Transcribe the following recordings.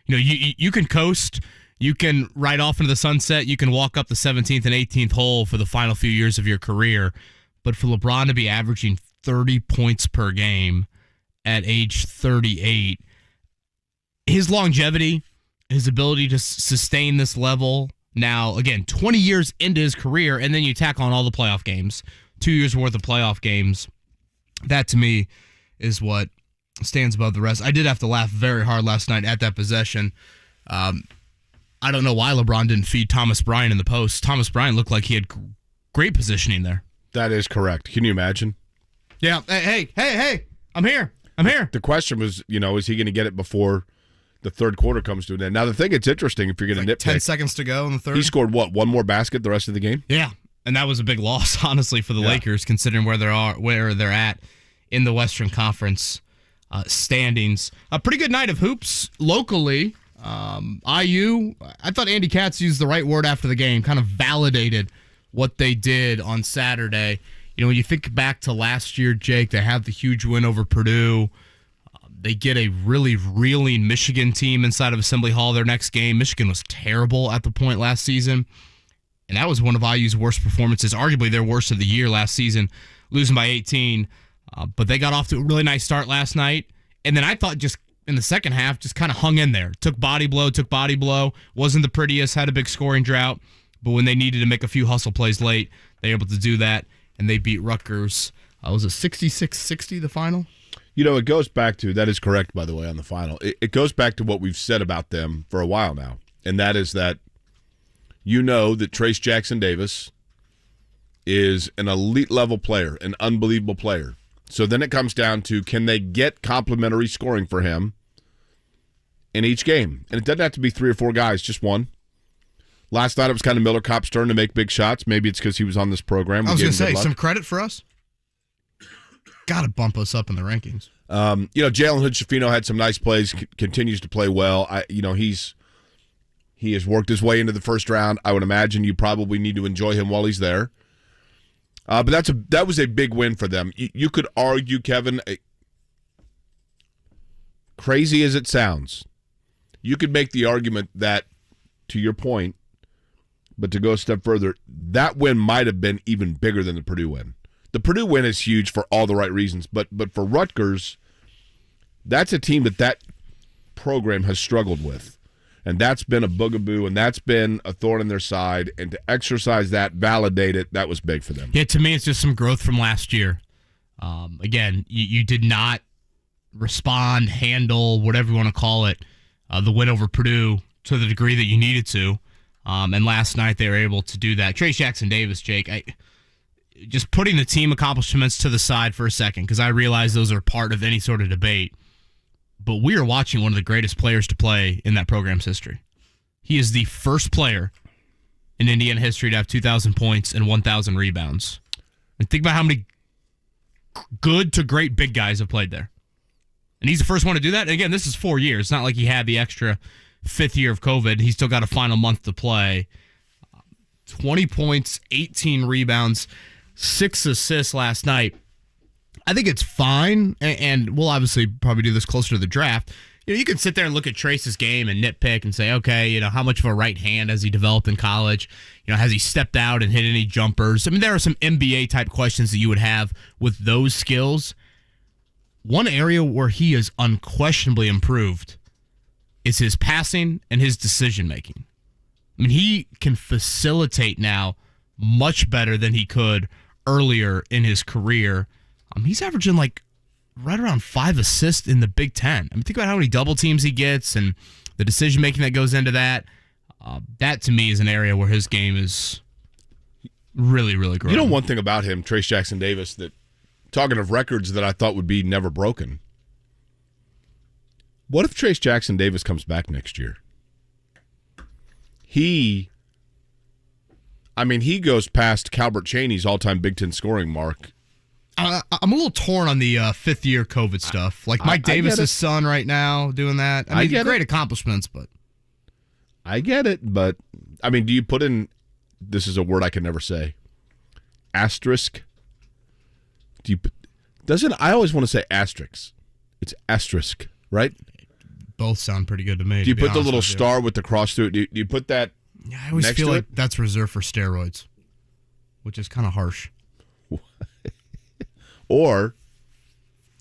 You can coast, you can ride off into the sunset, you can walk up the 17th and 18th hole for the final few years of your career. But for LeBron to be averaging 30 points per game at age 38, his longevity, his ability to sustain this level now, again, 20 years into his career, and then you tack on all the playoff games, 2 years worth of playoff games. That, to me, is what stands above the rest. I did have to laugh very hard last night at that possession. I don't know why LeBron didn't feed Thomas Bryant in the post. Thomas Bryant looked like he had great positioning there. That is correct. Can you imagine? Yeah. Hey, I'm here. The question was, is he going to get it before the third quarter comes to an end? Now, the thing that's interesting, if you're going to nitpick, 10 seconds to go in the third. He scored, one more basket the rest of the game? Yeah, and that was a big loss, honestly, for the Lakers, considering where they're at in the Western Conference standings. A pretty good night of hoops locally. IU, I thought Andy Katz used the right word after the game, kind of validated what they did on Saturday. When you think back to last year, Jake, they have the huge win over Purdue. They get a really reeling Michigan team inside of Assembly Hall their next game. Michigan was terrible at the point last season, and that was one of IU's worst performances, arguably their worst of the year last season, losing by 18. But they got off to a really nice start last night, and then I thought just in the second half just kind of hung in there. Took body blow, wasn't the prettiest, had a big scoring drought, but when they needed to make a few hustle plays late, they were able to do that, and they beat Rutgers. Was it 66-60 the final? It goes back to, that is correct, by the way, on the final. It goes back to what we've said about them for a while now, and that is that that Trayce Jackson-Davis is an elite-level player, an unbelievable player. So then it comes down to, can they get complimentary scoring for him in each game? And it doesn't have to be 3 or 4 guys, just one. Last night it was kind of Miller Kopp's turn to make big shots. Maybe it's because he was on this program. I was going to say, some credit for us. Got to bump us up in the rankings. Jalen Hood-Schifino had some nice plays, continues to play well. He has worked his way into the first round. I would imagine you probably need to enjoy him while he's there. But that was a big win for them. You could argue, Kevin, crazy as it sounds, you could make the argument that, to your point, but to go a step further, that win might have been even bigger than the Purdue win. The Purdue win is huge for all the right reasons, but for Rutgers, that's a team that program has struggled with, and that's been a bugaboo, and that's been a thorn in their side, and to exercise that, validate it, that was big for them. Yeah, to me, it's just some growth from last year. Again, you did not respond, handle, whatever you want to call it, the win over Purdue to the degree that you needed to, and last night they were able to do that. Trayce Jackson-Davis, Jake, just putting the team accomplishments to the side for a second, because I realize those are part of any sort of debate, but we are watching one of the greatest players to play in that program's history. He is the first player in Indiana history to have 2,000 points and 1,000 rebounds. And think about how many good to great big guys have played there. And he's the first one to do that. And again, this is 4 years. It's not like he had the extra 5th year of COVID. He's still got a final month to play. 20 points, 18 rebounds, 6 assists last night. I think it's fine, and we'll obviously probably do this closer to the draft. You can sit there and look at Trayce's game and nitpick and say, okay, how much of a right hand has he developed in college? Has he stepped out and hit any jumpers? I mean, there are some NBA-type questions that you would have with those skills. One area where he has unquestionably improved is his passing and his decision-making. I mean, he can facilitate now much better than he could earlier in his career. He's averaging right around 5 assists in the Big Ten. I mean, think about how many double teams he gets and the decision-making that goes into that. That, to me, is an area where his game is really, really growing. One thing about him, Trayce Jackson-Davis, that, talking of records that I thought would be never broken, what if Trayce Jackson-Davis comes back next year? He goes past Calbert Chaney's all-time Big Ten scoring mark. I'm a little torn on the 5th year COVID stuff. Mike Davis's son right now doing that. I mean, great accomplishments, but I get it. But do you put in? This is a word I can never say. Asterisk. I always want to say asterisk. It's asterisk, right? both sound pretty good to me. Do you put the little star with the cross through it? Do you put that? Yeah, I always next feel to like it? that's reserved for steroids, which is kind of harsh. Or,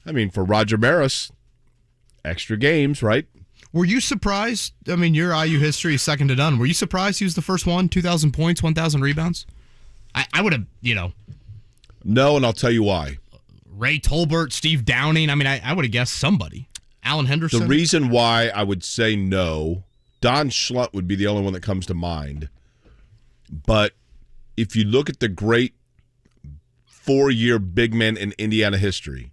I mean, for Roger Maris, extra games, right? Were you surprised? I mean, your IU history is second to none. Were you surprised he was the first one? 2,000 points, 1,000 rebounds? I would have, No, and I'll tell you why. Ray Tolbert, Steve Downing. I mean, I would have guessed somebody. Alan Henderson. The reason why I would say no, Don Schlutt would be the only one that comes to mind. But if you look at the great 4-year big men in Indiana history,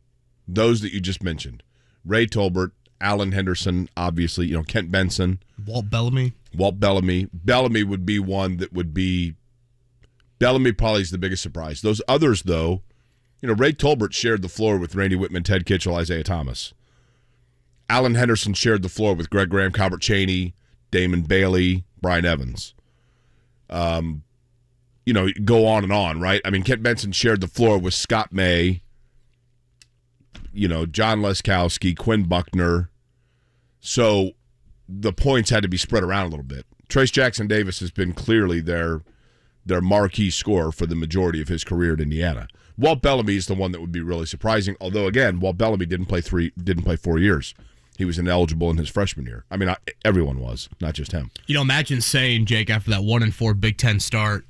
those that you just mentioned, Ray Tolbert, Alan Henderson, obviously, Kent Benson. Walt Bellamy. Bellamy would be one that would be, Bellamy probably is the biggest surprise. Those others, though, Ray Tolbert shared the floor with Randy Whitman, Ted Kitchell, Isaiah Thomas. Alan Henderson shared the floor with Greg Graham, Calbert Chaney, Damon Bailey, Brian Evans. Go on and on, right? I mean, Kent Benson shared the floor with Scott May, John Leskowski, Quinn Buckner. So the points had to be spread around a little bit. Trace Jackson Davis has been clearly their marquee scorer for the majority of his career at Indiana. Walt Bellamy is the one that would be really surprising. Although, again, Walt Bellamy didn't play 4 years. He was ineligible in his freshman year. I mean, everyone was, not just him. Imagine saying, Jake, after that 1-4 Big Ten start,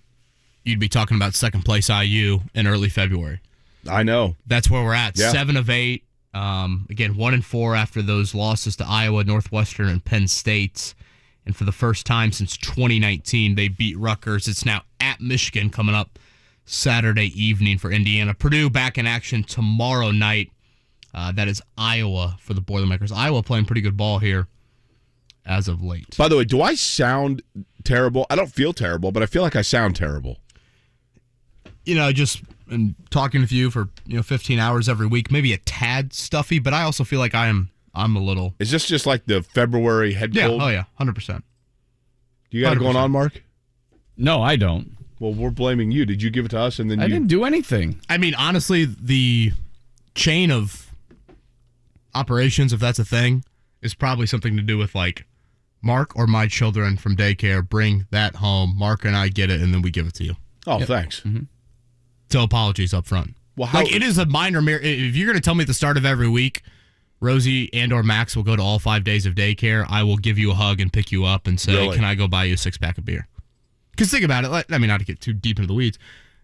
you'd be talking about second place IU in early February. I know. That's where we're at. Yeah. 7 of 8. Again, 1-4 after those losses to Iowa, Northwestern, and Penn State. And for the first time since 2019, they beat Rutgers. It's now at Michigan coming up Saturday evening for Indiana. Purdue back in action tomorrow night. That is Iowa for the Boilermakers. Iowa playing pretty good ball here as of late. By the way, do I sound terrible? I don't feel terrible, but I feel like I sound terrible. Just in talking with you for 15 hours every week, maybe a tad stuffy, but I also feel like I'm a little. Is this just like the February head cold? Yeah, oh yeah, 100%. You got it going on, Mark? No, I don't. Well, we're blaming you. Did you give it to us and then I didn't do anything. I mean, honestly, the chain of operations, if that's a thing, is probably something to do with like Mark or my children from daycare bring that home. Mark and I get it, and then we give it to you. Oh, thanks. Mm-hmm. So apologies up front. Well, it is a minor mirror. If you're going to tell me at the start of every week, Rosie and or Max will go to all 5 days of daycare, I will give you a hug and pick you up and say, Really? Can I go buy you a 6-pack of beer? Because think about it. I mean, not to get too deep into the weeds,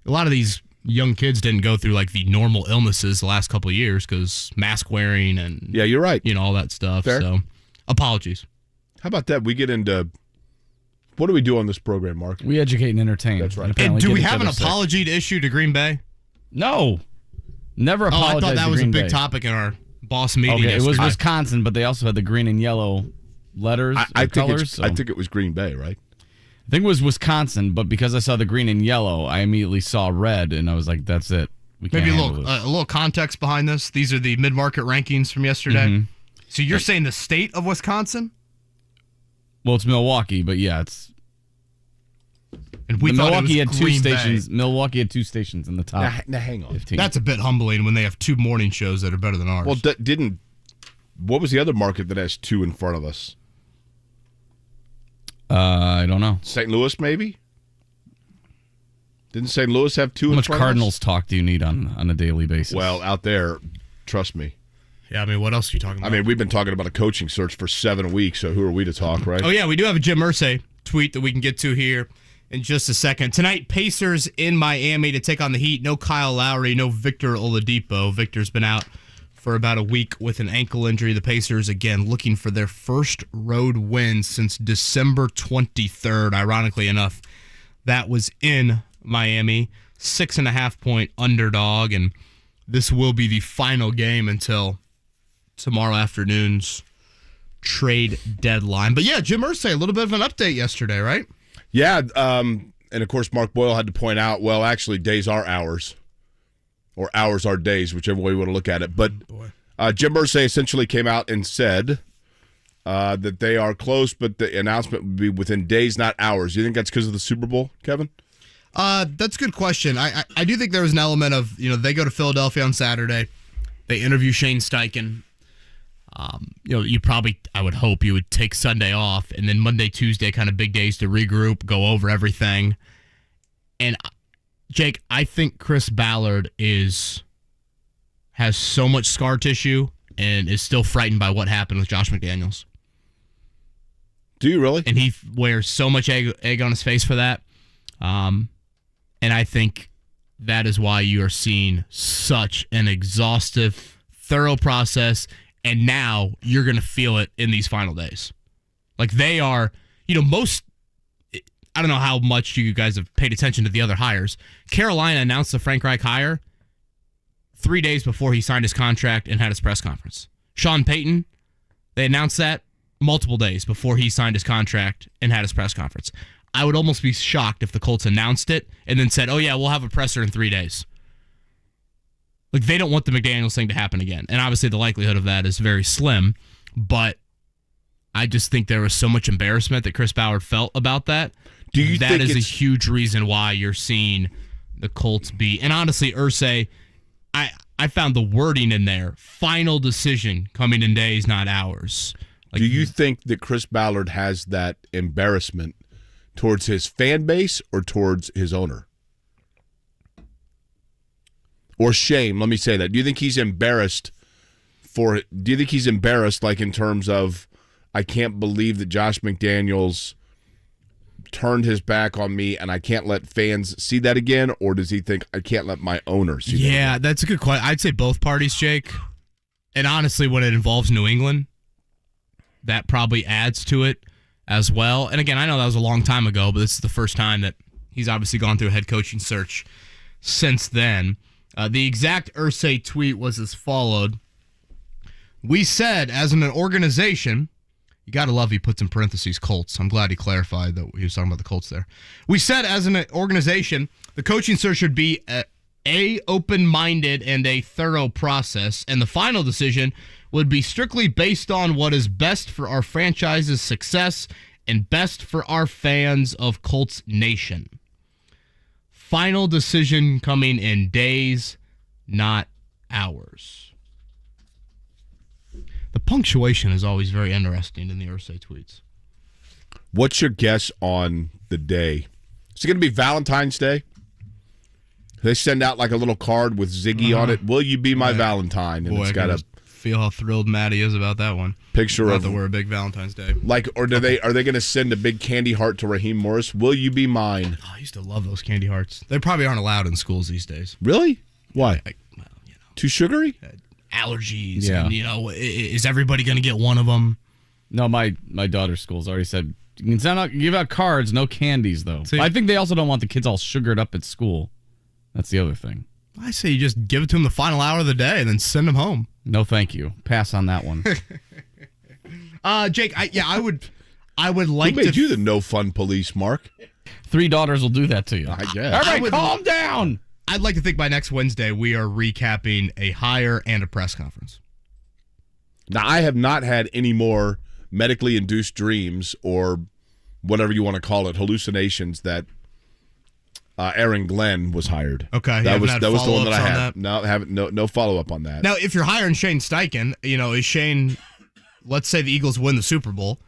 a lot of these young kids didn't go through like the normal illnesses the last couple of years because mask wearing and yeah, you're right. All that stuff. Fair. So apologies. How about that? We get into what do we do on this program, Mark? We educate and entertain. That's right. And do we have an apology to issue to Green Bay? No. Never apologize. I thought that to was Green a big Bay. topic in our boss meeting. Okay, it was yesterday. Wisconsin, but they also had the green and yellow letters. I colors. think it was Green Bay, right? I think it was Wisconsin, but because I saw the green and yellow, I immediately saw red, and I was like, "That's it. We can't Maybe handle this." a little context behind this. These are the mid-market rankings from yesterday. Mm-hmm. So you're saying the state of Wisconsin? Well, it's Milwaukee, but yeah, it's. And we thought Milwaukee it had was two Green Bay. stations. Milwaukee had 2 stations in the top. Now hang on. 15. That's a bit humbling when they have 2 morning shows that are better than ours. Well, what was the other market that has 2 in front of us? I don't know. St. Louis, maybe? Didn't St. Louis have 2 How in much front Cardinals of talk do you need on a daily basis? us? Well, out there, trust me. yeah, I mean, what else are you talking about? I mean, we've been talking about a coaching search for 7 weeks, so who are we to talk, right? Oh, yeah, we do have a Jim Irsay tweet that we can get to here in just a second. Tonight, Pacers in Miami to take on the Heat. No Kyle Lowry, no Victor Oladipo. Victor's been out for about a week with an ankle injury. The Pacers, again, looking for their first road win since December 23rd. Ironically enough, that was in Miami. 6.5-point underdog, and this will be the final game until tomorrow afternoon's trade deadline. But yeah, Jim Irsay, a little bit of an update yesterday, right? Yeah, and of course, Mark Boyle had to point out, well, actually, days are hours, or hours are days, whichever way you want to look at it. But Jim Irsay essentially came out and said that they are close, but the announcement would be within days, not hours. You think that's because of the Super Bowl, Kevin? That's a good question. I do think there was an element of, they go to Philadelphia on Saturday. They interview Shane Steichen. I would hope you would take Sunday off, and then Monday, Tuesday, kind of big days to regroup, go over everything. And Jake, I think Chris Ballard has so much scar tissue and is still frightened by what happened with Josh McDaniels. Do you really? And he wears so much egg on his face for that. And I think that is why you are seeing such an exhaustive, thorough process, and now you're going to feel it in these final days. Like they are, I don't know how much you guys have paid attention to the other hires. Carolina announced the Frank Reich hire 3 days before he signed his contract and had his press conference. Sean Payton, they announced that multiple days before he signed his contract and had his press conference. I would almost be shocked if the Colts announced it and then said, oh yeah, we'll have a presser in 3 days. Like, they don't want the McDaniels thing to happen again. And obviously the likelihood of that is very slim, but I just think there was so much embarrassment that Chris Ballard felt about that. Do you that think is a huge reason why you're seeing the Colts be, and honestly, Irsay, I found the wording in there, final decision coming in days, not hours. Do you think that Chris Ballard has that embarrassment towards his fan base or towards his owner? Or shame, let me say that. Do you think he's embarrassed like in terms of, I can't believe that Josh McDaniels turned his back on me and I can't let fans see that again? Or does he think, I can't let my owner see that again? Yeah, that's a good question. I'd say both parties, Jake. And honestly, when it involves New England, that probably adds to it as well. And again, I know that was a long time ago, but this is the first time that he's obviously gone through a head coaching search since then. The exact Irsay tweet was as followed. We said, as an organization, you got to love he puts in parentheses Colts. I'm glad he clarified that he was talking about the Colts there. We said, as an organization, the coaching search should be a open-minded and a thorough process, and the final decision would be strictly based on what is best for our franchise's success and best for our fans of Colts Nation. Final decision coming in days, not hours. The punctuation is always very interesting in the Irsay tweets. What's your guess on the day? Is it going to be Valentine's Day? They send out like a little card with Ziggy on it. Will you be my Valentine? And Boy, it's got a feel how thrilled Maddie is about that one. Picture of that we're a big Valentine's Day. Like, or are they going to send a big candy heart to Raheem Morris? Will you be mine? Oh, I used to love those candy hearts. They probably aren't allowed in schools these days. Why? Too sugary? Allergies. Yeah. And, is everybody going to get one of them? No, my daughter's school's already said you can send out, give out cards, no candies though. See? I think they also don't want the kids all sugared up at school. That's the other thing. I say you just give it to them the final hour of the day and then send them home. No, thank you. Pass on that one. Jake, I would like Who made to. you the no fun police, Mark? 3 daughters will do that to you. I guess. Everybody, calm down. I'd like to think by next Wednesday we are recapping a hire and a press conference. Now, I have not had any more medically induced dreams or whatever you want to call it, hallucinations that Aaron Glenn was hired. Okay, that was the one that I had. That? No, haven't no follow up on that. Now, if you're hiring Shane Steichen, is Shane? Let's say the Eagles win the Super Bowl.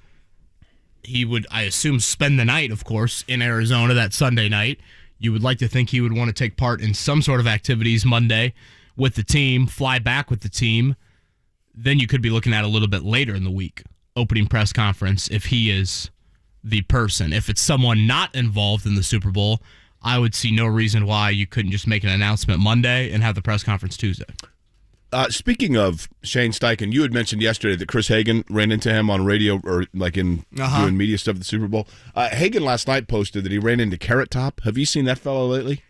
He would, I assume, spend the night, of course, in Arizona that Sunday night. You would like to think he would want to take part in some sort of activities Monday with the team, fly back with the team. Then you could be looking at a little bit later in the week, opening press conference if he is the person. If it's someone not involved in the Super Bowl, I would see no reason why you couldn't just make an announcement Monday and have the press conference Tuesday. Speaking of Shane Steichen, you had mentioned yesterday that Chris Hagan ran into him on radio or like in doing media stuff at the Super Bowl. Hagan last night posted that he ran into Carrot Top. Have you seen that fellow lately?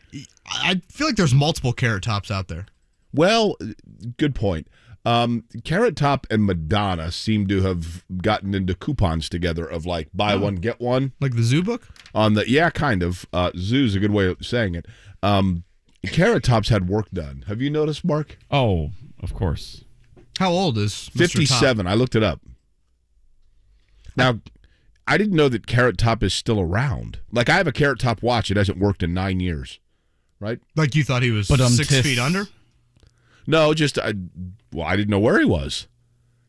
I feel like there's multiple Carrot Tops out there. Well, good point. Carrot Top and Madonna seem to have gotten into coupons together of like buy one, get one. Like the Zoo Book? Yeah, kind of. Zoo's a good way of saying it. Carrot Top's had work done. Have you noticed, Mark? Oh, of course. How old is Mr. 57. Top? I looked it up. Now, I didn't know that Carrot Top is still around. Like, I have a Carrot Top watch. It hasn't worked in 9 years, right? Like you thought he was 6 feet under? No, just, I didn't know where he was.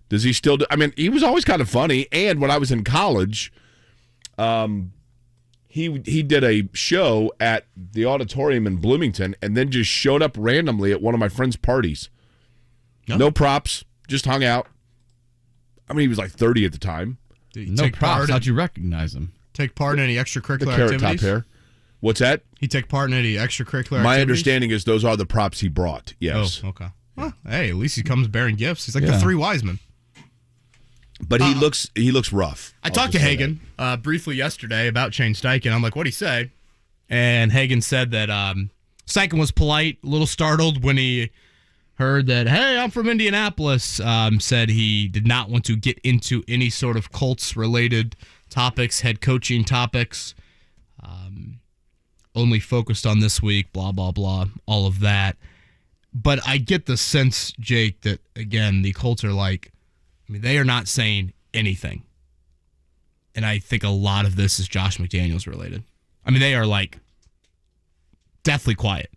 Does he still do? I mean, he was always kind of funny. And when I was in college, he did a show at the auditorium in Bloomington and then just showed up randomly at one of my friend's parties. No props, just hung out. I mean, he was like 30 at the time. No props. How'd you recognize him? Take part in any extracurricular The carrot activities? top hair. What's that? He take part in any extracurricular activities? My understanding is those are the props he brought. Yes. Oh, okay. Well, hey, at least he comes bearing gifts. He's like the three wise men. But he looks rough. I talked to Hagen briefly yesterday about Shane Steichen. I'm like, what'd he say? And Hagen said that Steichen was polite, a little startled when he heard that, hey, I'm from Indianapolis. Said he did not want to get into any sort of Colts-related topics, head coaching topics. Only focused on this week, blah, blah, blah, all of that. But I get the sense, Jake, that, again, the Colts are like, I mean, they are not saying anything. And I think a lot of this is Josh McDaniels related. I mean, they are like deathly quiet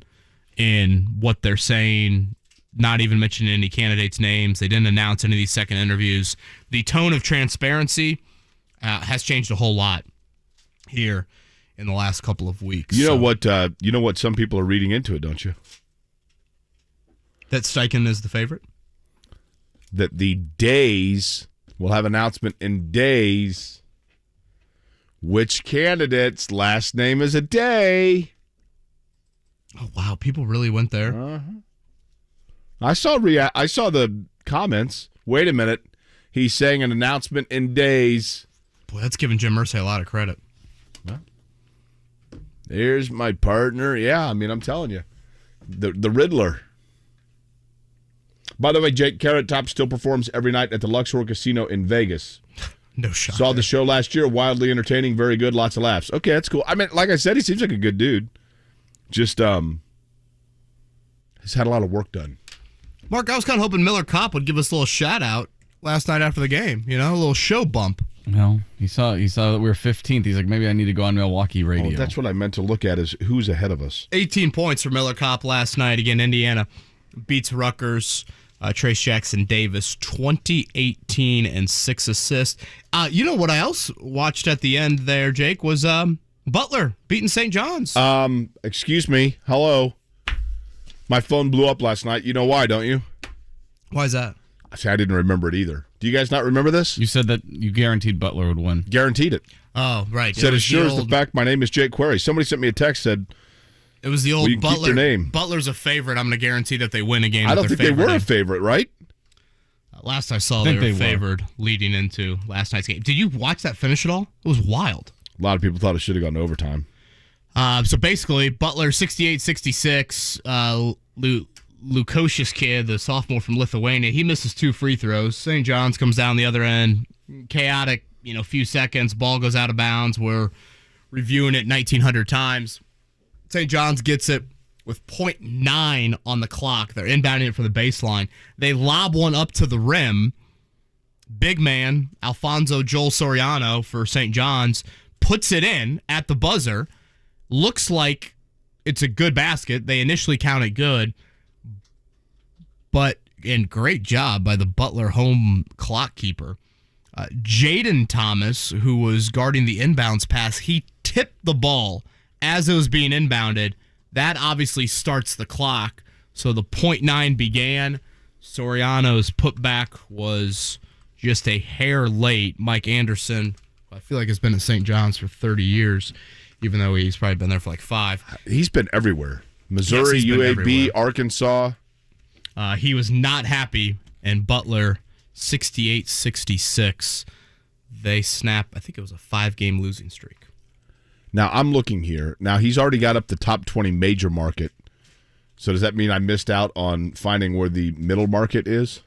in what they're saying, not even mentioning any candidates' names. They didn't announce any of these second interviews. The tone of transparency has changed a whole lot here in the last couple of weeks. You know what some people are reading into it, don't you? That Steichen is the favorite? That the days will have announcement in days which candidate's last name is a day. Oh wow, people really went there. I saw the comments. Wait a minute, he's saying an announcement in days. Boy, that's giving Jim Irsay a lot of credit. Well, there's my partner. Yeah, I mean, I'm telling you, the Riddler. By the way, Jake, Carrot Top still performs every night at the Luxor Casino in Vegas. No shot. Saw the show last year. Wildly entertaining. Very good. Lots of laughs. Okay, that's cool. I mean, like I said, he seems like a good dude. Just has had a lot of work done. Mark, I was kind of hoping Miller Kopp would give us a little shout out last night after the game. You know, a little show bump. No, he saw that we were 15th. He's like, maybe I need to go on Milwaukee radio. Oh, that's what I meant to look at is who's ahead of us. 18 points for Miller Kopp last night. Again, Indiana beats Rutgers. Trace Jackson Davis, 20-18 and 6 assists. You know what I else watched at the end there, Jake, was Butler beating St. John's. Excuse me. Hello. My phone blew up last night. You know why, don't you? Why is that? I didn't remember it either. Do you guys not remember this? You said that you guaranteed Butler would win. Guaranteed it. Oh, right. Said as sure as the fact my name is Jake Query. Somebody sent me a text, said, it was the old Butler. Keep your name. Butler's a favorite. I'm going to guarantee that they win a game. I don't think they were a favorite, right? Last I saw, they were favored leading into last night's game. Did you watch that finish at all? It was wild. A lot of people thought it should have gone to overtime. So basically, Butler 68-66. Lukosius kid, the sophomore from Lithuania, he misses 2 free throws. St. John's comes down the other end. Chaotic, few seconds. Ball goes out of bounds. We're reviewing it 1,900 times. St. John's gets it with 0.9 on the clock. They're inbounding it from the baseline. They lob one up to the rim. Big man, Alfonso Joel Soriano for St. John's, puts it in at the buzzer. Looks like it's a good basket. They initially count it good. But, and great job by the Butler home clock keeper. Jaden Thomas, who was guarding the inbounds pass, he tipped the ball as it was being inbounded. That obviously starts the clock. So the 0.9 began. Soriano's putback was just a hair late. Mike Anderson, I feel like has been at St. John's for 30 years, even though he's probably been there for like 5. He's been everywhere. Missouri, yes, UAB, everywhere. Arkansas. He was not happy, and Butler, 68-66. They snap, I think it was a 5-game losing streak. Now, I'm looking here. Now, he's already got up the top 20 major market. So does that mean I missed out on finding where the middle market is?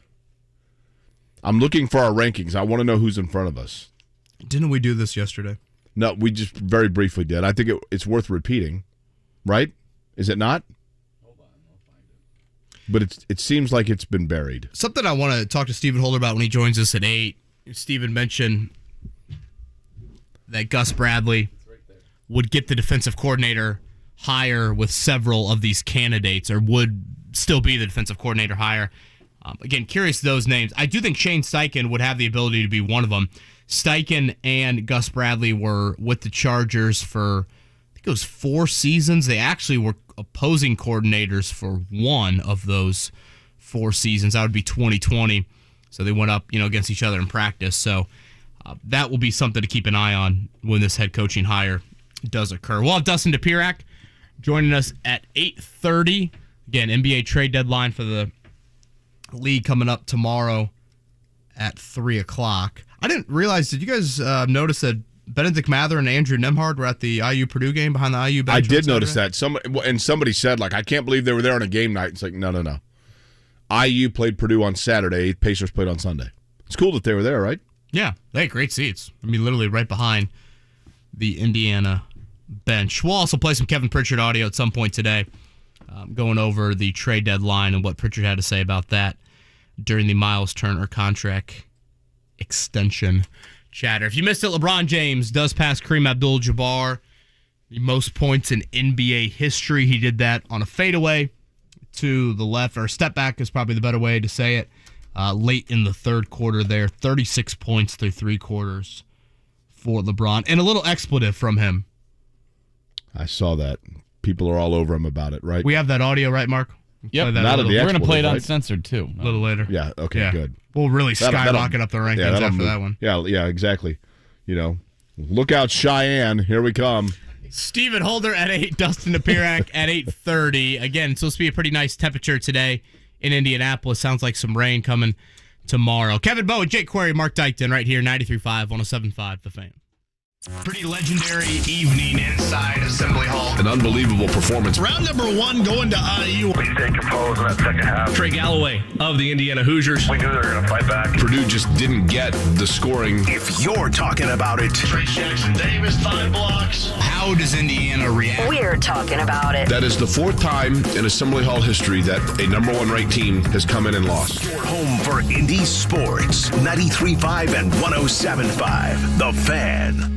I'm looking for our rankings. I want to know who's in front of us. Didn't we do this yesterday? No, we just very briefly did. I think it's worth repeating, right? Is it not? Hold on, I'll find it. But it seems like it's been buried. Something I want to talk to Stephen Holder about when he joins us at 8. Stephen mentioned that Gus Bradley would get the defensive coordinator hire with several of these candidates, or would still be the defensive coordinator hire. Again, curious those names. I do think Shane Steichen would have the ability to be one of them. Steichen and Gus Bradley were with the Chargers for, I think it was 4 seasons. They actually were opposing coordinators for one of those 4 seasons. That would be 2020. So they went up, against each other in practice. So that will be something to keep an eye on when this head coaching hire does occur. We'll have Dustin Dopirak joining us at 8:30. Again, NBA trade deadline for the league coming up tomorrow at 3 o'clock. I didn't realize, did you guys notice that Benedict Mather and Andrew Nembhard were at the IU-Purdue game behind the IU bench? I did notice that. Somebody said, I can't believe they were there on a game night. It's like, no. IU played Purdue on Saturday. Pacers played on Sunday. It's cool that they were there, right? Yeah, they had great seats. I mean, literally right behind the Indiana bench. We'll also play some Kevin Pritchard audio at some point today, going over the trade deadline and what Pritchard had to say about that during the Miles Turner contract extension chatter. If you missed it, LeBron James does pass Kareem Abdul-Jabbar the most points in NBA history. He did that on a fadeaway to the left, or a step back is probably the better way to say it, late in the third quarter there. 36 points through 3 quarters for LeBron. And a little expletive from him. I saw that. People are all over him about it, right? We have that audio, right, Mark? Yep. We're going to play it right? uncensored, too. A little later. Yeah, okay, good. We'll really skyrocket up the rankings after that one. Yeah, exactly. Look out, Cheyenne. Here we come. Stephen Holder at 8, Dustin Dopirak at 8:30. Again, it's supposed to be a pretty nice temperature today in Indianapolis. Sounds like some rain coming tomorrow. Kevin Bowen, Jake Query, Mark Dykton right here, 93.5, 107.5, The Fan. Pretty legendary evening inside Assembly Hall. An unbelievable performance. Round number 1 going to IU. We stayed composed in that second half. Trey Galloway of the Indiana Hoosiers. We knew they were going to fight back. Purdue just didn't get the scoring. If you're talking about it. Trace Jackson Davis, 5 blocks. How does Indiana react? We're talking about it. That is the 4th time in Assembly Hall history that a number 1 ranked team has come in and lost. Your home for Indy Sports. 93.5 and 107.5. The Fan.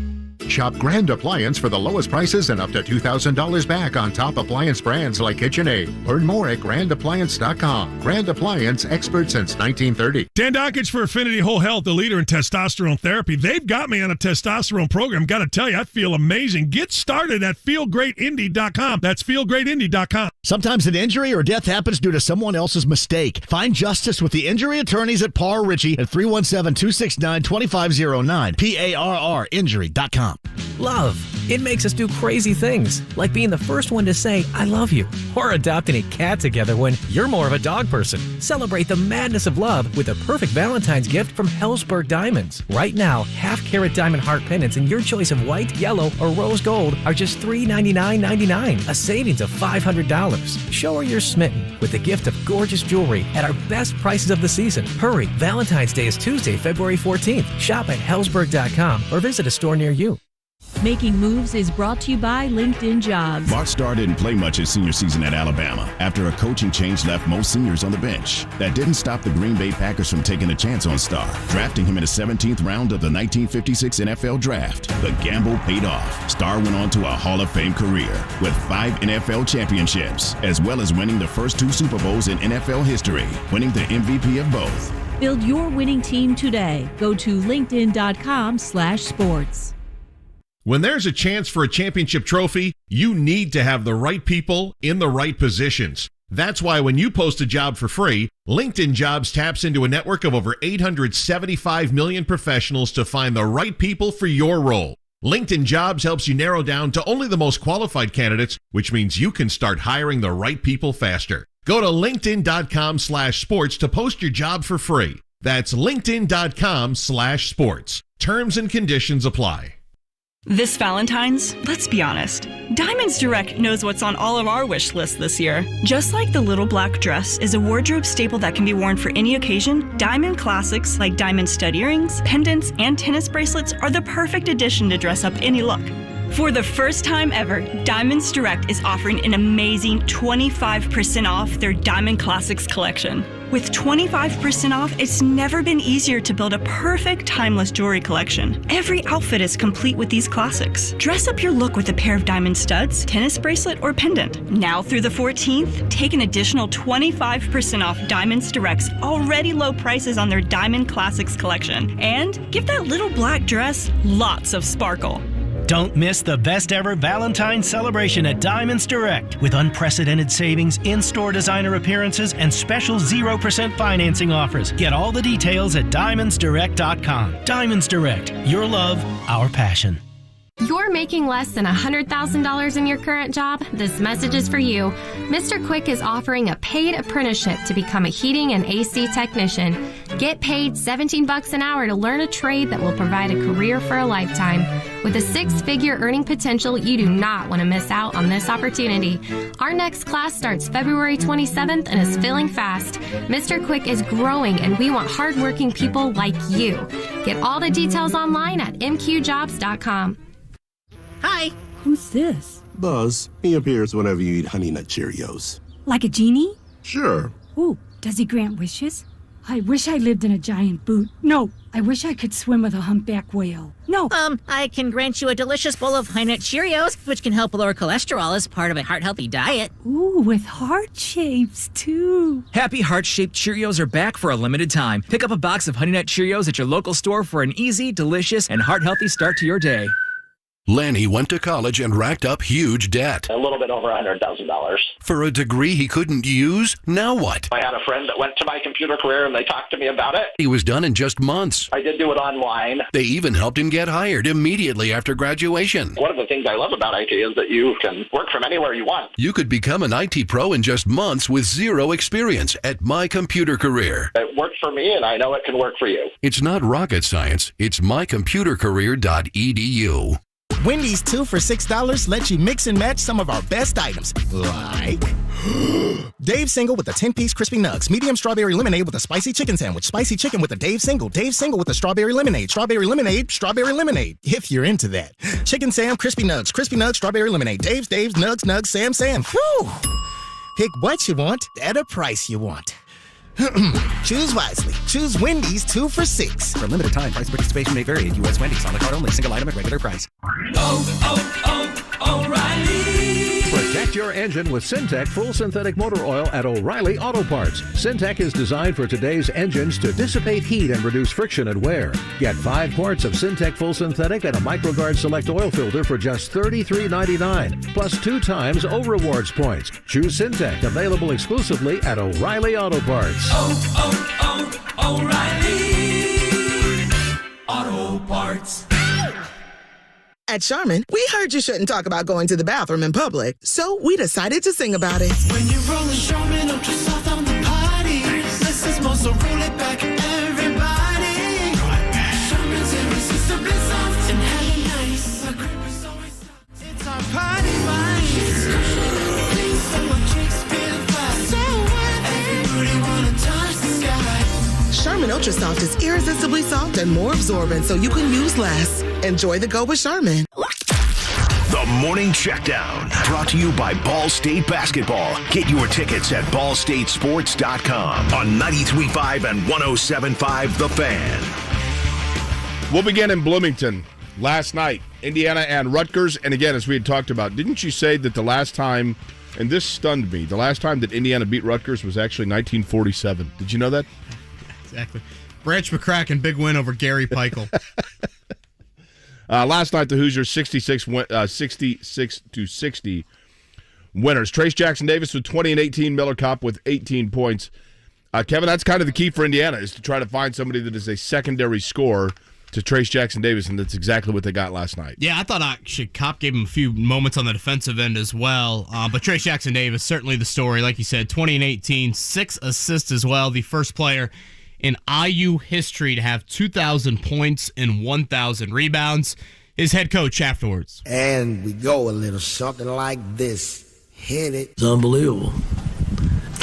Shop Grand Appliance for the lowest prices and up to $2,000 back on top appliance brands like KitchenAid. Learn more at grandappliance.com. Grand Appliance, expert since 1930. Dan Dockage for Affinity Whole Health, the leader in testosterone therapy. They've got me on a testosterone program. Got to tell you, I feel amazing. Get started at feelgreatindy.com. That's feelgreatindy.com. Sometimes an injury or death happens due to someone else's mistake. Find justice with the injury attorneys at Parr Ritchie at 317-269-2509. PARRinjury.com. Love. It makes us do crazy things, like being the first one to say, I love you, or adopting a cat together when you're more of a dog person. Celebrate the madness of love with a perfect Valentine's gift from Hellsberg Diamonds. Right now, half-carat diamond heart pendants in your choice of white, yellow, or rose gold are just $399.99, a savings of $500. Show her you're smitten with the gift of gorgeous jewelry at our best prices of the season. Hurry, Valentine's Day is Tuesday, February 14th. Shop at Hellsberg.com or visit a store near you. Making Moves is brought to you by LinkedIn Jobs. Bart Starr didn't play much his senior season at Alabama after a coaching change left most seniors on the bench. That didn't stop the Green Bay Packers from taking a chance on Starr, drafting him in the 17th round of the 1956 NFL Draft. The gamble paid off. Starr went on to a Hall of Fame career with 5 NFL championships, as well as winning the first 2 Super Bowls in NFL history, winning the MVP of both. Build your winning team today. Go to linkedin.com/sports. When there's a chance for a championship trophy, you need to have the right people in the right positions. That's why when you post a job for free, LinkedIn Jobs taps into a network of over 875 million professionals to find the right people for your role. LinkedIn Jobs helps you narrow down to only the most qualified candidates, which means you can start hiring the right people faster. Go to linkedin.com/sports to post your job for free. That's linkedin.com/sports. Terms and conditions apply. This Valentine's, let's be honest, Diamonds Direct knows what's on all of our wish lists this year. Just like the little black dress is a wardrobe staple that can be worn for any occasion, diamond classics like diamond stud earrings, pendants, and tennis bracelets are the perfect addition to dress up any look. For the first time ever, Diamonds Direct is offering an amazing 25% off their Diamond Classics collection. With 25% off, it's never been easier to build a perfect timeless jewelry collection. Every outfit is complete with these classics. Dress up your look with a pair of diamond studs, tennis bracelet, or pendant. Now through the 14th, take an additional 25% off Diamonds Direct's already low prices on their Diamond Classics collection. And give that little black dress lots of sparkle. Don't miss the best ever Valentine's celebration at Diamonds Direct with unprecedented savings, in-store designer appearances, and special 0% financing offers. Get all the details at diamondsdirect.com. Diamonds Direct, your love, our passion. You're making less than $100,000 in your current job? This message is for you. Mr. Quick is offering a paid apprenticeship to become a heating and AC technician. Get paid $17 an hour to learn a trade that will provide a career for a lifetime. With a 6-figure earning potential, you do not want to miss out on this opportunity. Our next class starts February 27th and is filling fast. Mr. Quick is growing and we want hardworking people like you. Get all the details online at mqjobs.com. Hi. Who's this? Buzz. He appears whenever you eat Honey Nut Cheerios. Like a genie? Sure. Ooh, does he grant wishes? I wish I lived in a giant boot. No, I wish I could swim with a humpback whale. No. I can grant you a delicious bowl of Honey Nut Cheerios, which can help lower cholesterol as part of a heart-healthy diet. Ooh, with heart shapes, too. Happy heart-shaped Cheerios are back for a limited time. Pick up a box of Honey Nut Cheerios at your local store for an easy, delicious, and heart-healthy start to your day. Lanny went to college and racked up huge debt. A little bit over $100,000. For a degree he couldn't use? Now what? I had a friend that went to my computer career and they talked to me about it. He was done in just months. I did do it online. They even helped him get hired immediately after graduation. One of the things I love about IT is that you can work from anywhere you want. You could become an IT pro in just months with zero experience at My Computer Career. It worked for me and I know it can work for you. It's not rocket science. It's mycomputercareer.edu. Wendy's 2 for $6 lets you mix and match some of our best items, like Dave Single with a 10-piece crispy nugs, medium strawberry lemonade with a spicy chicken sandwich, spicy chicken with a Dave Single with a strawberry lemonade, strawberry lemonade, if you're into that. Chicken Sam, crispy nugs, strawberry lemonade, Dave's, nugs, Sam. Whew. Pick what you want at a price you want. Choose wisely. Choose Wendy's 2 for $6. For a limited time, price and participation may vary at U.S. Wendy's. On the card only. Single item at regular price. O'Reilly. Protect your engine with Syntec Full Synthetic Motor Oil at O'Reilly Auto Parts. Syntec is designed for today's engines to dissipate heat and reduce friction and wear. Get 5 quarts of Syntec Full Synthetic and a MicroGuard Select Oil Filter for just $33.99, plus 2 times O Rewards points. Choose Syntec, available exclusively at O'Reilly Auto Parts. O'Reilly Auto Parts. At Charmin, we heard you shouldn't talk about going to the bathroom in public, so we decided to sing about it. When you're rolling Charmin Ultra Soft on the party, this is more, so roll it back, everybody. Charmin's irresistibly soft and hella nice. The grip is always soft. It's our party vibe. So our chicks feeling fly. So what? Everybody wanna touch the sky. Charmin Ultra Soft is irresistibly soft and more absorbent, so you can use less. Enjoy the go with Charmin. The Morning Checkdown, brought to you by Ball State Basketball. Get your tickets at ballstatesports.com on 93.5 and 107.5 The Fan. We'll begin in Bloomington. Last night, Indiana and Rutgers. And again, as we had talked about, didn't you say that the last time, and this stunned me, the last time that Indiana beat Rutgers was actually 1947? Did you know that? Exactly. Branch McCracken, big win over Gary Peichel. Last night, the Hoosiers 66-60 winners. Trace Jackson Davis with 20 and 18. Miller Kopp with 18 points. Kevin, that's kind of the key for Indiana, is to try to find somebody that is a secondary scorer to Trace Jackson Davis, and that's exactly what they got last night. Yeah, I thought actually Kopp gave him a few moments on the defensive end as well. But Trace Jackson Davis, certainly the story. Like you said, 20 and 18, 6 assists as well. The first player in IU history to have 2,000 points and 1,000 rebounds. His head coach afterwards. And we go a little something like this. Hit it. It's unbelievable.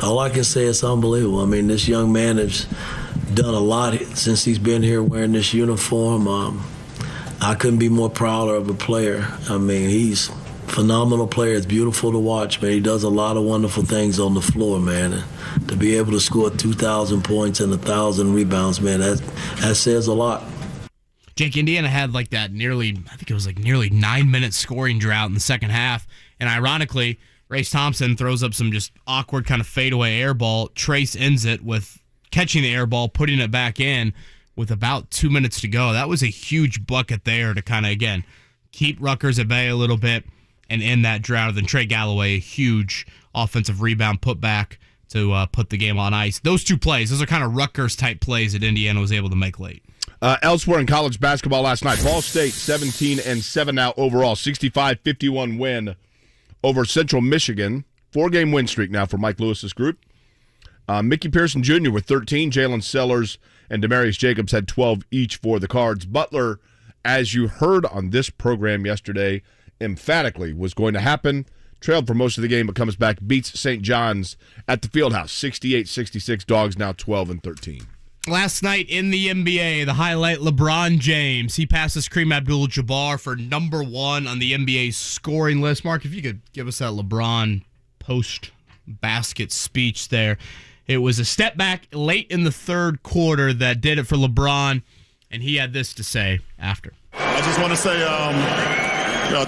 All I can say is unbelievable. I mean, this young man has done a lot since he's been here wearing this uniform. I couldn't be more proud of a player. I mean, he's phenomenal player. It's beautiful to watch, man. He does a lot of wonderful things on the floor, man. And to be able to score 2,000 points and 1,000 rebounds, man, that says a lot. Jake, Indiana had like that nearly 9-minute scoring drought in the second half. And ironically, Race Thompson throws up some just awkward kind of fadeaway air ball. Trace ends it with catching the air ball, putting it back in with about 2 minutes to go. That was a huge bucket there to kind of, again, keep Rutgers at bay a little bit and end that drought. Then Trey Galloway, a huge offensive rebound put back to put the game on ice. Those two plays, those are kind of Rutgers-type plays that Indiana was able to make late. Elsewhere in college basketball last night, Ball State 17-7 now overall, 65-51 win over Central Michigan. 4-game win streak now for Mike Lewis's group. Mickey Pearson Jr. with 13. Jalen Sellers and Demarius Jacobs had 12 each for the Cards. Butler, as you heard on this program yesterday, emphatically was going to happen. Trailed for most of the game, but comes back, beats St. John's at the Fieldhouse. 68-66, Dogs now 12-13. Last night in the NBA, the highlight, LeBron James. He passes Kareem Abdul-Jabbar for number 1 on the NBA's scoring list. Mark, if you could give us that LeBron post-basket speech there. It was a step back late in the third quarter that did it for LeBron, and he had this to say after. I just want to say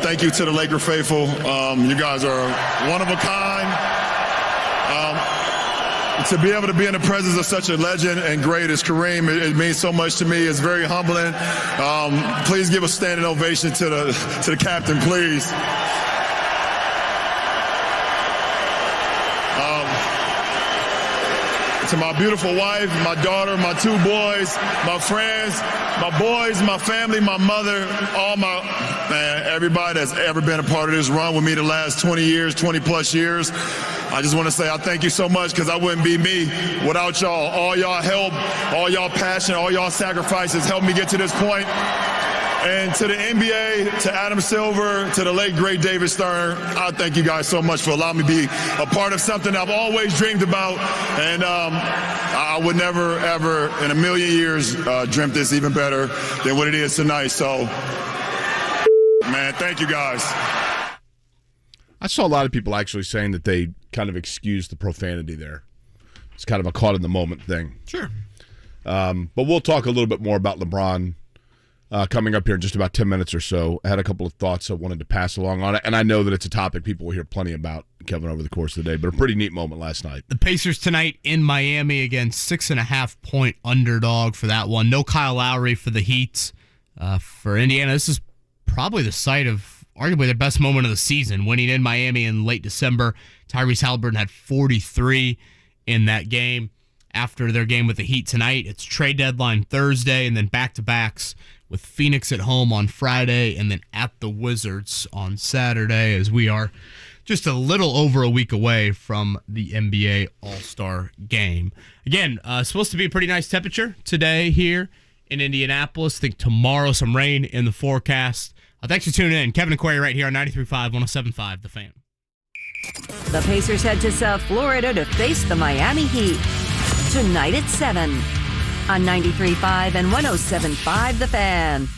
thank you to the Laker faithful. You guys are one of a kind. To be able to be in the presence of such a legend and great as Kareem, it means so much to me. It's very humbling. Please give a standing ovation to the captain, please. To my beautiful wife, my daughter, my 2 boys, my friends, my boys, my family, my mother, everybody that's ever been a part of this run with me the last 20 years, 20 plus years. I just want to say I thank you so much because I wouldn't be me without y'all. All y'all help, all y'all passion, all y'all sacrifices helped me get to this point. And to the NBA, to Adam Silver, to the late, great David Stern, I thank you guys so much for allowing me to be a part of something I've always dreamed about. And I would never, ever in a million years dreamt this even better than what it is tonight. So, man, thank you guys. I saw a lot of people actually saying that they kind of excused the profanity there. It's kind of a caught-in-the-moment thing. Sure. But we'll talk a little bit more about LeBron coming up here in just about 10 minutes or so. I had a couple of thoughts I wanted to pass along on it, and I know that it's a topic people will hear plenty about, Kevin, over the course of the day, but a pretty neat moment last night. The Pacers tonight in Miami against 6.5-point underdog for that one. No Kyle Lowry for the Heat. For Indiana, this is probably the site of arguably their best moment of the season, winning in Miami in late December. Tyrese Halliburton had 43 in that game. After their game with the Heat tonight, it's trade deadline Thursday, and then back-to-backs with Phoenix at home on Friday and then at the Wizards on Saturday, as we are just a little over a week away from the NBA All-Star Game. Again, supposed to be a pretty nice temperature today here in Indianapolis. I think tomorrow some rain in the forecast. Thanks for tuning in. Kevin and Query right here on 93.5, 107.5, The Fan. The Pacers head to South Florida to face the Miami Heat tonight at 7 on 93.5 and 107.5 The Fan.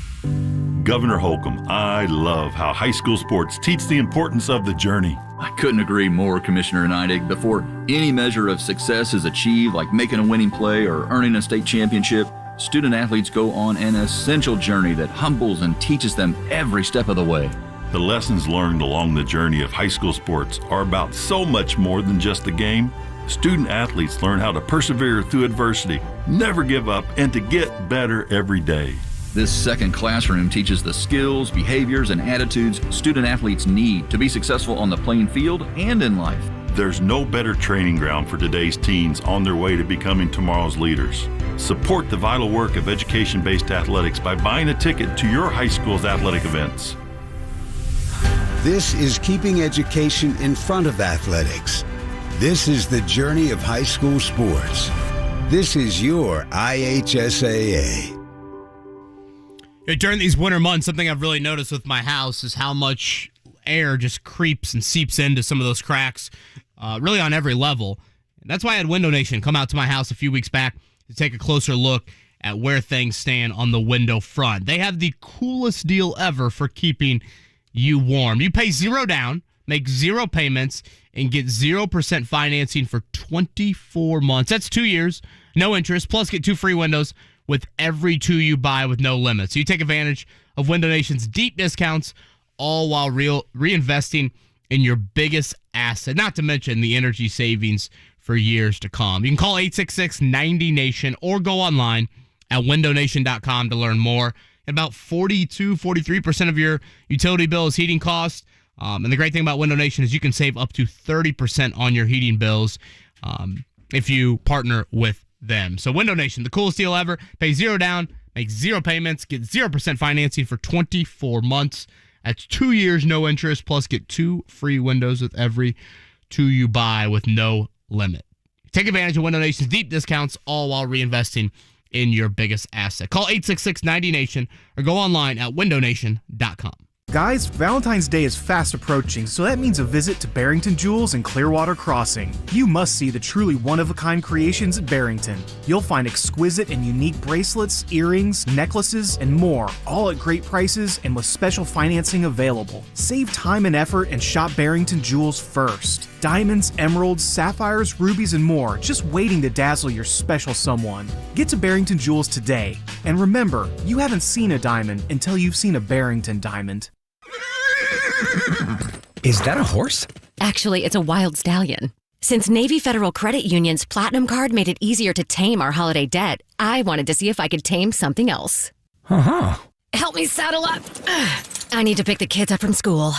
Governor Holcomb, I love how high school sports teach the importance of the journey. I couldn't agree more, Commissioner Neidig. Before any measure of success is achieved, like making a winning play or earning a state championship, student athletes go on an essential journey that humbles and teaches them every step of the way. The lessons learned along the journey of high school sports are about so much more than just the game. Student athletes learn how to persevere through adversity, never give up, and to get better every day. This second classroom teaches the skills, behaviors, and attitudes student athletes need to be successful on the playing field and in life. There's no better training ground for today's teens on their way to becoming tomorrow's leaders. Support the vital work of education-based athletics by buying a ticket to your high school's athletic events. This is keeping education in front of athletics. This is the journey of high school sports. This is your IHSAA. During these winter months, something I've really noticed with my house is how much air just creeps and seeps into some of those cracks, really on every level. And that's why I had Window Nation come out to my house a few weeks back to take a closer look at where things stand on the window front. They have the coolest deal ever for keeping you warm. You pay $0 down, make 0 payments, and get 0% financing for 24 months. That's 2 years, no interest, plus get 2 free windows with every 2 you buy with no limit. So you take advantage of Window Nation's deep discounts, all while reinvesting in your biggest asset, not to mention the energy savings for years to come. You can call 866-90-NATION or go online at windownation.com to learn more. About 43% of your utility bill is heating costs. And the great thing about Window Nation is you can save up to 30% on your heating bills if you partner with them. So Window Nation, the coolest deal ever. Pay $0 down, make 0 payments, get 0% financing for 24 months. That's 2 years, no interest, plus get 2 free windows with every 2 you buy with no limit. Take advantage of Window Nation's deep discounts, all while reinvesting in your biggest asset. Call 866-90-NATION or go online at windownation.com. Guys, Valentine's Day is fast approaching, so that means a visit to Barrington Jewels in Clearwater Crossing. You must see the truly one-of-a-kind creations at Barrington. You'll find exquisite and unique bracelets, earrings, necklaces, and more, all at great prices and with special financing available. Save time and effort and shop Barrington Jewels first. Diamonds, emeralds, sapphires, rubies, and more, just waiting to dazzle your special someone. Get to Barrington Jewels today. And remember, you haven't seen a diamond until you've seen a Barrington diamond. Is that a horse? Actually, it's a wild stallion. Since Navy Federal Credit Union's Platinum Card made it easier to tame our holiday debt, I wanted to see if I could tame something else. Help me saddle up. I need to pick the kids up from school.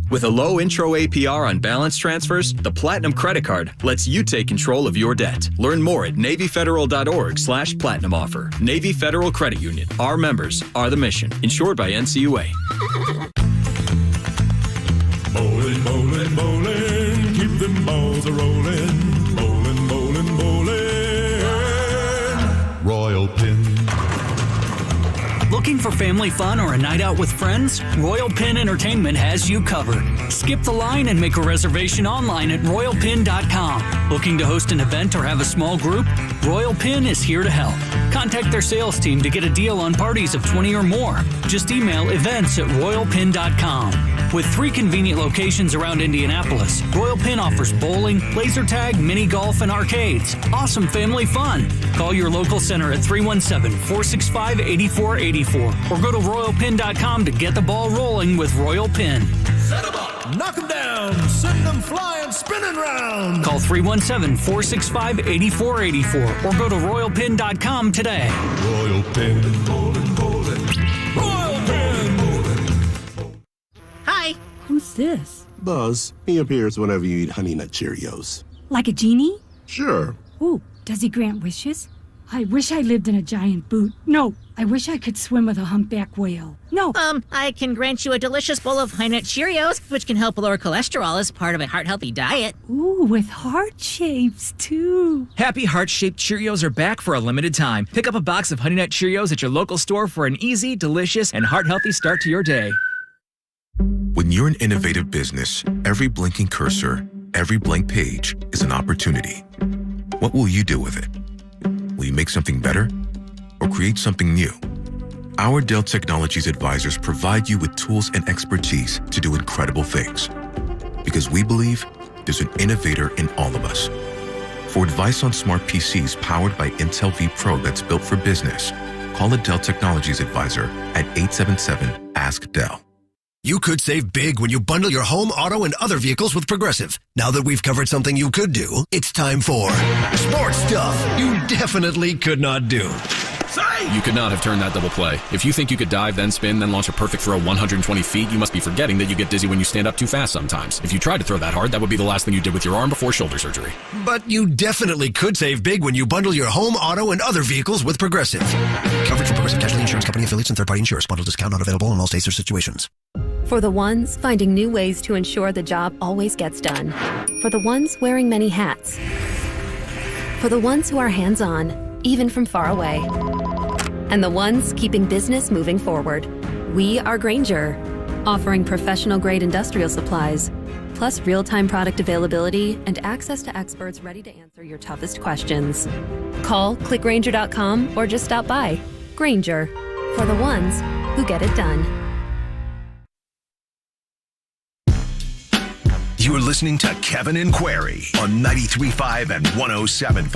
With a low intro APR on balance transfers, the Platinum Credit Card lets you take control of your debt. Learn more at NavyFederal.org/Platinum offer. Navy Federal Credit Union. Our members are the mission. Insured by NCUA. Bowling, bowling, bowling, keep them balls a-rolling. Bowling, bowling, bowling. Royal Pin. Looking for family fun or a night out with friends? Royal Pin Entertainment has you covered. Skip the line and make a reservation online at royalpin.com. Looking to host an event or have a small group? Royal Pin is here to help. Contact their sales team to get a deal on parties of 20 or more. Just email events@royalpin.com. With 3 convenient locations around Indianapolis, Royal Pin offers bowling, laser tag, mini golf, and arcades. Awesome family fun. Call your local center at 317-465-8484 or go to royalpin.com to get the ball rolling with Royal Pin. Set them up, knock them down, send them flying, spinning round. Call 317-465-8484 or go to royalpin.com today. Royal Pin. Bowling, bowling. Royal Pin. Hi. Who's this? Buzz. He appears whenever you eat Honey Nut Cheerios. Like a genie? Sure. Ooh, does he grant wishes? I wish I lived in a giant boot. No, I wish I could swim with a humpback whale. No. I can grant you a delicious bowl of High Nut Cheerios, which can help lower cholesterol as part of a heart-healthy diet. Ooh, with heart shapes, too. Happy heart-shaped Cheerios are back for a limited time. Pick up a box of Honey Nut Cheerios at your local store for an easy, delicious, and heart-healthy start to your day. When you're an innovative business, every blinking cursor, every blank page is an opportunity. What will you do with it? Will you make something better or create something new? Our Dell Technologies advisors provide you with tools and expertise to do incredible things. Because we believe there's an innovator in all of us. For advice on smart PCs powered by Intel V Pro that's built for business, call a Dell Technologies advisor at 877-ASK-DELL. You could save big when you bundle your home, auto, and other vehicles with Progressive. Now that we've covered something you could do, it's time for sports stuff you definitely could not do. You could not have turned that double play. If you think you could dive, then spin, then launch a perfect throw 120 feet, you must be forgetting that you get dizzy when you stand up too fast sometimes. If you tried to throw that hard, that would be the last thing you did with your arm before shoulder surgery. But you definitely could save big when you bundle your home, auto, and other vehicles with Progressive. Coverage from Progressive Casualty Insurance Company affiliates and third-party insurers. Bundle discount not available in all states or situations. For the ones finding new ways to ensure the job always gets done. For the ones wearing many hats. For the ones who are hands-on, even from far away. And the ones keeping business moving forward. We are Grainger, offering professional-grade industrial supplies, plus real-time product availability and access to experts ready to answer your toughest questions. Call, click Grainger.com, or just stop by. Grainger, for the ones who get it done. You're listening to Kevin and Query on 93.5 and 107.5.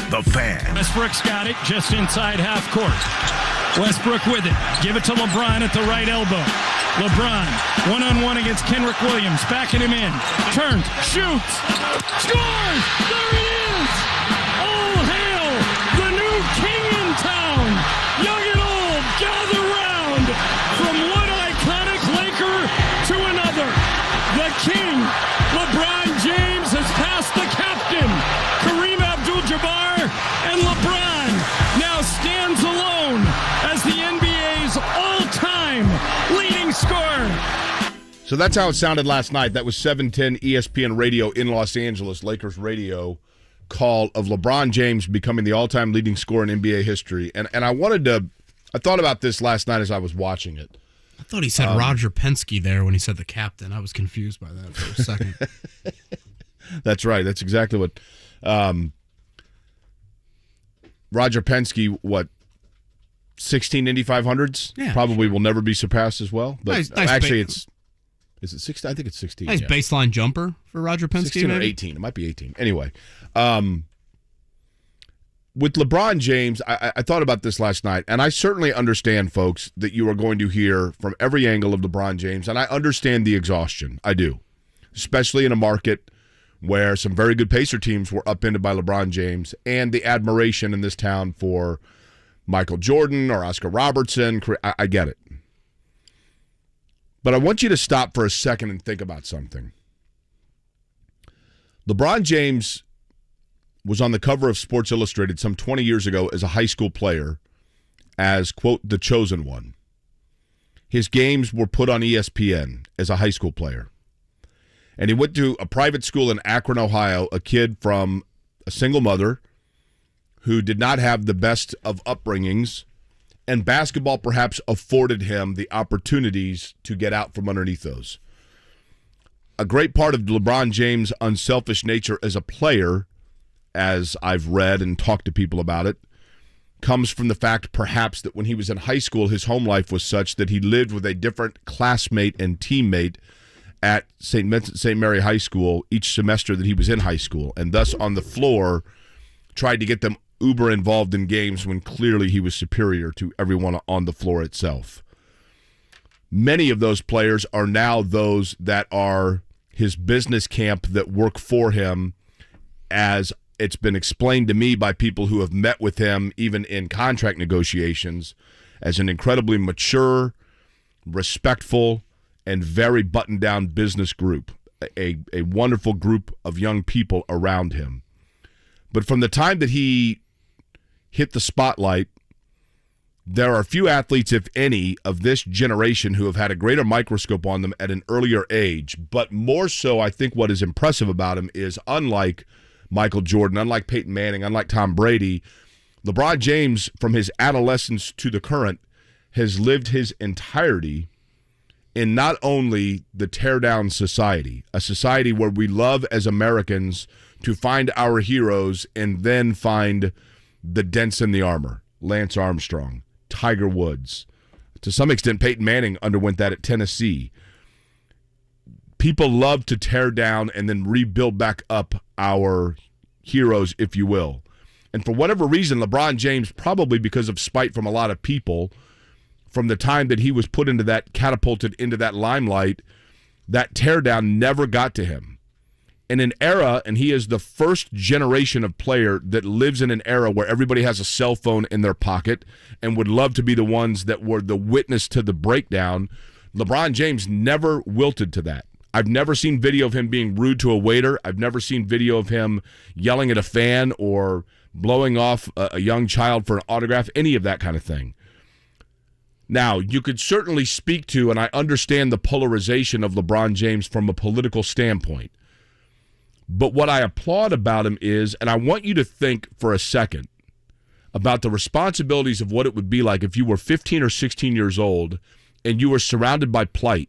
The Fan. Westbrook's got it just inside half court. Westbrook with it. Give it to LeBron at the right elbow. LeBron, one-on-one against Kenrick Williams, backing him in. Turns, shoots, scores! There it is! All hail the new king in town! Young and old, gather round! From one iconic Laker to another, the king, LeBron James, has passed the captain, Kareem Abdul-Jabbar, and LeBron now stands alone as the NBA's all-time leading scorer. So that's how it sounded last night. That was 710 ESPN Radio in Los Angeles, Lakers radio call of LeBron James becoming the all-time leading scorer in NBA history. And I thought about this last night as I was watching it. I thought he said Roger Penske there when he said the captain. I was confused by that for a second. That's right. That's exactly what Roger Penske, 16 Indy 500s? Yeah, probably will never be surpassed as well. But nice actually, is it 16? I think it's 16. Nice baseline jumper for Roger Penske. 16 or 18. It might be 18. Anyway, with LeBron James, I thought about this last night, and I certainly understand, folks, that you are going to hear from every angle of LeBron James, and I understand the exhaustion. I do, especially in a market where some very good Pacer teams were upended by LeBron James, and the admiration in this town for Michael Jordan or Oscar Robertson. I get it. But I want you to stop for a second and think about something. LeBron James was on the cover of Sports Illustrated some 20 years ago as a high school player as, quote, the chosen one. His games were put on ESPN as a high school player. And he went to a private school in Akron, Ohio, a kid from a single mother who did not have the best of upbringings, and basketball perhaps afforded him the opportunities to get out from underneath those. A great part of LeBron James' unselfish nature as a player, as I've read and talked to people about it, comes from the fact perhaps that when he was in high school, his home life was such that he lived with a different classmate and teammate at St. Mary High School each semester that he was in high school, and thus on the floor tried to get them uber involved in games when clearly he was superior to everyone on the floor itself. Many of those players are now those that are his business camp that work for him, as it's been explained to me by people who have met with him even in contract negotiations, as an incredibly mature, respectful, and very buttoned-down business group, a wonderful group of young people around him. But from the time that he hit the spotlight, there are few athletes, if any, of this generation who have had a greater microscope on them at an earlier age. But more so, I think what is impressive about him is, unlike Michael Jordan, unlike Peyton Manning, unlike Tom Brady, LeBron James, from his adolescence to the current, has lived his entirety in not only the tear-down society, a society where we love as Americans to find our heroes and then find the dents in the armor. Lance Armstrong, Tiger Woods. To some extent, Peyton Manning underwent that at Tennessee. People love to tear down and then rebuild back up our heroes, if you will. And for whatever reason, LeBron James, probably because of spite from a lot of people, from the time that he was put into that, catapulted into that limelight, that teardown never got to him. In an era, and he is the first generation of player that lives in an era where everybody has a cell phone in their pocket and would love to be the ones that were the witness to the breakdown, LeBron James never wilted to that. I've never seen video of him being rude to a waiter. I've never seen video of him yelling at a fan or blowing off a young child for an autograph, any of that kind of thing. Now, you could certainly speak to, and I understand the polarization of LeBron James from a political standpoint. But what I applaud about him is, and I want you to think for a second about the responsibilities of what it would be like if you were 15 or 16 years old and you were surrounded by plight.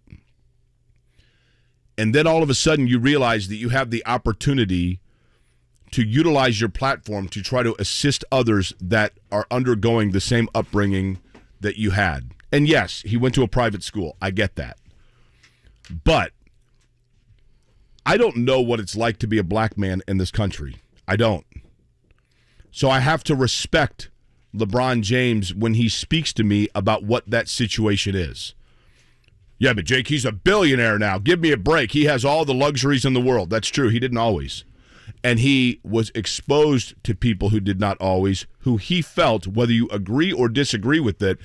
And then all of a sudden you realize that you have the opportunity to utilize your platform to try to assist others that are undergoing the same upbringing that you had. And yes, he went to a private school. I get that. But I don't know what it's like to be a black man in this country. I don't. So I have to respect LeBron James when he speaks to me about what that situation is. Yeah, but Jake, he's a billionaire now. Give me a break. He has all the luxuries in the world. That's true. He didn't always. And he was exposed to people who did not always, who he felt, whether you agree or disagree with it,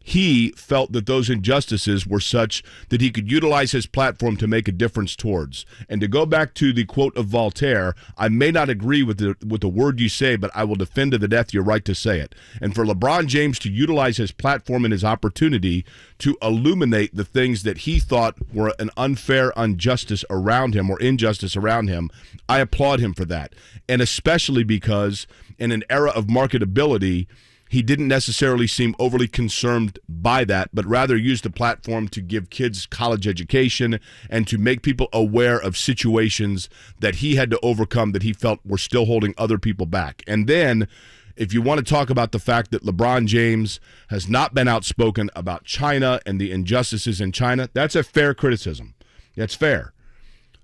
he felt that those injustices were such that he could utilize his platform to make a difference towards. And to go back to the quote of Voltaire, I may not agree with the word you say, but I will defend to the death your right to say it. And for LeBron James to utilize his platform and his opportunity to illuminate the things that he thought were an unfair injustice around him or injustice around him, I applaud him for that. And especially because in an era of marketability, he didn't necessarily seem overly concerned by that, but rather used the platform to give kids college education and to make people aware of situations that he had to overcome that he felt were still holding other people back. And then, if you want to talk about the fact that LeBron James has not been outspoken about China and the injustices in China, that's a fair criticism. That's fair.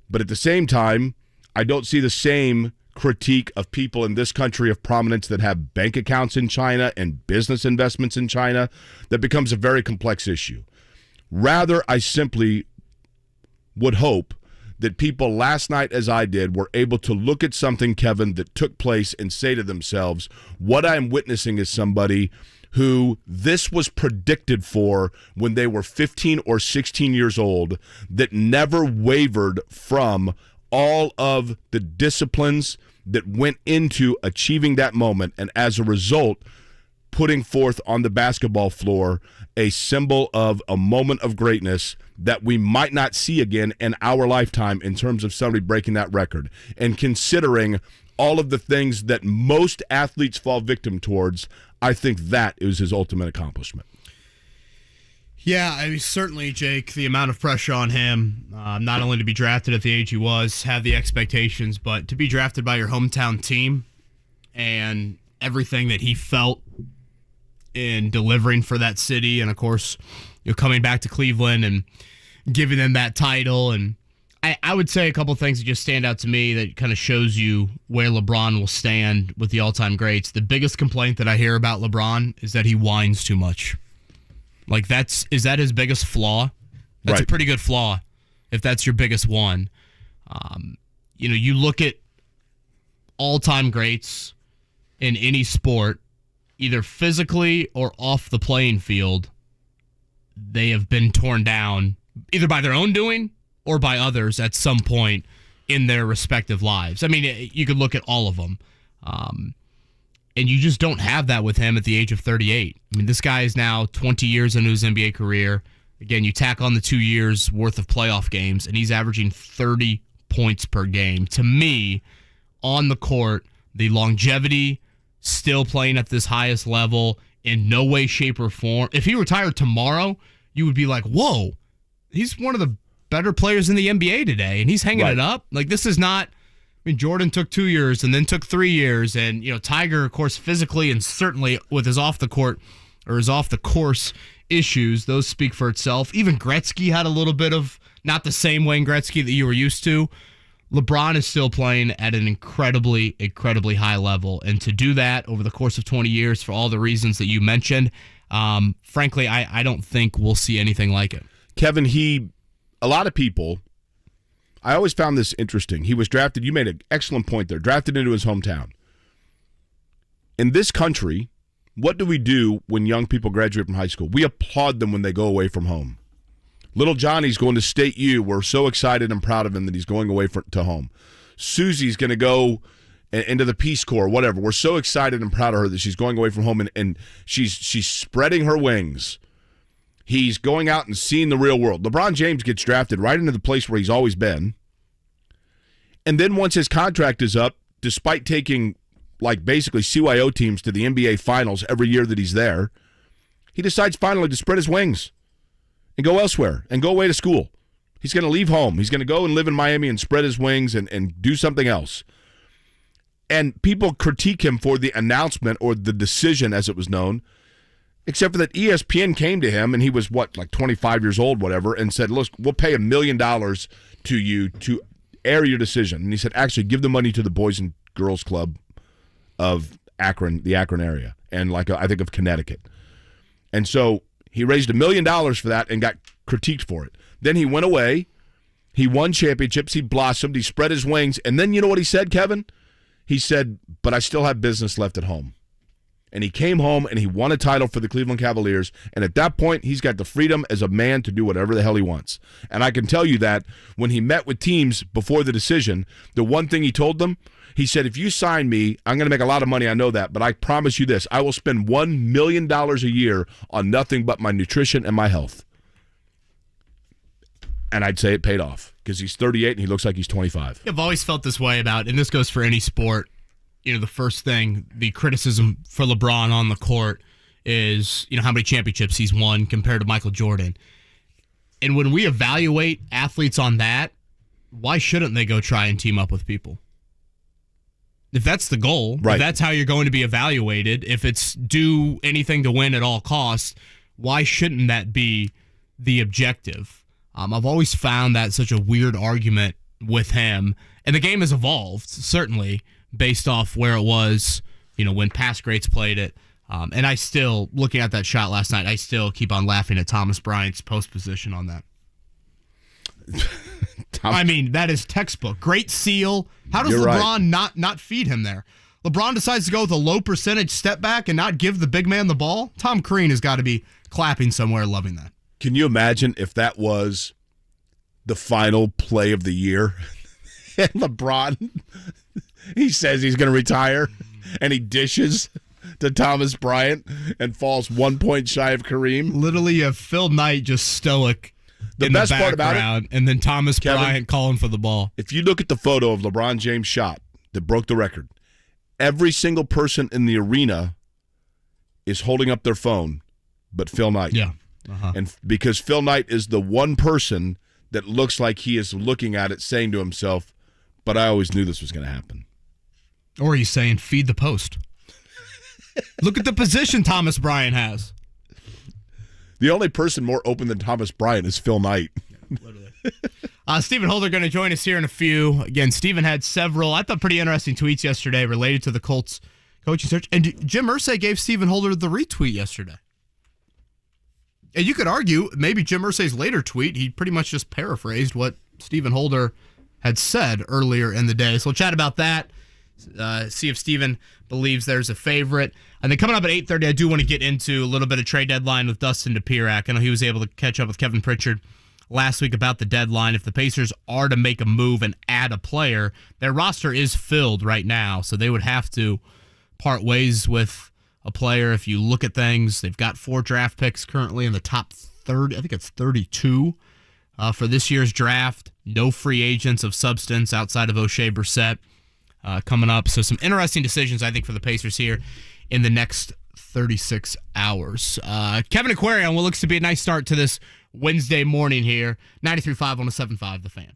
But at the same time, I don't see the same critique of people in this country of prominence that have bank accounts in China and business investments in China. That becomes a very complex issue. Rather, I simply would hope that people last night, as I did, were able to look at something, Kevin, that took place and say to themselves, what I'm witnessing is somebody who this was predicted for when they were 15 or 16 years old, that never wavered from all of the disciplines that went into achieving that moment, and as a result, putting forth on the basketball floor a symbol of a moment of greatness that we might not see again in our lifetime in terms of somebody breaking that record. And considering all of the things that most athletes fall victim towards, I think that is his ultimate accomplishment. Yeah, I mean, certainly, Jake, the amount of pressure on him, not only to be drafted at the age he was, have the expectations, but to be drafted by your hometown team and everything that he felt in delivering for that city. And, of course, coming back to Cleveland and giving them that title. And I would say a couple things that just stand out to me that kind of shows you where LeBron will stand with the all-time greats. The biggest complaint that I hear about LeBron is that he whines too much. Like, is that his biggest flaw? That's right. A pretty good flaw, if that's your biggest one. You look at all-time greats in any sport, either physically or off the playing field, they have been torn down either by their own doing or by others at some point in their respective lives. I mean, you could look at all of them. And you just don't have that with him at the age of 38. I mean, this guy is now 20 years into his NBA career. Again, you tack on the 2 years worth of playoff games, and he's averaging 30 points per game. To me, on the court, the longevity, still playing at this highest level, in no way, shape, or form. If he retired tomorrow, you would be like, whoa, he's one of the better players in the NBA today, and he's hanging it up. Like, this is not... I mean, Jordan took 2 years and then took 3 years. And, Tiger, of course, physically and certainly with his off the court or his off the course issues, those speak for itself. Even Gretzky had a little bit of not the same Wayne Gretzky that you were used to. LeBron is still playing at an incredibly, incredibly high level. And to do that over the course of 20 years for all the reasons that you mentioned, frankly, I don't think we'll see anything like it. Kevin, a lot of people... I always found this interesting. He was drafted, you made an excellent point there, drafted into his hometown. In this country, what do we do when young people graduate from high school? We applaud them when they go away from home. Little Johnny's going to State U. We're so excited and proud of him that he's going away to home. Susie's going to go into the Peace Corps, whatever. We're so excited and proud of her that she's going away from home, and she's spreading her wings. He's going out and seeing the real world. LeBron James gets drafted right into the place where he's always been. And then once his contract is up, despite taking basically CYO teams to the NBA Finals every year that he's there, he decides finally to spread his wings and go elsewhere and go away to school. He's going to leave home. He's going to go and live in Miami and spread his wings and do something else. And people critique him for the announcement or the decision, as it was known, except for that ESPN came to him, and he was, 25 years old, whatever, and said, look, we'll pay $1 million to you to air your decision. And he said, actually, give the money to the Boys and Girls Club of Akron, the Akron area, and I think of Connecticut. And so he raised $1 million for that and got critiqued for it. Then he went away. He won championships. He blossomed. He spread his wings. And then you know what he said, Kevin? He said, but I still have business left at home. And he came home and he won a title for the Cleveland Cavaliers. And at that point, he's got the freedom as a man to do whatever the hell he wants. And I can tell you that when he met with teams before the decision, the one thing he told them, he said, if you sign me, I'm going to make a lot of money. I know that. But I promise you this, I will spend $1 million a year on nothing but my nutrition and my health. And I'd say it paid off because he's 38 and he looks like he's 25. I've always felt this way about, and this goes for any sport, the first thing, the criticism for LeBron on the court is, how many championships he's won compared to Michael Jordan. And when we evaluate athletes on that, why shouldn't they go try and team up with people? If that's the goal, right. If that's how you're going to be evaluated, if it's do anything to win at all costs, why shouldn't that be the objective? I've always found that such a weird argument with him. And the game has evolved, certainly, based off where it was, when past greats played it. And I still, looking at that shot last night, I still keep on laughing at Thomas Bryant's post position on that. I mean, that is textbook. Great seal. How does LeBron not feed him there? LeBron decides to go with a low percentage step back and not give the big man the ball. Tom Crean has got to be clapping somewhere, loving that. Can you imagine if that was the final play of the year? And LeBron, he says he's going to retire, and he dishes to Thomas Bryant and falls 1 point shy of Kareem. Literally, you have Phil Knight just stoic the in best the part about it, and then Thomas Kevin, Bryant calling for the ball. If you look at the photo of LeBron James' shot that broke the record, every single person in the arena is holding up their phone but Phil Knight. Yeah. And because Phil Knight is the one person that looks like he is looking at it saying to himself, but I always knew this was going to happen. Or he's saying, feed the post. Look at the position Thomas Bryant has. The only person more open than Thomas Bryant is Phil Knight. Literally. Stephen Holder going to join us here in a few. Again, Stephen had several, I thought, pretty interesting tweets yesterday related to the Colts coaching search. And Jim Irsay gave Stephen Holder the retweet yesterday. And you could argue maybe Jim Irsay's later tweet, he pretty much just paraphrased what Stephen Holder had said earlier in the day. So we'll chat about that, see if Stephen believes there's a favorite. And then coming up at 8:30, I do want to get into a little bit of trade deadline with Dustin Dopirak. I know he was able to catch up with Kevin Pritchard last week about the deadline. If the Pacers are to make a move and add a player, their roster is filled right now, so they would have to part ways with a player. If you look at things, they've got 4 draft picks currently in the top 30. I think it's 32 for this year's draft. No free agents of substance outside of O'Shea Brissett coming up. So some interesting decisions, I think, for the Pacers here in the next 36 hours. Kevin Aquarion, what looks to be a nice start to this Wednesday morning here. 93.5 on the 7.5, The Fan.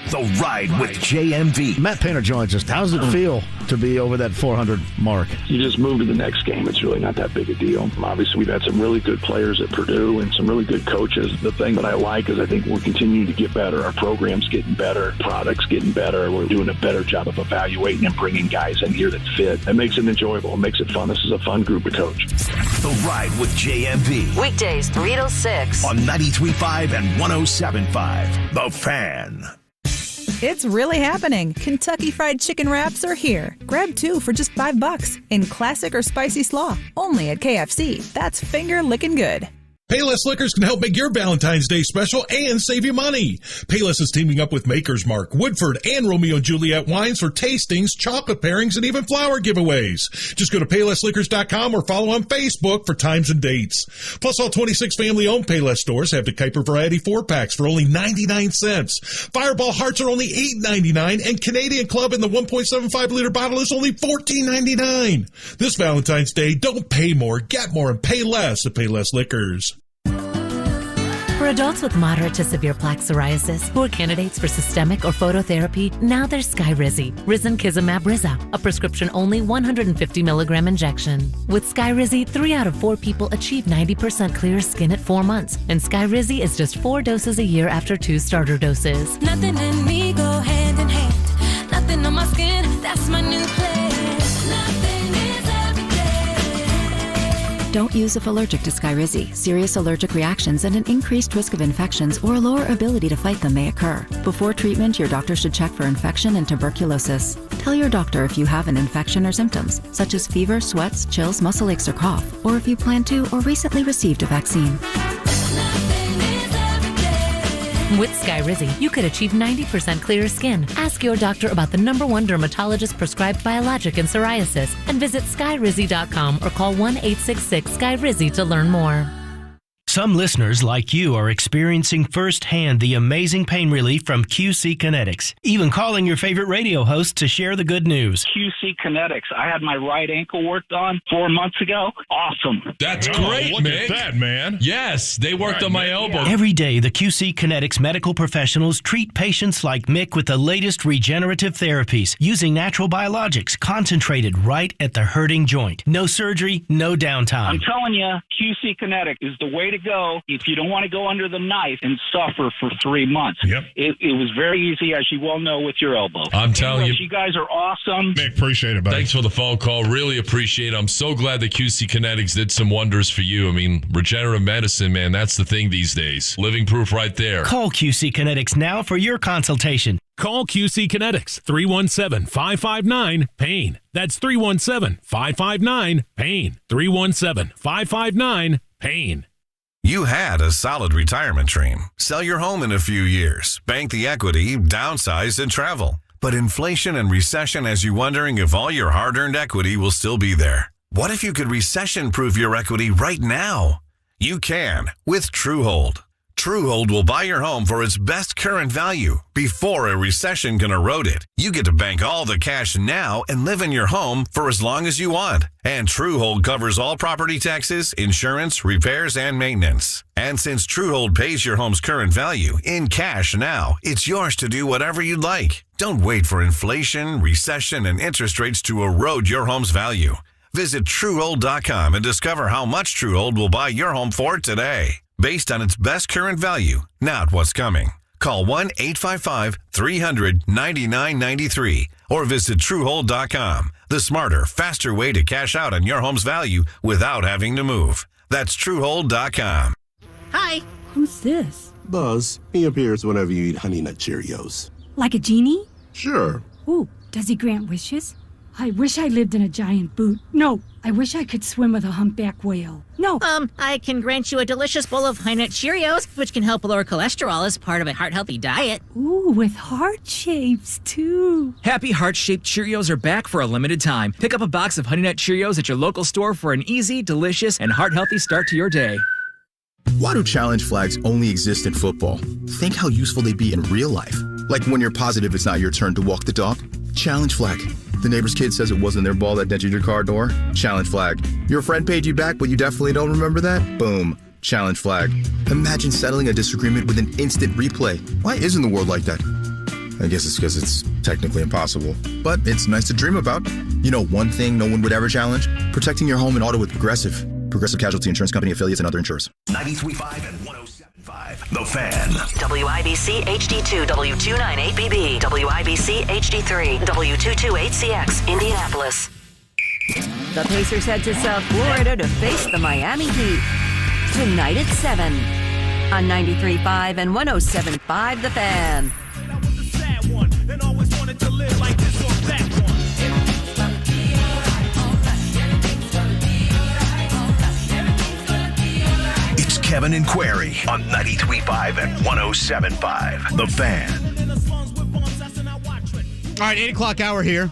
The Ride with JMV. Matt Painter joins us. How does it feel to be over that 400 mark? You just move to the next game. It's really not that big a deal. Obviously, we've had some really good players at Purdue and some really good coaches. The thing that I like is I think we're continuing to get better. Our program's getting better. Product's getting better. We're doing a better job of evaluating and bringing guys in here that fit. It makes it enjoyable. It makes it fun. This is a fun group of coaches. The Ride with JMV. Weekdays 3 to 6. On 93.5 and 107.5. The Fan. It's really happening. Kentucky Fried Chicken wraps are here. Grab 2 for just $5 in classic or spicy slaw. Only at KFC. That's finger licking good. Payless Liquors can help make your Valentine's Day special and save you money. Payless is teaming up with Maker's Mark, Woodford, and Romeo and Juliet wines for tastings, chocolate pairings, and even flower giveaways. Just go to PaylessLiquors.com or follow on Facebook for times and dates. Plus, all 26 family-owned Payless stores have the Kuiper Variety 4-packs for only 99 cents. Fireball Hearts are only $8.99, and Canadian Club in the 1.75-liter bottle is only $14.99. This Valentine's Day, don't pay more, get more, and pay less at Payless Liquors. For adults with moderate to severe plaque psoriasis who are candidates for systemic or phototherapy, now there's Skyrizi, Risankizumab Riza, a prescription-only 150 milligram injection. With Skyrizi, 3 out of 4 people achieve 90% clear skin at 4 months, and Skyrizi is just 4 doses a year after 2 starter doses. Nothing in me go hand in hand. Nothing on my skin, that's my new plan. Nothing is everyday. Don't use if allergic to Skyrizi. Serious allergic reactions and an increased risk of infections or a lower ability to fight them may occur. Before treatment, your doctor should check for infection and tuberculosis. Tell your doctor if you have an infection or symptoms, such as fever, sweats, chills, muscle aches, or cough, or if you plan to or recently received a vaccine. With Skyrizi, you could achieve 90% clearer skin. Ask your doctor about the #1 dermatologist-prescribed biologic in psoriasis and visit skyrizi.com or call 1-866-SKYRIZI to learn more. Some listeners like you are experiencing firsthand the amazing pain relief from QC Kinetics, even calling your favorite radio host to share the good news. QC Kinetics. I had my right ankle worked on 4 months ago. Awesome. That's great, look Mick. at that, man. Yes, they worked on my elbow. Every day, the QC Kinetics medical professionals treat patients like Mick with the latest regenerative therapies using natural biologics concentrated right at the hurting joint. No surgery, no downtime. I'm telling you, QC Kinetics is the way to go if you don't want to go under the knife and suffer for 3 months. Yep. It was very easy, as you well know, with your elbow. I'm telling Anyways, you. you guys are awesome. Mick, appreciate it, buddy. Thanks for the phone call. Really appreciate it. I'm so glad that QC Kinetics did some wonders for you. I mean, regenerative medicine, man, that's the thing these days. Living proof right there. Call QC Kinetics now for your consultation. Call QC Kinetics, 317-559-PAIN. That's 317-559-PAIN. 317-559-PAIN. You had a solid retirement dream. Sell your home in a few years, bank the equity, downsize, and travel. But inflation and recession has you wondering if all your hard-earned equity will still be there. What if you could recession-proof your equity right now? You can with TrueHold. TrueHold will buy your home for its best current value before a recession can erode it. You get to bank all the cash now and live in your home for as long as you want. And TrueHold covers all property taxes, insurance, repairs, and maintenance. And since TrueHold pays your home's current value in cash now, it's yours to do whatever you'd like. Don't wait for inflation, recession, and interest rates to erode your home's value. Visit TrueHold.com and discover how much TrueHold will buy your home for today. Based on its best current value, not what's coming. Call 1-855-300-9993 or visit TrueHold.com. The smarter, faster way to cash out on your home's value without having to move. That's TrueHold.com. Hi. Who's this? Buzz, he appears whenever you eat Honey Nut Cheerios. Like a genie? Sure. Ooh, does he grant wishes? I wish I lived in a giant boot. No, I wish I could swim with a humpback whale. No. I can grant you a delicious bowl of High Nut Cheerios, which can help lower cholesterol as part of a heart-healthy diet. Ooh, with heart shapes, too. Happy heart-shaped Cheerios are back for a limited time. Pick up a box of Honey Nut Cheerios at your local store for an easy, delicious, and heart-healthy start to your day. Why do challenge flags only exist in football? Think how useful they'd be in real life. Like when you're positive it's not your turn to walk the dog. Challenge flag. The neighbor's kid says it wasn't their ball that dented your car door. Challenge flag. Your friend paid you back, but you definitely don't remember that? Boom. Challenge flag. Imagine settling a disagreement with an instant replay. Why isn't the world like that? I guess it's because it's technically impossible. But it's nice to dream about. You know one thing no one would ever challenge? Protecting your home and auto with Progressive. Progressive Casualty Insurance Company affiliates and other insurers. 93.5 and 107.5. The Fan. WIBC HD2 W298BB. WIBC HD3 W228CX. Indianapolis. The Pacers head to South Florida to face the Miami Heat. Tonight at 7 on 93.5 and 107.5 The Fan. It's Kevin and Query on 93.5 and 107.5. The Fan. All right, 8 o'clock hour here.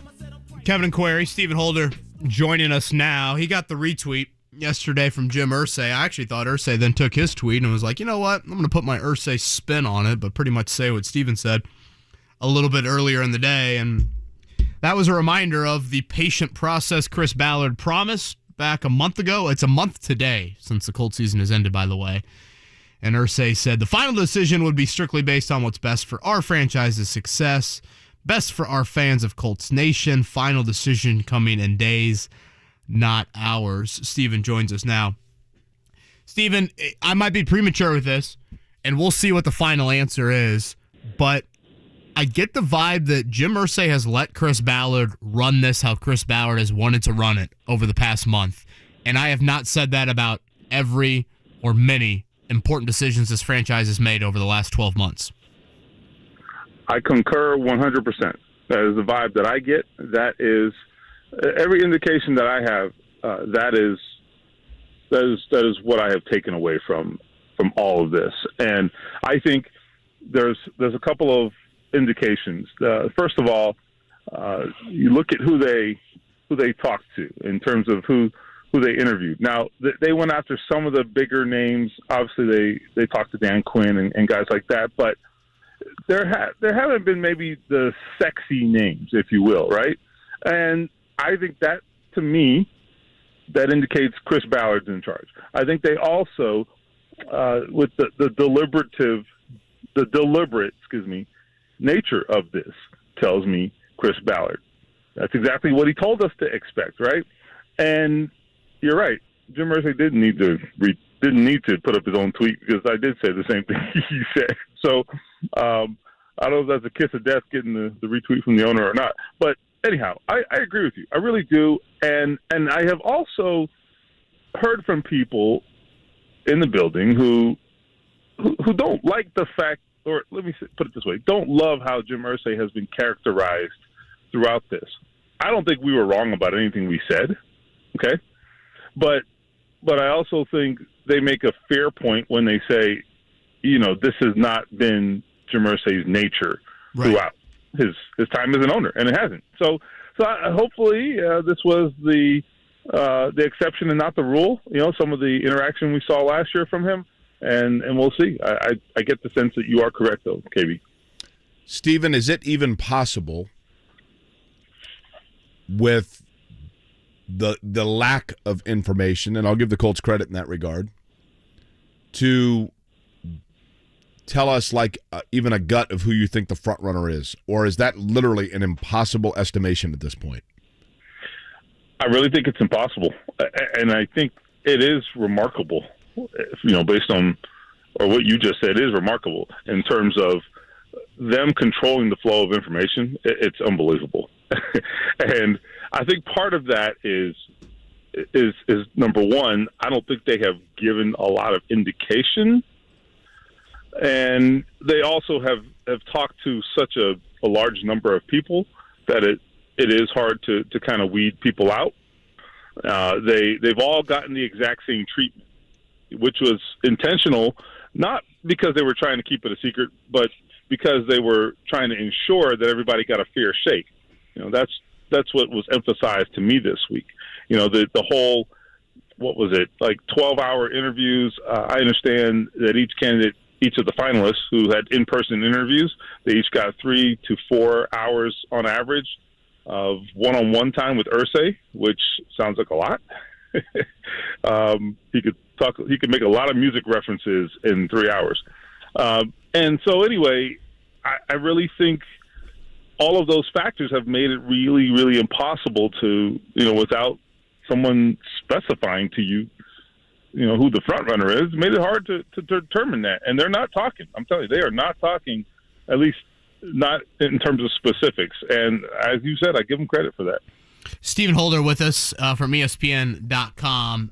Kevin and Query, Stephen Holder joining us now. He got the retweet yesterday from Jim Irsay. I actually thought Irsay then took his tweet and was like, you know what? I'm going to put my Irsay spin on it, but pretty much say what Stephen said a little bit earlier in the day. And that was a reminder of the patient process Chris Ballard promised back a month ago. It's a month today since the Colts season has ended, by the way. And Irsay said, the final decision would be strictly based on what's best for our franchise's success, best for our fans of Colts Nation. Final decision coming in days, not hours. Steven joins us now. Steven, I might be premature with this, and we'll see what the final answer is, but I get the vibe that Jim Irsay has let Chris Ballard run this how Chris Ballard has wanted to run it over the past month. And I have not said that about every or many important decisions this franchise has made over the last 12 months. I concur 100%. That is the vibe that I get. That is every indication that I have. That is what I have taken away from all of this. And I think there's a couple of indications. First of all, you look at who they talked to in terms of who they interviewed. Now, they went after some of the bigger names. Obviously, they talked to Dan Quinn and guys like that, but there haven't been maybe the sexy names, if you will, right? And I think that, to me, that indicates Chris Ballard's in charge. I think they also, with the deliberate nature of this, tells me Chris Ballard. That's exactly what he told us to expect, right? And you're right. Jim Irsay didn't need to put up his own tweet, because I did say the same thing he said. So I don't know if that's a kiss of death getting the retweet from the owner or not. But anyhow, I agree with you. I really do. And I have also heard from people in the building who don't like the fact, or let me put it this way, don't love how Jim Irsay has been characterized throughout this. I don't think we were wrong about anything we said, okay? But I also think they make a fair point when they say, this has not been Jim Irsay's nature throughout his time as an owner, and it hasn't. So hopefully this was the exception and not the rule. Some of the interaction we saw last year from him, and we'll see. I get the sense that you are correct, though, KB. Steven, is it even possible with the lack of information, and I'll give the Colts credit in that regard, to tell us even a gut of who you think the front runner is? Or is that literally an impossible estimation at this point? I really think it's impossible. And I think it is remarkable, based on, or what you just said is remarkable in terms of them controlling the flow of information. It's unbelievable. And I think part of that is number one, I don't think they have given a lot of indication. And they also have talked to such a large number of people that it is hard to kind of weed people out. They've all gotten the exact same treatment, which was intentional, not because they were trying to keep it a secret, but because they were trying to ensure that everybody got a fair shake. That's what was emphasized to me this week. The whole, 12-hour interviews. I understand that each of the finalists who had in-person interviews, they each got 3 to 4 hours on average of one-on-one time with Irsay, which sounds like a lot. He could make a lot of music references in 3 hours. And so anyway, I really think all of those factors have made it really, really impossible to, without someone specifying to you, who the front runner is, made it hard to determine that. And they're not talking. I'm telling you, they are not talking, at least not in terms of specifics. And as you said, I give them credit for that. Stephen Holder with us from ESPN.com.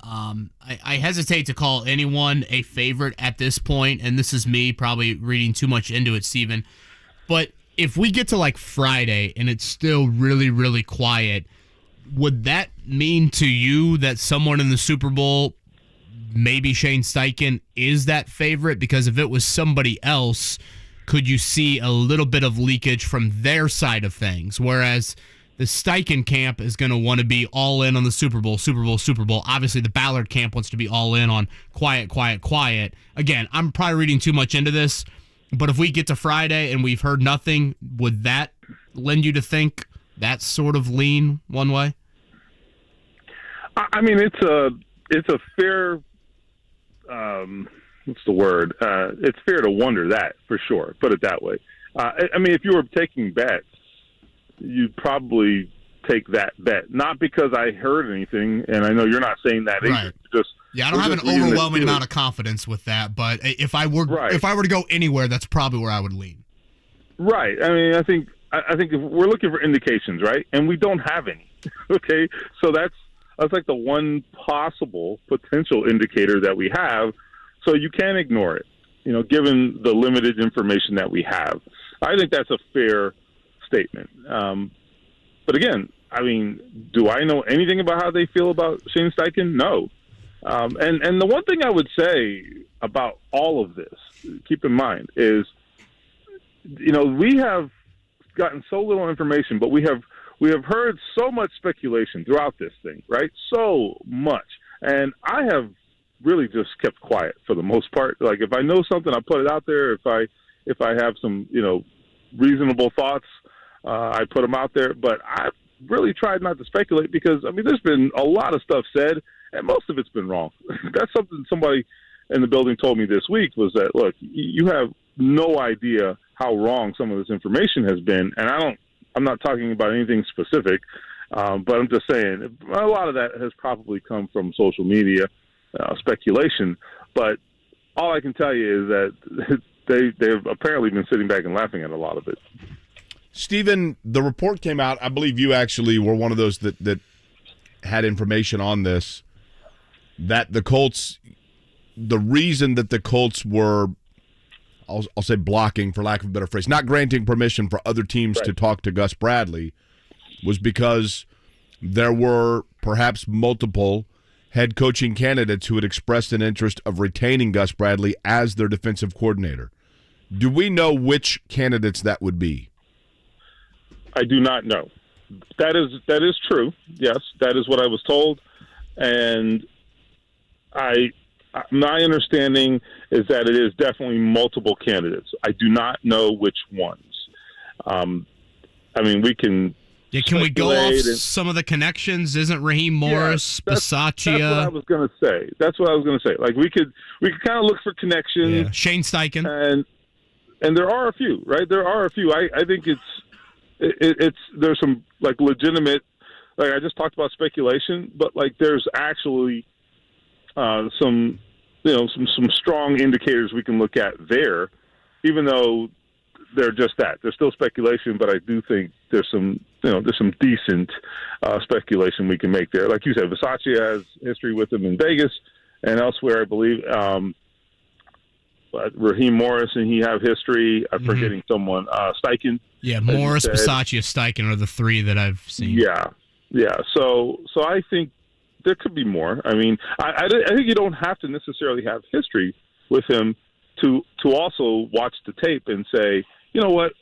I hesitate to call anyone a favorite at this point, and this is me probably reading too much into it, Stephen. But if we get to Friday and it's still really, really quiet, would that mean to you that someone in the Super Bowl, maybe Shane Steichen, is that favorite? Because if it was somebody else, could you see a little bit of leakage from their side of things? Whereas the Steichen camp is going to want to be all in on the Super Bowl. Obviously, the Ballard camp wants to be all in on quiet. Again, I'm probably reading too much into this, but if we get to Friday and we've heard nothing, would that lend you to think that sort of lean one way? I mean, it's a fair what's the word? It's fair to wonder that, for sure. Put it that way. I mean, if you were taking bets, you'd probably take that bet. Not because I heard anything, and I know you're not saying that either. I don't have an overwhelming amount of confidence with that, but if I were to go anywhere, that's probably where I would lean. Right. I mean, I think if we're looking for indications, right, and we don't have any. Okay, so that's like the one possible potential indicator that we have. So you can't ignore it, given the limited information that we have. I think that's a fair statement. But again, I mean, do I know anything about how they feel about Shane Steichen? No. And the one thing I would say about all of this, keep in mind, is, we have gotten so little information, but we have heard so much speculation throughout this thing, right? So much. And I have really just kept quiet for the most part. Like, if I know something, I put it out there. If I have some, reasonable thoughts, I put them out there. But I've really tried not to speculate because, I mean, there's been a lot of stuff said, and most of it's been wrong. That's something somebody in the building told me this week, was that, look, you have no idea how wrong some of this information has been. And I'm not talking about anything specific, but I'm just saying a lot of that has probably come from social media speculation. But all I can tell you is that they've apparently been sitting back and laughing at a lot of it. Stephen, the report came out. I believe you actually were one of those that had information on this, that the Colts, the reason that the Colts were, I'll say blocking, for lack of a better phrase, not granting permission for other teams to talk to Gus Bradley, was because there were perhaps multiple head coaching candidates who had expressed an interest of retaining Gus Bradley as their defensive coordinator. Do we know which candidates that would be? I do not know. That is true. Yes, that is what I was told, and my understanding is that it is definitely multiple candidates. I do not know which ones. I mean, we can. Yeah, can we go off some of the connections? Isn't Raheem Morris, Bisaccia? That's what I was going to say. Like, we could kind of look for connections. Yeah. Shane Steichen, and there are a few, right? There are a few. I think there's some like legitimate. Like, I just talked about speculation, but like there's actually some strong indicators we can look at there, even though they're just that. They're still speculation, but I do think there's some decent speculation we can make there. Like you said, Bisaccia has history with him in Vegas and elsewhere, I believe. Raheem Morris and he have history. I'm forgetting someone. Steichen. Yeah, Morris, Bisaccia, Steichen are the three that I've seen. Yeah. So I think there could be more. I mean, I think you don't have to necessarily have history with him to also watch the tape and say, you know what,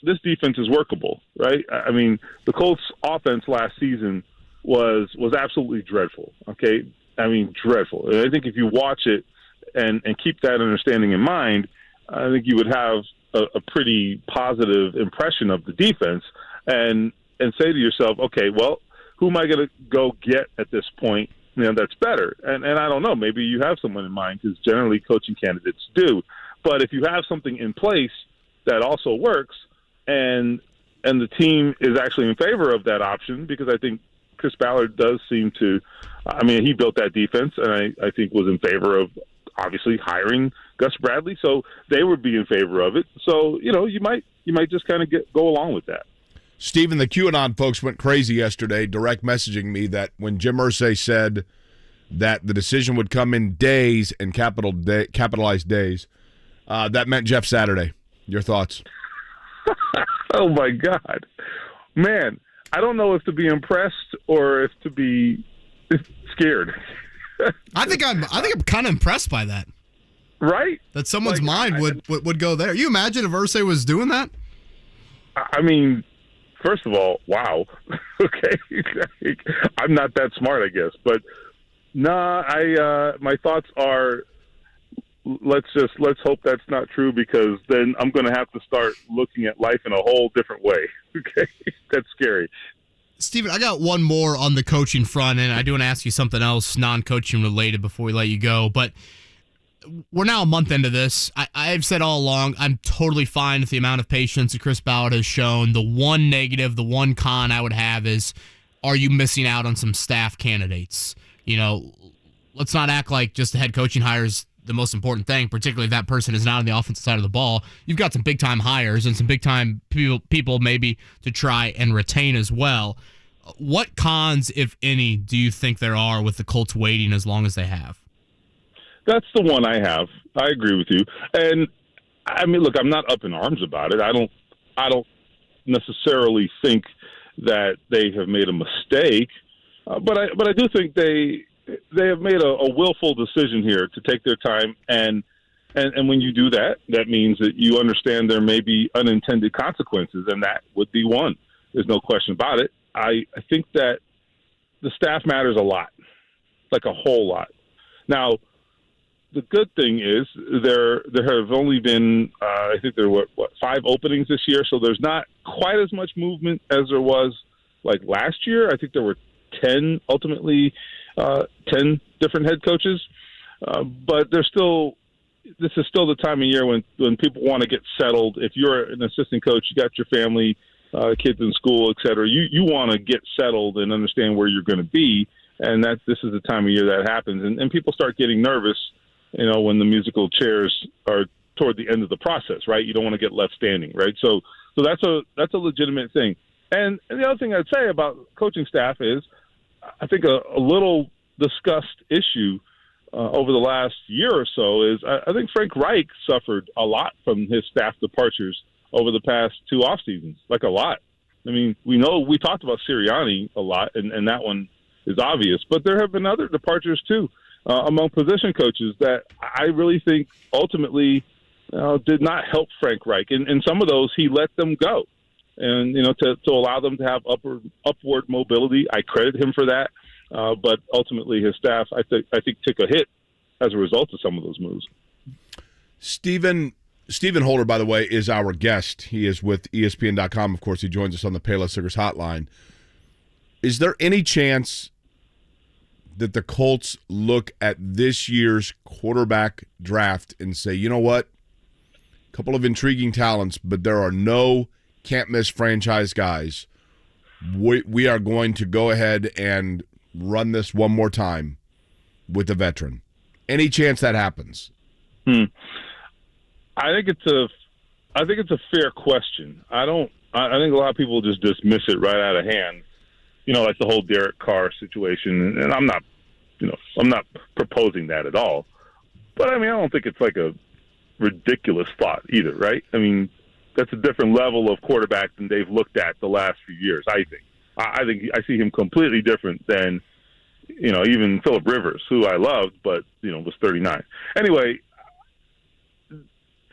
this defense is workable, right? I mean, the Colts' offense last season was absolutely dreadful. Okay, I mean, dreadful. And I think if you watch it and keep that understanding in mind, I think you would have a pretty positive impression of the defense, and say to yourself, okay, well, who am I going to go get at this point? That's better. And I don't know, maybe you have someone in mind, because generally coaching candidates do. But if you have something in place that also works, and the team is actually in favor of that option, because I think Chris Ballard does seem to, I mean, he built that defense, and I think was in favor of obviously hiring Gus Bradley, so they would be in favor of it. So, you might just kind of go along with that. Stephen, the QAnon folks went crazy yesterday, direct messaging me that when Jim Irsay said that the decision would come in days and capitalized days, that meant Jeff Saturday. Your thoughts? Oh my God, man! I don't know if to be impressed or if to be scared. I think I'm kind of impressed by that. Right? That someone's mind would go there. You imagine if Irsay was doing that? I mean, first of all, wow. Okay, I'm not that smart, I guess, but my thoughts are, let's hope that's not true, because then I'm going to have to start looking at life in a whole different way. Okay, that's scary. Stephen, I got one more on the coaching front, and I do want to ask you something else non-coaching related before we let you go. But we're now a month into this. I've said all along, I'm totally fine with the amount of patience that Chris Ballard has shown. The one negative, the one con I would have is, are you missing out on some staff candidates? Let's not act like just the head coaching hire is the most important thing, particularly if that person is not on the offensive side of the ball. You've got some big-time hires and some big-time people maybe to try and retain as well. What cons, if any, do you think there are with the Colts waiting as long as they have? That's the one I have. I agree with you. And, I mean, look, I'm not up in arms about it. I don't necessarily think that they have made a mistake, but I do think they have made a willful decision here to take their time, and when you do that, that means that you understand there may be unintended consequences, and that would be one. There's no question about it. I think that the staff matters a lot, like a whole lot. Now, the good thing is there have only been, I think there were, 5 openings this year, so there's not quite as much movement as there was like last year. I think there were 10 different head coaches, but this is still the time of year when people want to get settled. If you're an assistant coach, you got your family, kids in school, et cetera, you want to get settled and understand where you're going to be, and this is the time of year that happens, and people start getting nervous, when the musical chairs are toward the end of the process, right? You don't want to get left standing, right? So that's a legitimate thing. And the other thing I'd say about coaching staff is, I think a little discussed issue over the last year or so is I think Frank Reich suffered a lot from his staff departures over the past 2 off seasons, like a lot. I mean, we talked about Sirianni a lot, and that one is obvious, but there have been other departures too among position coaches that I really think ultimately did not help Frank Reich. And some of those, he let them go. And, to allow them to have upward mobility, I credit him for that. But ultimately his staff, I think took a hit as a result of some of those moves. Stephen Holder, by the way, is our guest. He is with ESPN.com. Of course, he joins us on the Payless Liquors hotline. Is there any chance that the Colts look at this year's quarterback draft and say, you know what, a couple of intriguing talents, but there are no can't-miss franchise guys. We are going to go ahead and run this one more time with a veteran. Any chance that happens? I think it's a fair question. I think a lot of people just dismiss it right out of hand. Like the whole Derek Carr situation, and I'm not proposing that at all. But I mean, I don't think it's like a ridiculous thought either, right? I mean, that's a different level of quarterback than they've looked at the last few years, I think. I think I see him completely different than, even Phillip Rivers, who I loved, but, was 39. Anyway,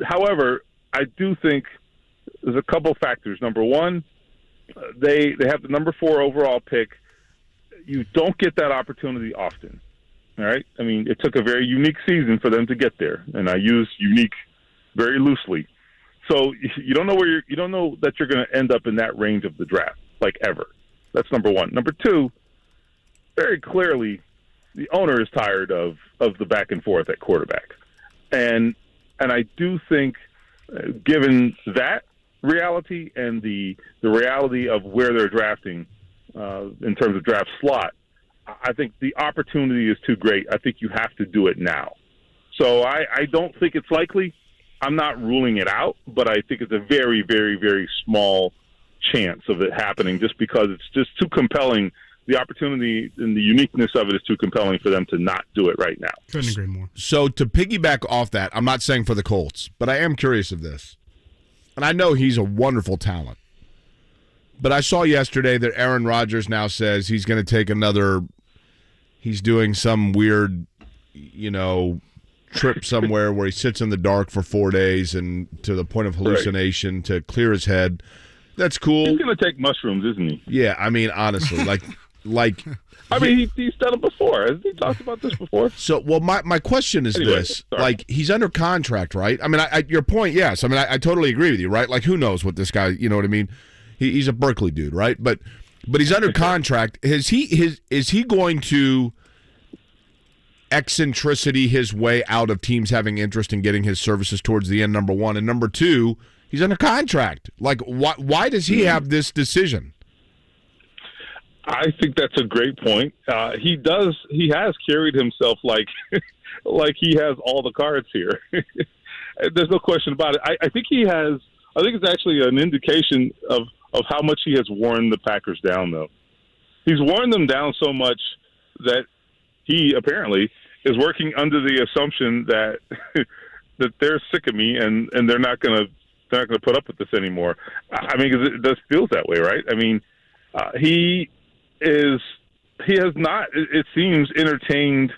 however, I do think there's a couple factors. Number one, they have the number 4 overall pick. You don't get that opportunity often, all right? I mean, it took a very unique season for them to get there, and I use unique very loosely. So you don't know you don't know that you're going to end up in that range of the draft, like ever. That's number one. Number two, very clearly, the owner is tired of the back and forth at quarterback, and I do think, given that reality and the reality of where they're drafting in terms of draft slot, I think the opportunity is too great. I think you have to do it now. So I don't think it's likely. I'm not ruling it out, but I think it's a very, very, very small chance of it happening just because it's just too compelling. The opportunity and the uniqueness of it is too compelling for them to not do it right now. Couldn't agree more. So to piggyback off that, I'm not saying for the Colts, but I am curious of this. And I know he's a wonderful talent. But I saw yesterday that Aaron Rodgers now says he's going to take he's doing some weird, trip somewhere where he sits in the dark for 4 days and to the point of hallucination to clear his head. That's cool. He's going to take mushrooms, isn't he? Yeah, I mean, honestly, like. I mean, he's done it before. Hasn't he talked about this before? So, well, my question is this. Sorry. Like, he's under contract, right? I mean, your point, yes. I mean, I totally agree with you, right? Like, who knows what this guy, you know what I mean? He's a Berkeley dude, right? But he's under contract. Is he going to eccentricity his way out of teams having interest in getting his services towards the end, number one. And number two, he's under contract. Like, why does he have this decision? I think that's a great point. He has carried himself like like he has all the cards here. There's no question about it. I think he has. I think it's actually an indication of how much he has worn the Packers down, though. He's worn them down so much that he apparently is working under the assumption that that they're sick of me and they're not going to put up with this anymore. I mean, 'cause it does feels that way, right? I mean, he has not, it seems, entertained.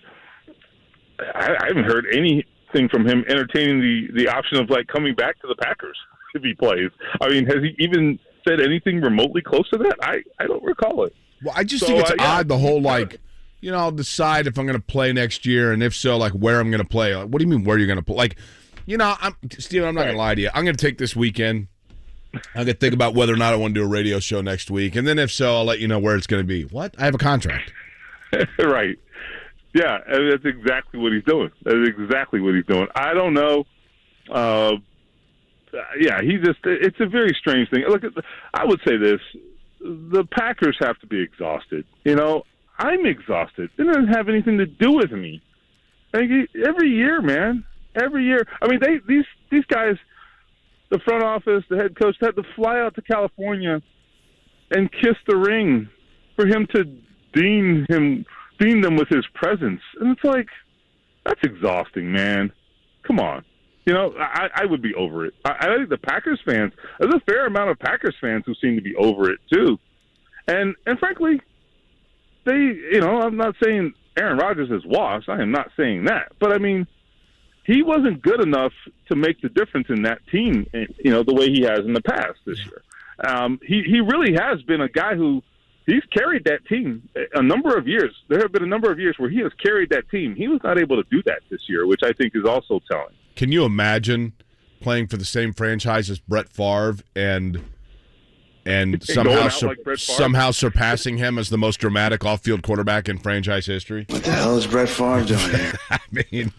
I haven't heard anything from him entertaining the option of like coming back to the Packers if he plays. I mean, has he even said anything remotely close to that? I don't recall it. Well, I just think it's odd, the whole like, I'll decide if I'm going to play next year, and if so, like where I'm going to play. Like, what do you mean where you're going to play? Like, Steven, I'm not going to lie to you. I'm going to take this weekend. I'm going to think about whether or not I want to do a radio show next week, and then if so, I'll let you know where it's going to be. What? I have a contract. Right. Yeah, that's exactly what he's doing. I don't know. It's a very strange thing. Look, I would say this. The Packers have to be exhausted. I'm exhausted. It doesn't have anything to do with me. Like, every year, man. Every year. I mean, these guys, the front office, the head coach, had to fly out to California and kiss the ring for him to dean them with his presence. And it's like, that's exhausting, man. Come on. I would be over it. I think the Packers fans, there's a fair amount of Packers fans who seem to be over it too. And frankly, I'm not saying Aaron Rodgers is washed. I am not saying that. But I mean, he wasn't good enough to make the difference in that team, the way he has in the past this year. He really has been a guy who he's carried that team a number of years. There have been a number of years where he has carried that team. He was not able to do that this year, which I think is also telling. Can you imagine playing for the same franchise as Brett Favre and somehow surpassing him as the most dramatic off-field quarterback in franchise history? What the hell is Brett Favre doing here? I mean,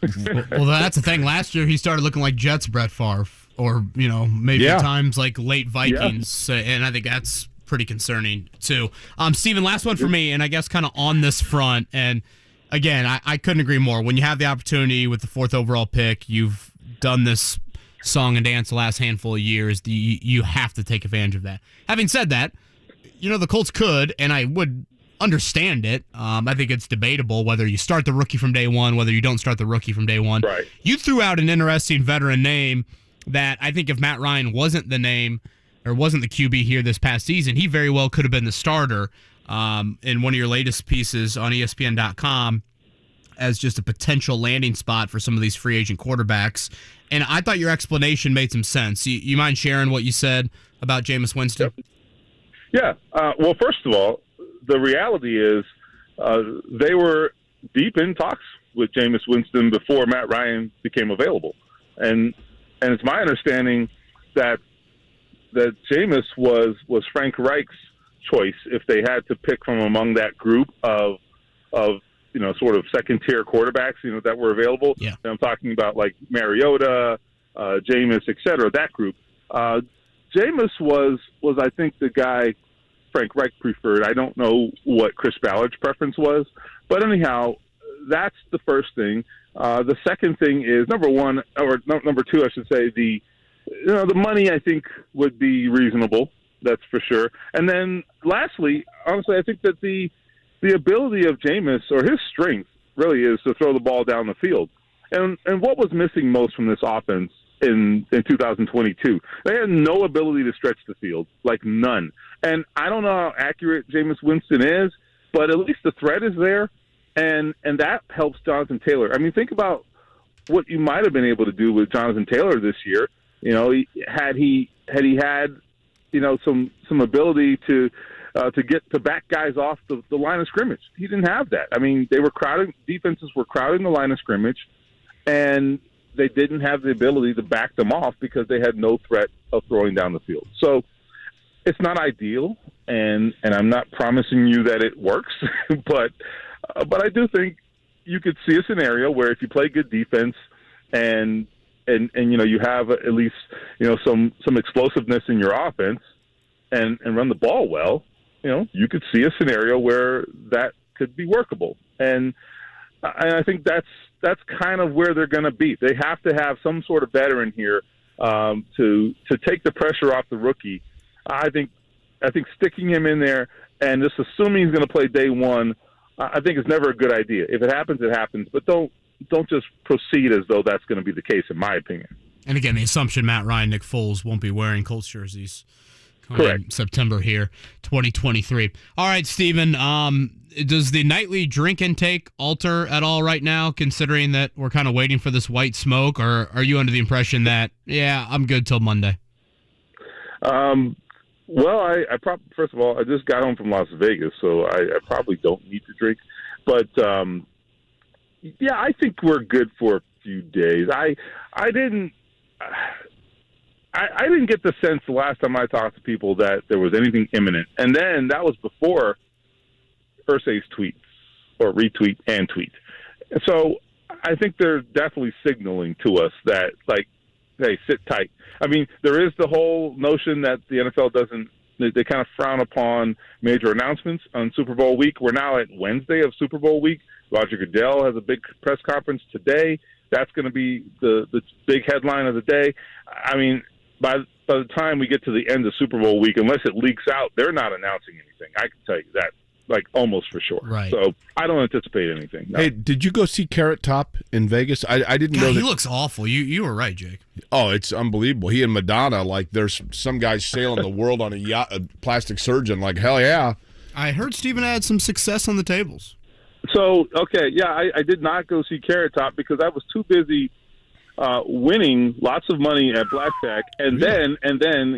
well, that's the thing. Last year, he started looking like Jets Brett Favre, or maybe at times like late Vikings, and I think that's pretty concerning too. Steven, last one for me, and I guess kind of on this front, and again, I couldn't agree more. When you have the opportunity with the 4th overall pick, you've done this song and dance the last handful of years. You have to take advantage of that. Having said that, the Colts could, and I would understand it. I think it's debatable whether you start the rookie from day one, whether you don't start the rookie from day one. Right. You threw out an interesting veteran name that I think if Matt Ryan wasn't the name or wasn't the QB here this past season, he very well could have been the starter in one of your latest pieces on ESPN.com as just a potential landing spot for some of these free agent quarterbacks. And I thought your explanation made some sense. You mind sharing what you said about Jameis Winston? Yeah. Well, first of all, the reality is they were deep in talks with Jameis Winston before Matt Ryan became available. And it's my understanding that Jameis was Frank Reich's choice if they had to pick from among that group of sort of second-tier quarterbacks, that were available. Yeah. And I'm talking about like Mariota, Jameis, et cetera, that group. Jameis was I think the guy Frank Reich preferred. I don't know what Chris Ballard's preference was, but anyhow, that's the first thing. The second thing is number two, I should say, the money I think would be reasonable. That's for sure. And then lastly, honestly, I think that the ability of Jameis, or his strength, really is to throw the ball down the field. And what was missing most from this offense in 2022? They had no ability to stretch the field, like none. And I don't know how accurate Jameis Winston is, but at least the threat is there, and that helps Jonathan Taylor. I mean, think about what you might have been able to do with Jonathan Taylor this year. Had he had some ability to get to back guys off the line of scrimmage. He didn't have that. I mean, defenses were crowding the line of scrimmage, and they didn't have the ability to back them off because they had no threat of throwing down the field. So it's not ideal, and I'm not promising you that it works, but I do think you could see a scenario where if you play good defense and you have at least some explosiveness in your offense and run the ball well, you could see a scenario where that could be workable. And I think that's kind of where they're going to be. They have to have some sort of veteran here to take the pressure off the rookie. I think sticking him in there and just assuming he's going to play day one, I think it's never a good idea. If it happens, it happens. But don't just proceed as though that's going to be the case, in my opinion. And again, the assumption Matt Ryan, Nick Foles won't be wearing Colts jerseys correct in September here, 2023. All right, Steven, does the nightly drink intake alter at all right now, considering that we're kind of waiting for this white smoke, or are you under the impression that, yeah, I'm good till Monday? Well, I first of all, I just got home from Las Vegas, so I probably don't need to drink. But, yeah, I think we're good for a few days. I didn't get the sense the last time I talked to people that there was anything imminent. And then that was before Irsay's tweets, or retweet and tweet. So I think they're definitely signaling to us that, like, hey, sit tight. I mean, there is the whole notion that the NFL they kind of frown upon major announcements on Super Bowl week. We're now at Wednesday of Super Bowl week. Roger Goodell has a big press conference today. That's going to be the big headline of the day. I mean, by the time we get to the end of Super Bowl week, unless it leaks out, they're not announcing anything. I can tell you that, like, almost for sure. Right. So I don't anticipate anything. No. Hey, did you go see Carrot Top in Vegas? I didn't know that. He looks awful. You were right, Jake. Oh, it's unbelievable. He and Madonna, like, there's some guys sailing the world on a yacht, a plastic surgeon. Like, hell yeah. I heard Steven had some success on the tables. So, okay, yeah, I did not go see Carrot Top because I was too busy winning lots of money at blackjack and then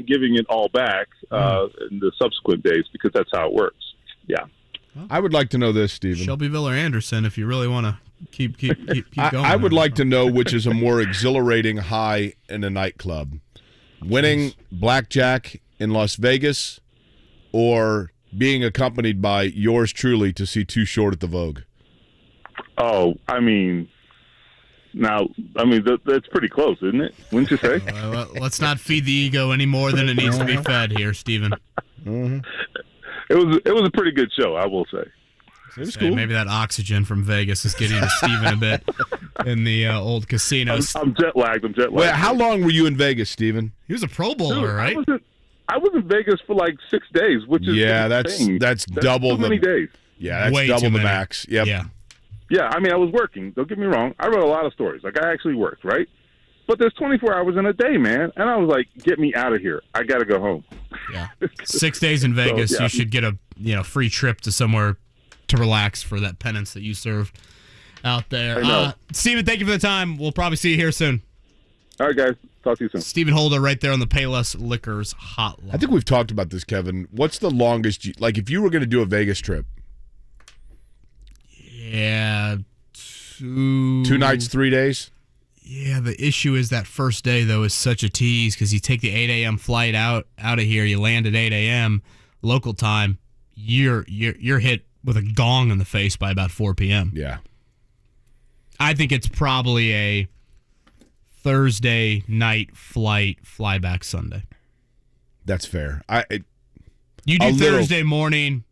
giving it all back in the subsequent days, because that's how it works. Yeah. I would like to know this, Steven. Shelbyville or Anderson, if you really want to keep going. I would like to know which is a more exhilarating high in a nightclub. Winning blackjack in Las Vegas or being accompanied by yours truly to see Too Short at the Vogue. Oh, I mean, that's pretty close, isn't it? Wouldn't you say? Let's not feed the ego any more than it needs to be fed here, Steven. Mm-hmm. It was a pretty good show, I will say. It was cool. Maybe that oxygen from Vegas is getting to Steven a bit in the old casinos. I'm jet lagged. Wait, how long were you in Vegas, Steven? He was a Pro Bowler, right? I was in Vegas for like 6 days, which is that's double too many days. Yeah, that's Way double too the many. max. Yep. Yeah, I mean, I was working. Don't get me wrong. I wrote a lot of stories. Like, I actually worked, right? But there's 24 hours in a day, man. And I was like, get me out of here. I got to go home. Yeah. 6 days in Vegas, So, yeah. You should get a free trip to somewhere to relax for that penance that you served out there. I know. Steven, thank you for the time. We'll probably see you here soon. All right, guys. Talk to you soon. Steven Holder right there on the Payless Liquors hotline. I think we've talked about this, Kevin. What's the longest, like, if you were going to do a Vegas trip? Yeah. 2 nights, 3 days? Yeah, the issue is that first day, though, is such a tease because you take the 8 a.m. flight out of here, you land at 8 a.m. local time, you're hit with a gong in the face by about 4 p.m. Yeah. I think it's probably a Thursday night flight, fly back Sunday. That's fair. You do Thursday morning,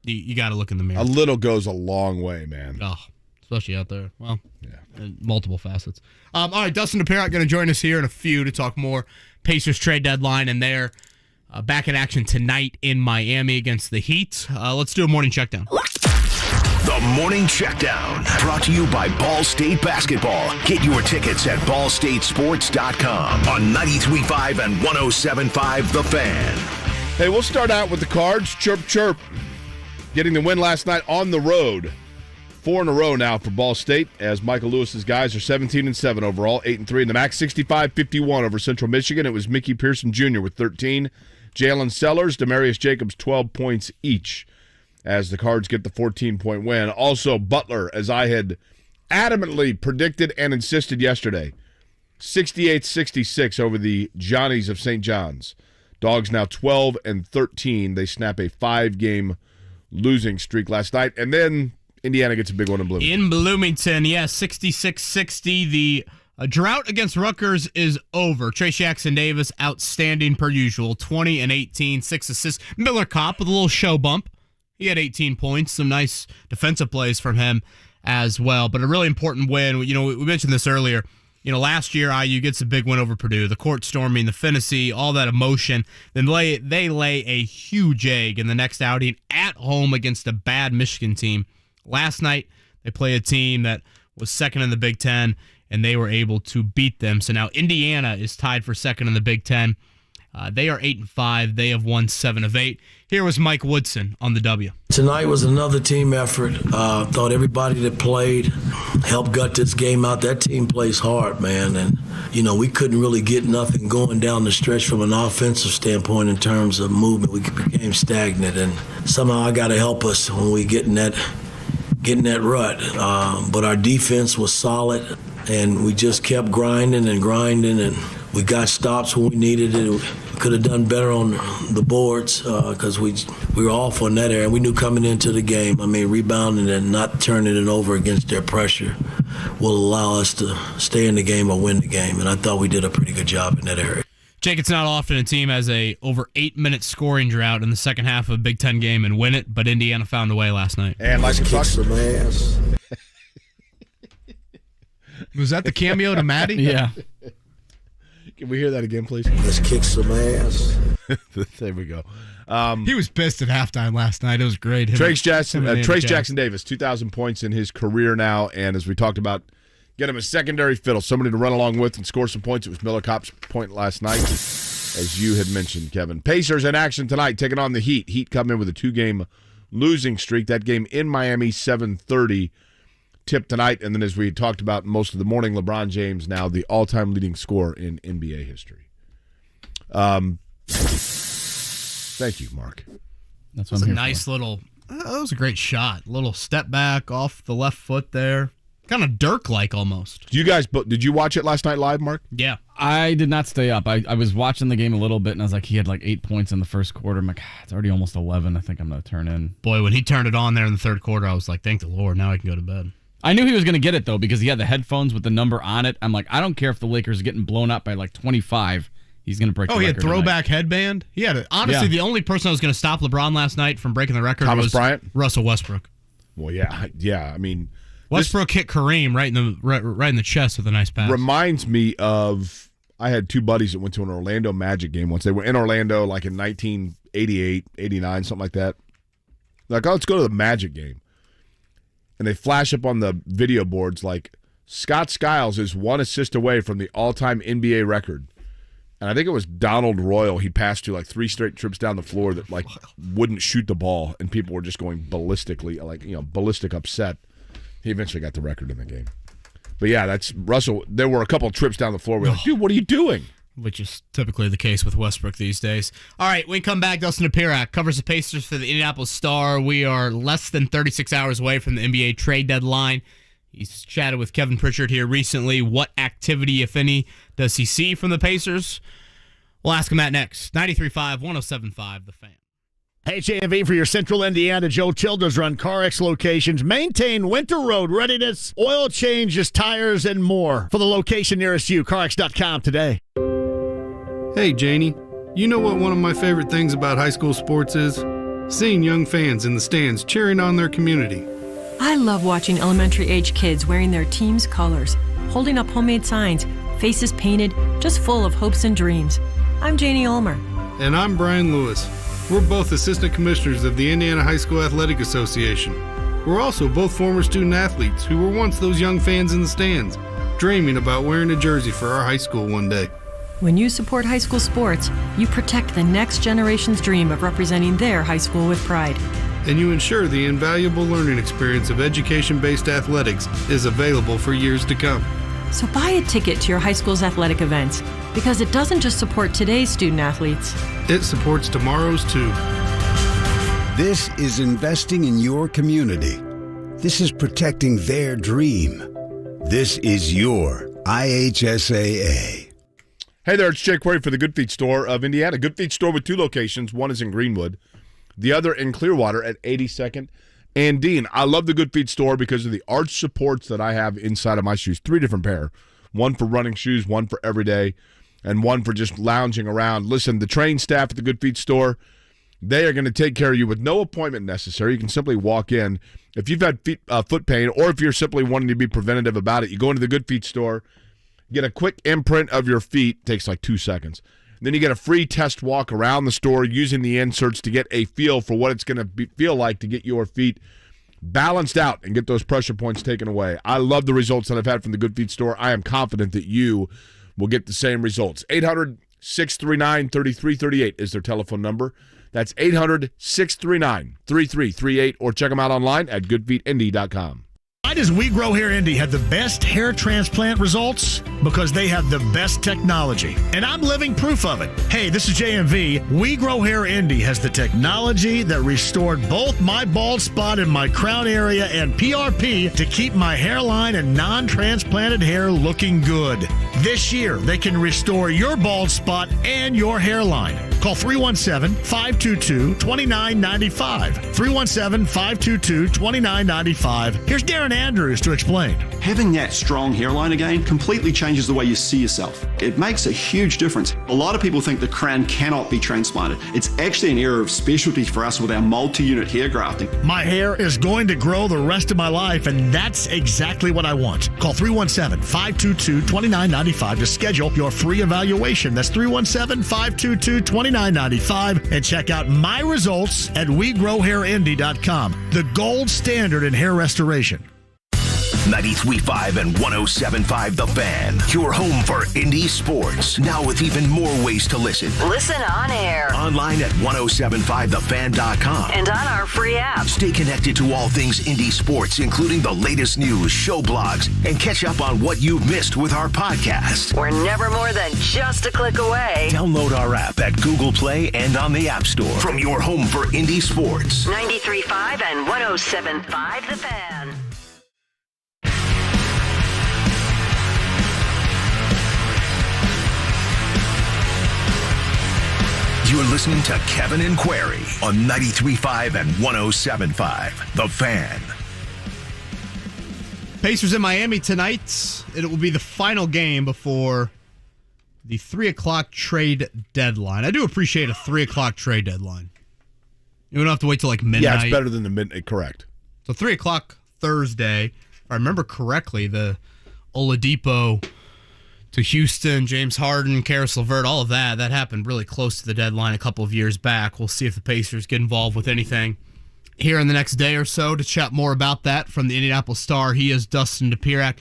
you got to look in the mirror. A little goes a long way, man. Oh, especially out there. Well, multiple facets. All right, Dustin Dopirak going to join us here in a few to talk more Pacers trade deadline, and they're back in action tonight in Miami against the Heat. Let's do a morning checkdown. The Morning Checkdown, brought to you by Ball State Basketball. Get your tickets at ballstatesports.com on 93.5 and 107.5 The Fan. Hey, we'll start out with the Cards. Chirp, chirp. Getting the win last night on the road. 4 in a row now for Ball State, as Michael Lewis's guys are 17-7 overall, 8-3 in the MAC, 65-51 over Central Michigan. It was Mickey Pearson Jr. with 13. Jalen Sellers, Demarius Jacobs, 12 points each, as the Cards get the 14-point win. Also, Butler, as I had adamantly predicted and insisted yesterday, 68-66 over the Johnnies of St. John's. Dogs now 12-13. They snap a 5-game losing streak last night. And then Indiana gets a big one in Bloomington. In Bloomington, 66-60. The drought against Rutgers is over. Trace Jackson-Davis, outstanding per usual. 20 and 18, 6 assists. Miller Kopp with a little show bump. He had 18 points. Some nice defensive plays from him as well. But a really important win. We mentioned this earlier. Last year, IU gets a big win over Purdue. The court storming, the Finney, all that emotion. Then they lay a huge egg in the next outing at home against a bad Michigan team. Last night, they play a team that was second in the Big Ten, and they were able to beat them. So now Indiana is tied for second in the Big Ten. They are 8-5. They have won 7 of 8. Here was Mike Woodson on the W. Tonight was another team effort. Thought everybody that played helped gut this game out. That team plays hard, man. And, we couldn't really get nothing going down the stretch from an offensive standpoint in terms of movement. We became stagnant. And somehow I got to help us when we get in that rut. But our defense was solid, and we just kept grinding, and we got stops when we needed it. We could have done better on the boards because we were off on that area. We knew coming into the game, rebounding and not turning it over against their pressure will allow us to stay in the game or win the game. And I thought we did a pretty good job in that area. Jake, it's not often a team has a over 8-minute scoring drought in the second half of a Big Ten game and win it, but Indiana found a way last night. And like kick some ass. Was that the cameo to Maddie? Yeah. Can we hear that again, please? Let's kick some ass. There we go. He was pissed at halftime last night. It was great. Trace Jackson-Davis, 2,000 points in his career now, and as we talked about, get him a secondary fiddle, somebody to run along with and score some points. It was Miller Kopp's point last night, as you had mentioned, Kevin. Pacers in action tonight, taking on the Heat. Heat come in with a 2-game losing streak. That game in Miami, 7:30. Tip tonight, and then as we talked about most of the morning, LeBron James now the all-time leading scorer in NBA history. Thank you, Mark. That's what I'm here nice for. Little. That was a great shot. Little step back off the left foot there, kind of Dirk-like almost. Did you watch it last night live, Mark? Yeah, I did not stay up. I was watching the game a little bit, and I was like, he had like 8 points in the first quarter. I'm like, it's already almost 11. I think I'm gonna turn in. Boy, when he turned it on there in the third quarter, I was like, thank the Lord, now I can go to bed. I knew he was going to get it, though, because he had the headphones with the number on it. I'm like, I don't care if the Lakers are getting blown up by like 25. He's going to break the record. Oh, he had throwback headband? He had it. Honestly, the only person that was going to stop LeBron last night from breaking the record was Russell Westbrook. Well, yeah. I mean, Westbrook hit Kareem right in the chest with a nice pass. Reminds me of, I had two buddies that went to an Orlando Magic game once. They were in Orlando like in 1988, 89, something like that. Like, oh, let's go to the Magic game. And they flash up on the video boards like Scott Skiles is 1 assist away from the all-time NBA record. And I think it was Donald Royal he passed to like 3 straight trips down the floor that like wouldn't shoot the ball, and people were just going ballistic upset. He eventually got the record in the game. But yeah, that's Russell. There were a couple of trips down the floor. We were like, dude, what are you doing? Which is typically the case with Westbrook these days. All right, when we come back, Dustin Dopirak covers the Pacers for the Indianapolis Star. We are less than 36 hours away from the NBA trade deadline. He's chatted with Kevin Pritchard here recently. What activity, if any, does he see from the Pacers? We'll ask him that next. 93.5, 107.5, The Fan. HAMV for your Central Indiana Joe Childers Run CarX locations. Maintain winter road readiness, oil changes, tires, and more. For the location nearest you, CarX.com today. Hey, Janie. You know what one of my favorite things about high school sports is? Seeing young fans in the stands cheering on their community. I love watching elementary-age kids wearing their team's colors, holding up homemade signs, faces painted, just full of hopes and dreams. I'm Janie Ulmer. And I'm Brian Lewis. We're both assistant commissioners of the Indiana High School Athletic Association. We're also both former student athletes who were once those young fans in the stands, dreaming about wearing a jersey for our high school one day. When you support high school sports, you protect the next generation's dream of representing their high school with pride. And you ensure the invaluable learning experience of education-based athletics is available for years to come. So buy a ticket to your high school's athletic events, because it doesn't just support today's student athletes. It supports tomorrow's too. This is investing in your community. This is protecting their dream. This is your IHSAA. Hey there, it's Jake Query for the Good Feet Store of Indiana. Good Feet Store with 2 locations. One is in Greenwood, the other in Clearwater at 82nd And Dean, I love the Good Feet store because of the arch supports that I have inside of my shoes. 3 different pair. One for running shoes, one for everyday, and one for just lounging around. Listen, the trained staff at the Good Feet store, they are going to take care of you with no appointment necessary. You can simply walk in. If you've had foot pain, or if you're simply wanting to be preventative about it, you go into the Good Feet store, get a quick imprint of your feet. It takes like 2 seconds. Then you get a free test walk around the store using the inserts to get a feel for what it's going to feel like to get your feet balanced out and get those pressure points taken away. I love the results that I've had from the Good Feet store. I am confident that you will get the same results. 800-639-3338 is their telephone number. That's 800-639-3338, or check them out online at goodfeetindy.com. Why does We Grow Hair Indy have the best hair transplant results? Because they have the best technology. And I'm living proof of it. Hey, this is JMV. We Grow Hair Indy has the technology that restored both my bald spot in my crown area and PRP to keep my hairline and non-transplanted hair looking good. This year, they can restore your bald spot and your hairline. Call 317-522-2995. 317-522-2995. Here's Darren Andrews to explain. Having that strong hairline again completely changes the way you see yourself. It makes a huge difference. A lot of people think the crown cannot be transplanted. It's actually an area of specialty for us with our multi-unit hair grafting. My hair is going to grow the rest of my life, and that's exactly what I want. Call 317-522-2995 to schedule your free evaluation. That's 317-522-2995, and check out my results at WeGrowHairIndy.com, the gold standard in hair restoration. 93.5 and 107.5 The Fan, your home for Indy sports. Now with even more ways to listen. Listen on air. Online at 1075thefan.com. And on our free app. Stay connected to all things Indy sports, including the latest news, show blogs, and catch up on what you missed with our podcast. We're never more than just a click away. Download our app at Google Play and on the App Store. From your home for Indy sports. 93.5 and 107.5 The Fan. You're listening to Kevin and Query on 93.5 and 107.5 The Fan. Pacers in Miami tonight. It will be the final game before the 3 o'clock trade deadline. I do appreciate a 3 o'clock trade deadline. You don't have to wait till like midnight. Yeah, it's better than the midnight, correct. So 3 o'clock Thursday, if I remember correctly, the Oladipo to Houston, James Harden, Karis LeVert, all of that happened really close to the deadline a couple of years back. We'll see if the Pacers get involved with anything here in the next day or so. To chat more about that from the Indianapolis Star, he is Dustin Dopirak.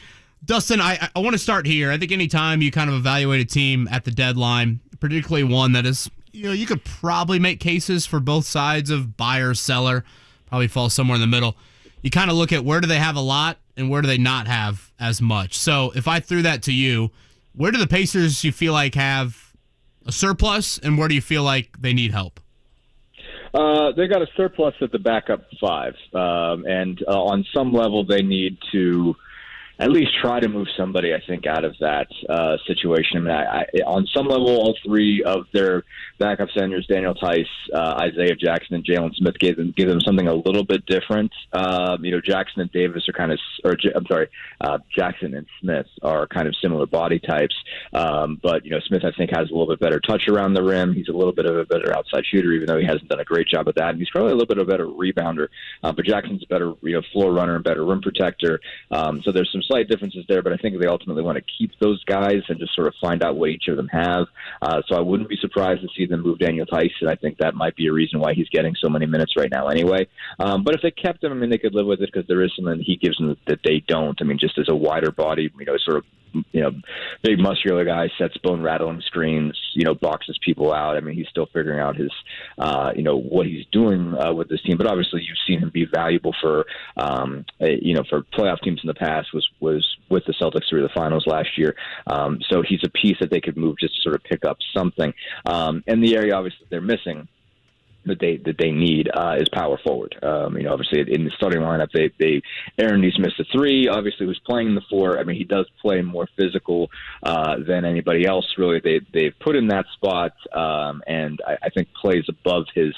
Dustin, I want to start here. I think anytime you kind of evaluate a team at the deadline, particularly one that is, you could probably make cases for both sides of buyer, seller, probably fall somewhere in the middle. You kind of look at where do they have a lot and where do they not have as much. So if I threw that to you, where do the Pacers you feel like have a surplus, and where do you feel like they need help? They got a surplus at the backup five, and on some level they need to at least try to move somebody, I think, out of that situation. I mean, on some level, all three of their backup centers, Daniel Tice, Isaiah Jackson, and Jalen Smith, give them something a little bit different. Jackson and Davis are kind of, Jackson and Smith are kind of similar body types. But Smith, I think, has a little bit better touch around the rim. He's a little bit of a better outside shooter, even though he hasn't done a great job at that. And he's probably a little bit of a better rebounder. But Jackson's a better, floor runner and better rim protector. So there's some slight differences there, but I think they ultimately want to keep those guys and just sort of find out what each of them have. So I wouldn't be surprised to see them move Daniel Tice, and I think that might be a reason why he's getting so many minutes right now anyway. But if they kept him, I mean, they could live with it because there is something he gives them that they don't. I mean, just as a wider body, sort of, big muscular guy, sets bone rattling screens, boxes people out. I mean, he's still figuring out his, what he's doing with this team. But obviously, you've seen him be valuable for playoff teams in the past. Was with the Celtics through the finals last year. So he's a piece that they could move just to sort of pick up something. And the area obviously they're missing that they need is power forward. Obviously in the starting lineup, they Aaron Nesmith the three, obviously was playing the four. I mean, he does play more physical than anybody else. Really, they've put in that spot, and I think plays above his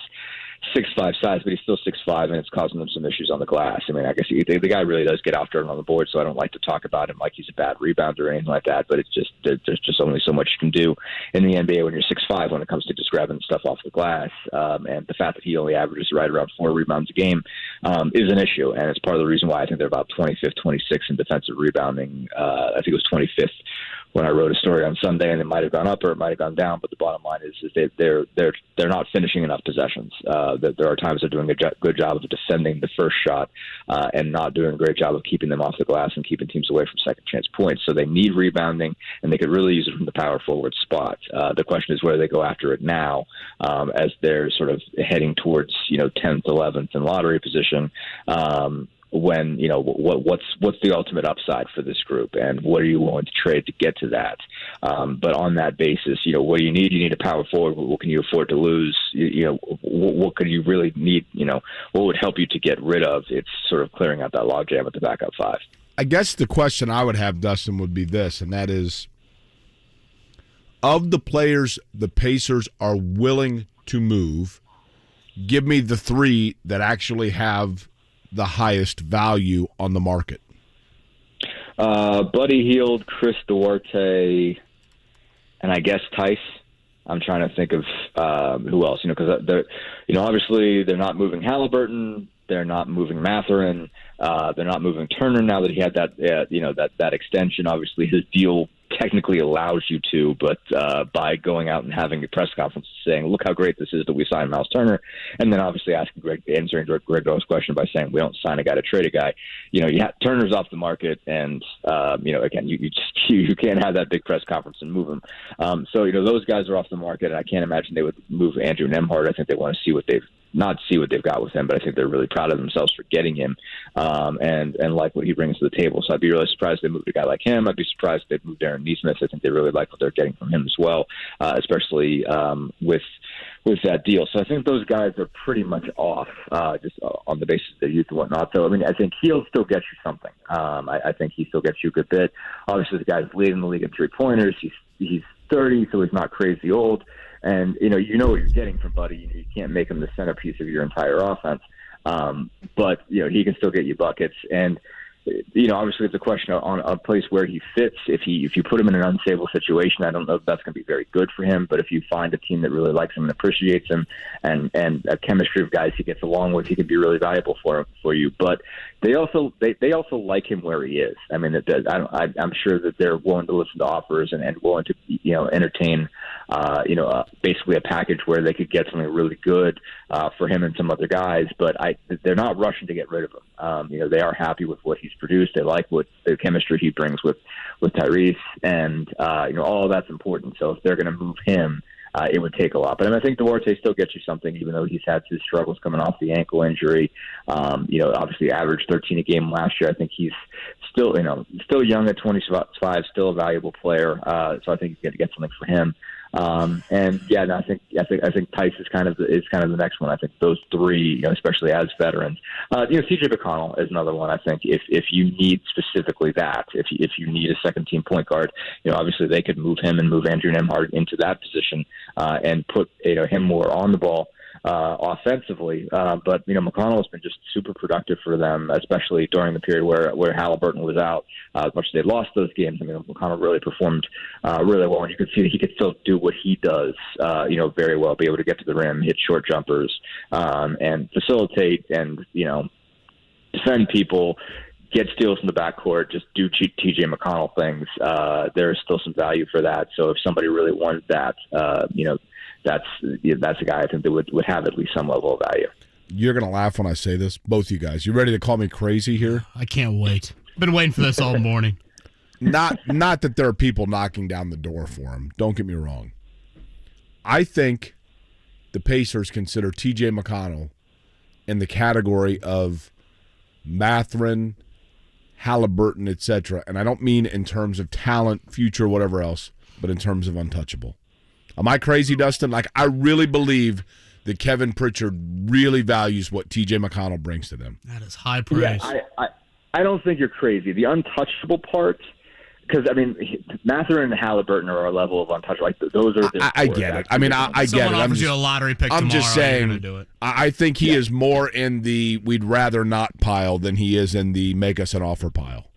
6'5" size, but he's still 6'5", and it's causing them some issues on the glass. I mean, I guess the guy really does get after it on the board, so I don't like to talk about him like he's a bad rebounder or anything like that, but it's just there's just only so much you can do in the NBA when you're 6'5" when it comes to just grabbing stuff off the glass. And the fact that he only averages right around 4 rebounds a game is an issue, and it's part of the reason why I think they're about 25th, 26th in defensive rebounding. I think it was 25th when I wrote a story on Sunday, and it might have gone up or it might have gone down. But the bottom line is they're not finishing enough possessions. There are times they're doing a good job of defending the first shot and not doing a great job of keeping them off the glass and keeping teams away from second chance points. So they need rebounding, and they could really use it from the power forward spot. The question is where they go after it now, as they're sort of heading towards 10th, 11th in lottery position. When what's the ultimate upside for this group, and what are you willing to trade to get to that? But on that basis, what do you need? You need a power forward. What can you afford to lose? What could you really need? What would help you to get rid of? It's sort of clearing out that logjam at the backup 5. I guess the question I would have, Dustin, would be this, and that is, of the players the Pacers are willing to move, give me the 3 that actually have the highest value on the market. Buddy Hield, Chris Duarte, and I guess Tice. I'm trying to think of who else, because obviously they're not moving Halliburton, they're not moving Mathurin, they're not moving Turner now that he had that extension. Obviously his deal technically allows you to, but by going out and having a press conference saying, look how great this is that we signed Miles Turner, and then obviously answering Greg Doyle's question by saying we don't sign a guy to trade a guy. Turner's off the market, and again, you can't have that big press conference and move him. So those guys are off the market, and I can't imagine they would move Andrew Nembhard. I think they want to see what they've got with him, but I think they're really proud of themselves for getting him, and like what he brings to the table. So I'd be really surprised if they moved a guy like him. I'd be surprised if they moved Aaron Nesmith. I think they really like what they're getting from him as well, especially with that deal. So I think those guys are pretty much off, just on the basis of their youth and whatnot. So, I think he'll still get you something. I think he still gets you a good bit. Obviously, the guy's leading the league in three-pointers. He's 30, so he's not crazy old. And, you know what you're getting from Buddy. You can't make him the centerpiece of your entire offense. But, he can still get you buckets. And, obviously it's a question on a place where he fits. If you put him in an unstable situation, I don't know if that's going to be very good for him. But if you find a team that really likes him and appreciates him, and a chemistry of guys he gets along with, he can be really valuable for you. But they also like him where he is. I mean, I'm sure that they're willing to listen to offers and willing to entertain basically a package where they could get something really good for him and some other guys. But they're not rushing to get rid of him. They are happy with what he's produced. They like what the chemistry he brings with Tyrese, and all of that's important. So if they're going to move him, it would take a lot. But I think Duarte still gets you something, even though he's had his struggles coming off the ankle injury. Obviously averaged 13 a game last year. I think he's still young at 25, still a valuable player. So I think you get to get something for him. I think Tice is kind of the next one. I think those 3, especially as veterans. CJ McConnell is another one. I think if you need specifically that, if you need a second team point guard, obviously they could move him and move Andrew Nembhard into that position and put him more on the ball offensively. But McConnell has been just super productive for them, especially during the period where Halliburton was out. As much as they lost those games, McConnell really performed really well, and you could see that he could still do what he does, very well. Be able to get to the rim, hit short jumpers, and facilitate, and defend people. Get steals in the backcourt, just do TJ McConnell things. There is still some value for that. So if somebody really wanted that, that's a guy I think that would have at least some level of value. You're going to laugh when I say this, both you guys. You ready to call me crazy here? I can't wait. Been waiting for this all morning. Not that there are people knocking down the door for him. Don't get me wrong. I think the Pacers consider TJ McConnell in the category of Mathurin, Halliburton, etc. And I don't mean in terms of talent, future, whatever else, but in terms of untouchable. Am I crazy, Dustin? I really believe that Kevin Pritchard really values what T.J. McConnell brings to them. That is high praise. Yeah, I don't think you're crazy. The untouchable part because I mean, Mathurin and Halliburton are our level of untouchable. Like those are. I get it. I mean, I get it. Someone offers you a lottery pick I'm tomorrow, just saying. you're gonna do it. I think he is more in the we'd rather not pile than he is in the make us an offer pile.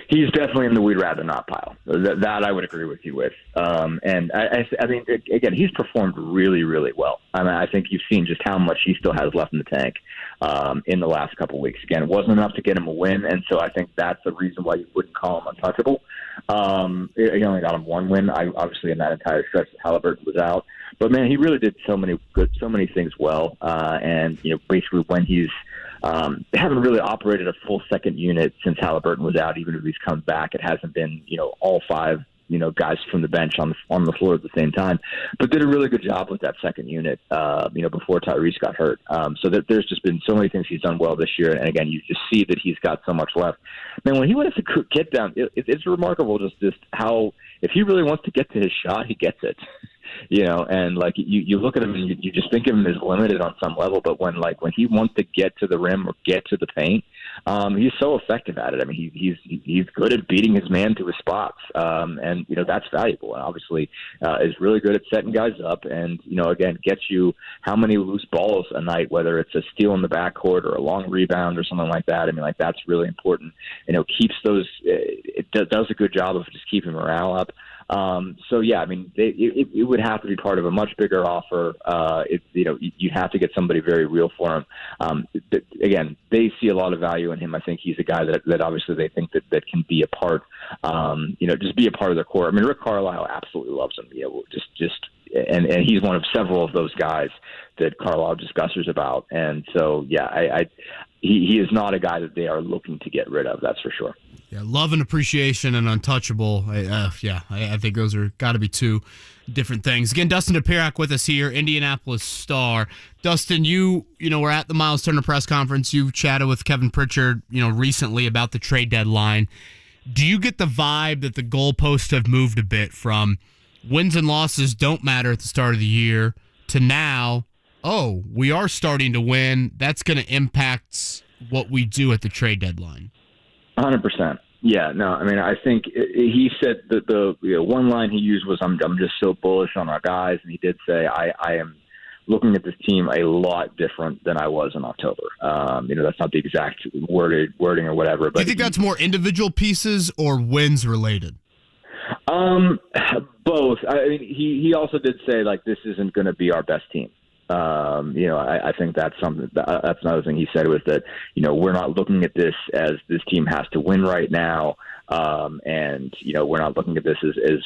He's definitely in the we'd rather not pile. That I would agree with you with. And I mean, again, he's performed really, really well. I mean, I think you've seen just how much he still has left in the tank in the last couple of weeks. Again, it wasn't enough to get him a win, and so I think that's the reason why you wouldn't call him untouchable. He only got him one win. Obviously, in that entire stretch, Halliburton was out. But man, he really did so many things well. And basically, when he's haven't really operated a full second unit since Halliburton was out. Even if he's come back, it hasn't been all five guys from the bench on the floor at the same time. But did a really good job with that second unit. Before Tyrese got hurt. So that there's just been so many things he's done well this year. And again, you just see that he's got so much left. Man, when he went to get down, it's remarkable just how if he really wants to get to his shot, he gets it. And like you look at him and you just think of him as limited on some level, but when he wants to get to the rim or get to the paint, he's so effective at it. I mean, he's good at beating his man to his spots, and that's valuable. And obviously, is really good at setting guys up, and again gets you how many loose balls a night, whether it's a steal in the backcourt or a long rebound or something like that. I mean, that's really important. Keeps those. It does a good job of just keeping morale up. So yeah, I mean, it would have to be part of a much bigger offer. You have to get somebody very real for him. Again, they see a lot of value in him. I think he's a guy that obviously they think that can be a part, just be a part of their core. I mean, Rick Carlisle absolutely loves him. And he's one of several of those guys that Carlisle just gushers about. And so, yeah, he is not a guy that they are looking to get rid of. That's for sure. Yeah, love and appreciation and untouchable. I think those are got to be two different things. Again, Dustin Dopirak with us here, Indianapolis Star. Dustin, you were at the Miles Turner press conference. You've chatted with Kevin Pritchard, recently about the trade deadline. Do you get the vibe that the goalposts have moved a bit from wins and losses don't matter at the start of the year to now, we are starting to win. That's going to impact what we do at the trade deadline. 100%. Yeah, no, I mean, I think he said that the one line he used was, I'm just so bullish on our guys. And he did say, I am looking at this team a lot different than I was in October. That's not the exact wording or whatever. But do you think that's more individual pieces or wins related? Both. I mean, he also did say, this isn't going to be our best team. I think that's something. That's another thing he said was that we're not looking at this as this team has to win right now, and we're not looking at this as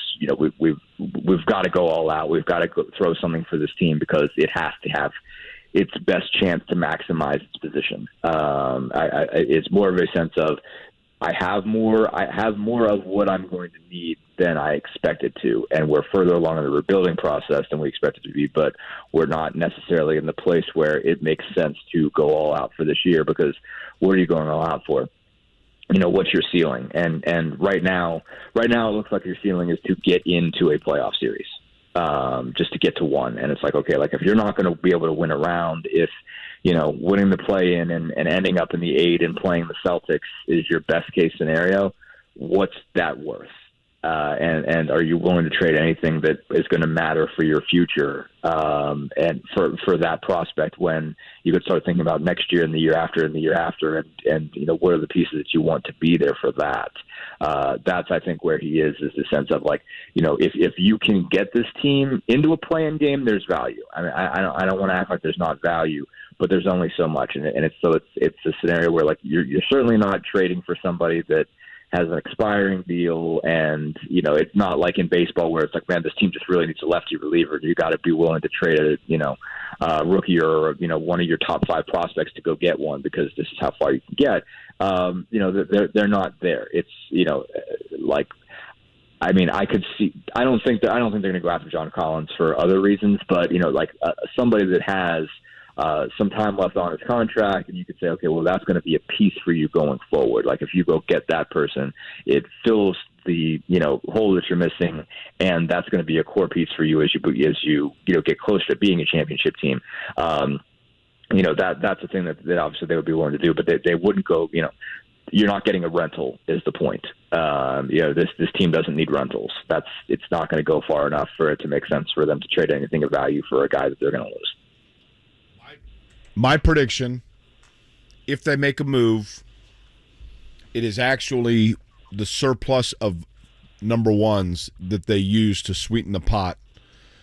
we've got to go all out. We've got to throw something for this team because it has to have its best chance to maximize its position. It's more of a sense of I have more of what I'm going to need than I expected to, and we're further along in the rebuilding process than we expected to be, but we're not necessarily in the place where it makes sense to go all out for this year, because what are you going all out for? What's your ceiling? And right now it looks like your ceiling is to get into a playoff series, just to get to one. And it's if you're not going to be able to win a round, if winning the play-in and ending up in the 8 and playing the Celtics is your best-case scenario, what's that worth? And are you willing to trade anything that is going to matter for your future and for that prospect when you could start thinking about next year and the year after and the year after and what are the pieces that you want to be there for that? That's, I think, where he is the sense of if you can get this team into a play-in game, there's value. I mean, I don't want to act like there's not value, but there's only so much, and it's a scenario where you're certainly not trading for somebody that has an expiring deal, and it's not like in baseball where it's man, this team just really needs a lefty reliever. You got to be willing to trade a rookie or one of your top 5 prospects to go get one because this is how far you can get. They're not there. It's I mean, I could see. I don't think they're going to go after John Collins for other reasons, but somebody that has some time left on his contract, and you could say, okay, well, that's going to be a piece for you going forward. If you go get that person, it fills the hole that you're missing, and that's going to be a core piece for you as you get closer to being a championship team. That's the thing that obviously they would be willing to do, but they wouldn't go. you're not getting a rental is the point. This team doesn't need rentals. It's not going to go far enough for it to make sense for them to trade anything of value for a guy that they're going to lose. My prediction, if they make a move, it is actually the surplus of number ones that they use to sweeten the pot.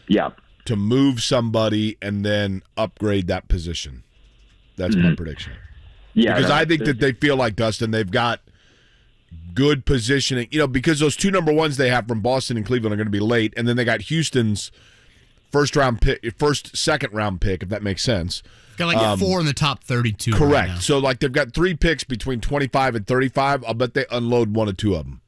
Yeah. To move somebody and then upgrade that position. That's my prediction. Yeah. Because I think that they feel like, Dustin, they've got good positioning. Because those two number ones they have from Boston and Cleveland are going to be late, and then they got Houston's second round pick, if that makes sense. Got 4 in the top 32. Correct. Right now. So they've got 3 picks between 25 and 35. I'll bet they unload 1 or 2 of them.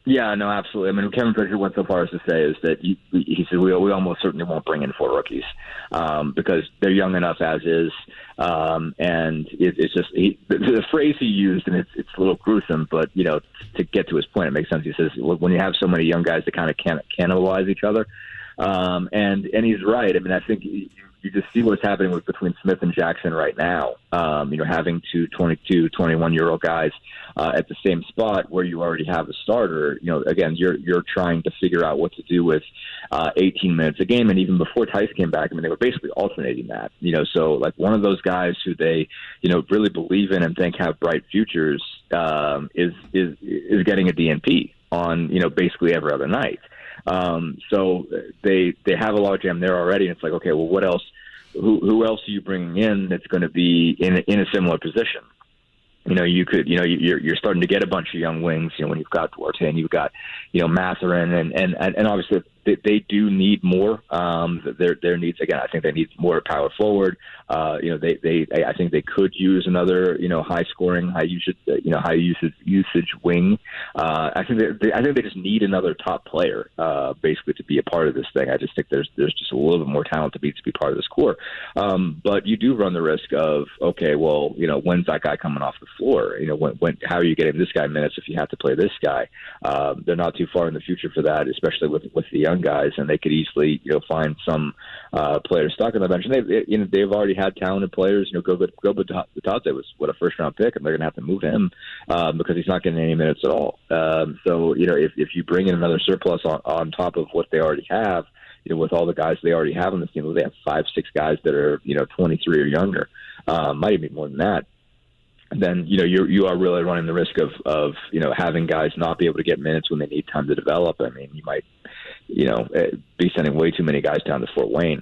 Yeah, no, absolutely. I mean, Kevin Pritchard went so far as to say is that he said we almost certainly won't bring in 4 rookies because they're young enough as is, and it's just the phrase he used, and it's a little gruesome, but to get to his point, it makes sense. He says when you have so many young guys that kind of cannibalize each other, and he's right. I mean, I think you just see what's happening between Smith and Jackson right now. Having 2 22, 21-year-old guys at the same spot where you already have a starter. Again, you're trying to figure out what to do with 18 minutes a game. And even before Tice came back, I mean, they were basically alternating that. So like one of those guys who they really believe in and think have bright futures is getting a DNP on basically every other night. So they have a logjam there already, and it's like, okay, well, what else? Who else are you bringing in that's going to be in a similar position? You're starting to get a bunch of young wings. When you've got Duarte and you've got Mathurin, and obviously they do need more. Their needs, again, I think they need more power forward. I think they could use another high scoring, high usage wing. I think they just need another top player basically to be a part of this thing. I just think there's just a little bit more talent to be part of this core. But you do run the risk of, okay, well, when's that guy coming off the floor? How are you getting this guy minutes if you have to play this guy? They're not too far in the future for that, especially with the young guys, and they could easily find some players stuck on the bench. And they've already had talented players. Gogo Batate was a first round pick, and they're going to have to move him because he's not getting any minutes at all. So if you bring in another surplus on top of what they already have, with all the guys they already have on this team, they have 5-6 guys that are 23 or younger, might even be more than that. Then you are really running the risk of having guys not be able to get minutes when they need time to develop. I mean, you might be sending way too many guys down to Fort Wayne.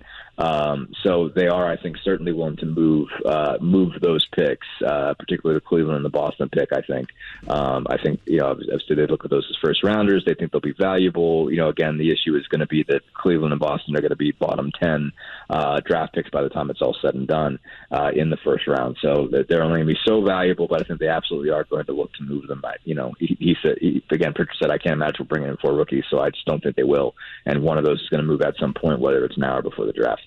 So they are, I think, certainly willing to move those picks, particularly the Cleveland and the Boston pick. I think obviously they look at those as first rounders. They think they'll be valuable. Again, the issue is going to be that Cleveland and Boston are going to be bottom 10 draft picks by the time it's all said and done in the first round. So they're only going to be so valuable, but I think they absolutely are going to look to move them back. He said, again, Pritchard said, I can't imagine bringing in 4 rookies, so I just don't think they will. And one of those is going to move at some point, whether it's now or before the draft.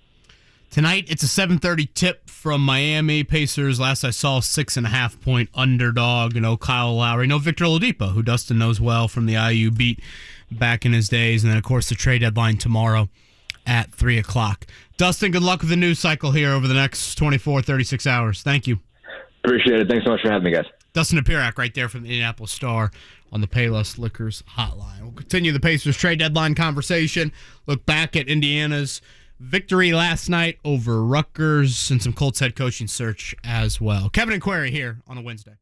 Tonight, it's a 7:30 tip from Miami. Pacers, last I saw, 6.5-point underdog. Kyle Lowry. Victor Oladipo, who Dustin knows well from the IU beat back in his days. And then, of course, the trade deadline tomorrow at 3 o'clock. Dustin, good luck with the news cycle here over the next 24, 36 hours. Thank you. Appreciate it. Thanks so much for having me, guys. Dustin Dopirak right there from the Indianapolis Star on the Payless Liquors hotline. We'll continue the Pacers trade deadline conversation. Look back at Indiana's victory last night over Rutgers and some Colts head coaching search as well. Kevin and Query here on a Wednesday.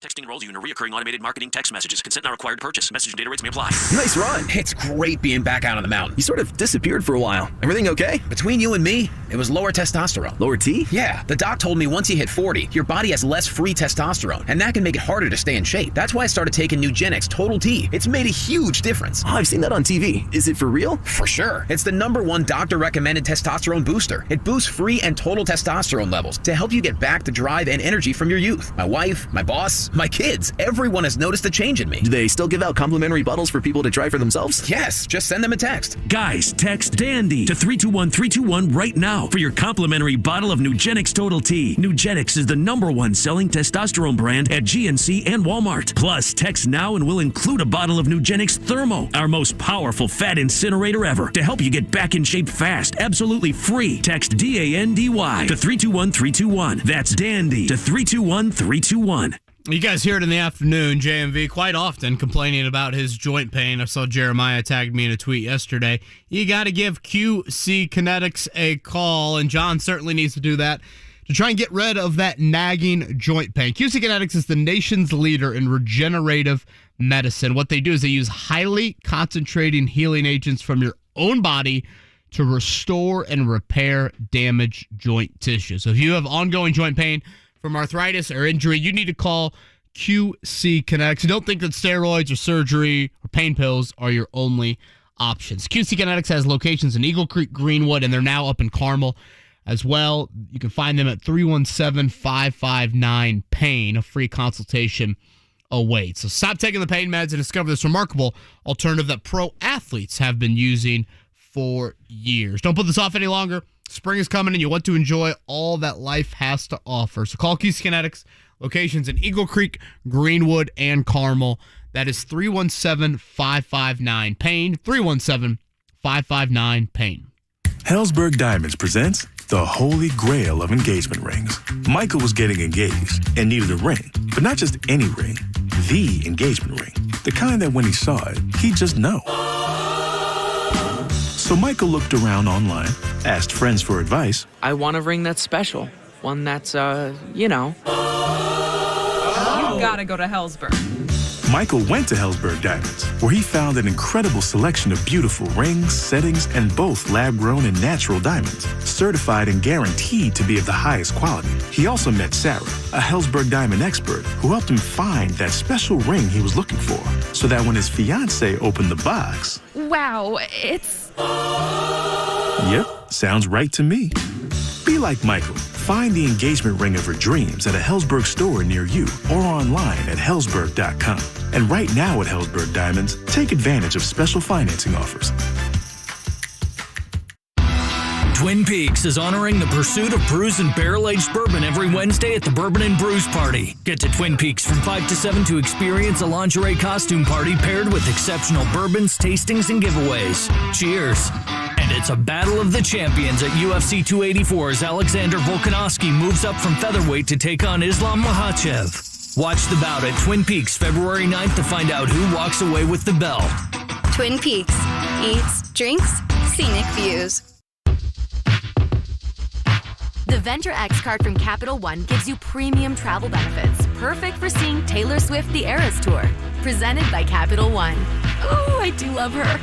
Texting enrolls you in a recurring automated marketing text messages. Consent not required to purchase. Message and data rates may apply. Nice run. It's great being back out on the mountain. You sort of disappeared for a while. Everything okay? Between you and me, it was lower testosterone. Lower T? Yeah. The doc told me once you hit 40, your body has less free testosterone, and that can make it harder to stay in shape. That's why I started taking Nugenix Total T. It's made a huge difference. Oh, I've seen that on TV. Is it for real? For sure. It's the #1 doctor-recommended testosterone booster. It boosts free and total testosterone levels to help you get back the drive and energy from your youth. My wife, my boss, my kids, everyone has noticed a change in me. Do they still give out complimentary bottles for people to try for themselves? Yes, just send them a text. Guys, text DANDY to 321-321 right now for your complimentary bottle of Nugenix Total T. Nugenix is the #1 selling testosterone brand at GNC and Walmart. Plus, text now and we'll include a bottle of Nugenix Thermo, our most powerful fat incinerator ever, to help you get back in shape fast, absolutely free. Text DANDY to 321-321. That's DANDY to 321-321. You guys hear it in the afternoon, JMV, quite often complaining about his joint pain. I saw Jeremiah tagged me in a tweet yesterday. You got to give QC Kinetics a call, and John certainly needs to do that to try and get rid of that nagging joint pain. QC Kinetics is the nation's leader in regenerative medicine. What they do is they use highly concentrating healing agents from your own body to restore and repair damaged joint tissue. So if you have ongoing joint pain from arthritis or injury, you need to call QC Kinetics. Don't think that steroids or surgery or pain pills are your only options. QC Kinetics has locations in Eagle Creek, Greenwood, and they're now up in Carmel as well. You can find them at 317-559-PAIN. A free consultation awaits. So stop taking the pain meds and discover this remarkable alternative that pro athletes have been using for years. Don't put this off any longer. Spring is coming and you want to enjoy all that life has to offer. So call QC Kinetics, locations in Eagle Creek, Greenwood, and Carmel. That is 317-559-PAIN, 317-559-PAIN. Hellsberg Diamonds presents the holy grail of engagement rings. Michael was getting engaged and needed a ring, but not just any ring, the engagement ring. The kind that when he saw it, he'd just know. So Michael looked around online, asked friends for advice. I want a ring that's special. One that's, You gotta go to Hellsberg. Michael went to Hellsberg Diamonds, where he found an incredible selection of beautiful rings, settings, and both lab-grown and natural diamonds, certified and guaranteed to be of the highest quality. He also met Sarah, a Hellsberg Diamond expert, who helped him find that special ring he was looking for, so that when his fiancée opened the box... Wow, it's... Yep, sounds right to me. Be like Michael. Find the engagement ring of her dreams at a Hellsberg store near you or online at hellsberg.com. And right now at Hellsberg Diamonds, take advantage of special financing offers. Twin Peaks is honoring the pursuit of brews and barrel-aged bourbon every Wednesday at the Bourbon and Brews Party. Get to Twin Peaks from 5 to 7 to experience a lingerie costume party paired with exceptional bourbons, tastings, and giveaways. Cheers. And it's a battle of the champions at UFC 284 as Alexander Volkanovski moves up from featherweight to take on Islam Makhachev. Watch the bout at Twin Peaks February 9th to find out who walks away with the belt. Twin Peaks. Eats, drinks, scenic views. The Venture X card from Capital One gives you premium travel benefits, perfect for seeing Taylor Swift The Eras Tour. Presented by Capital One. Oh, I do love her.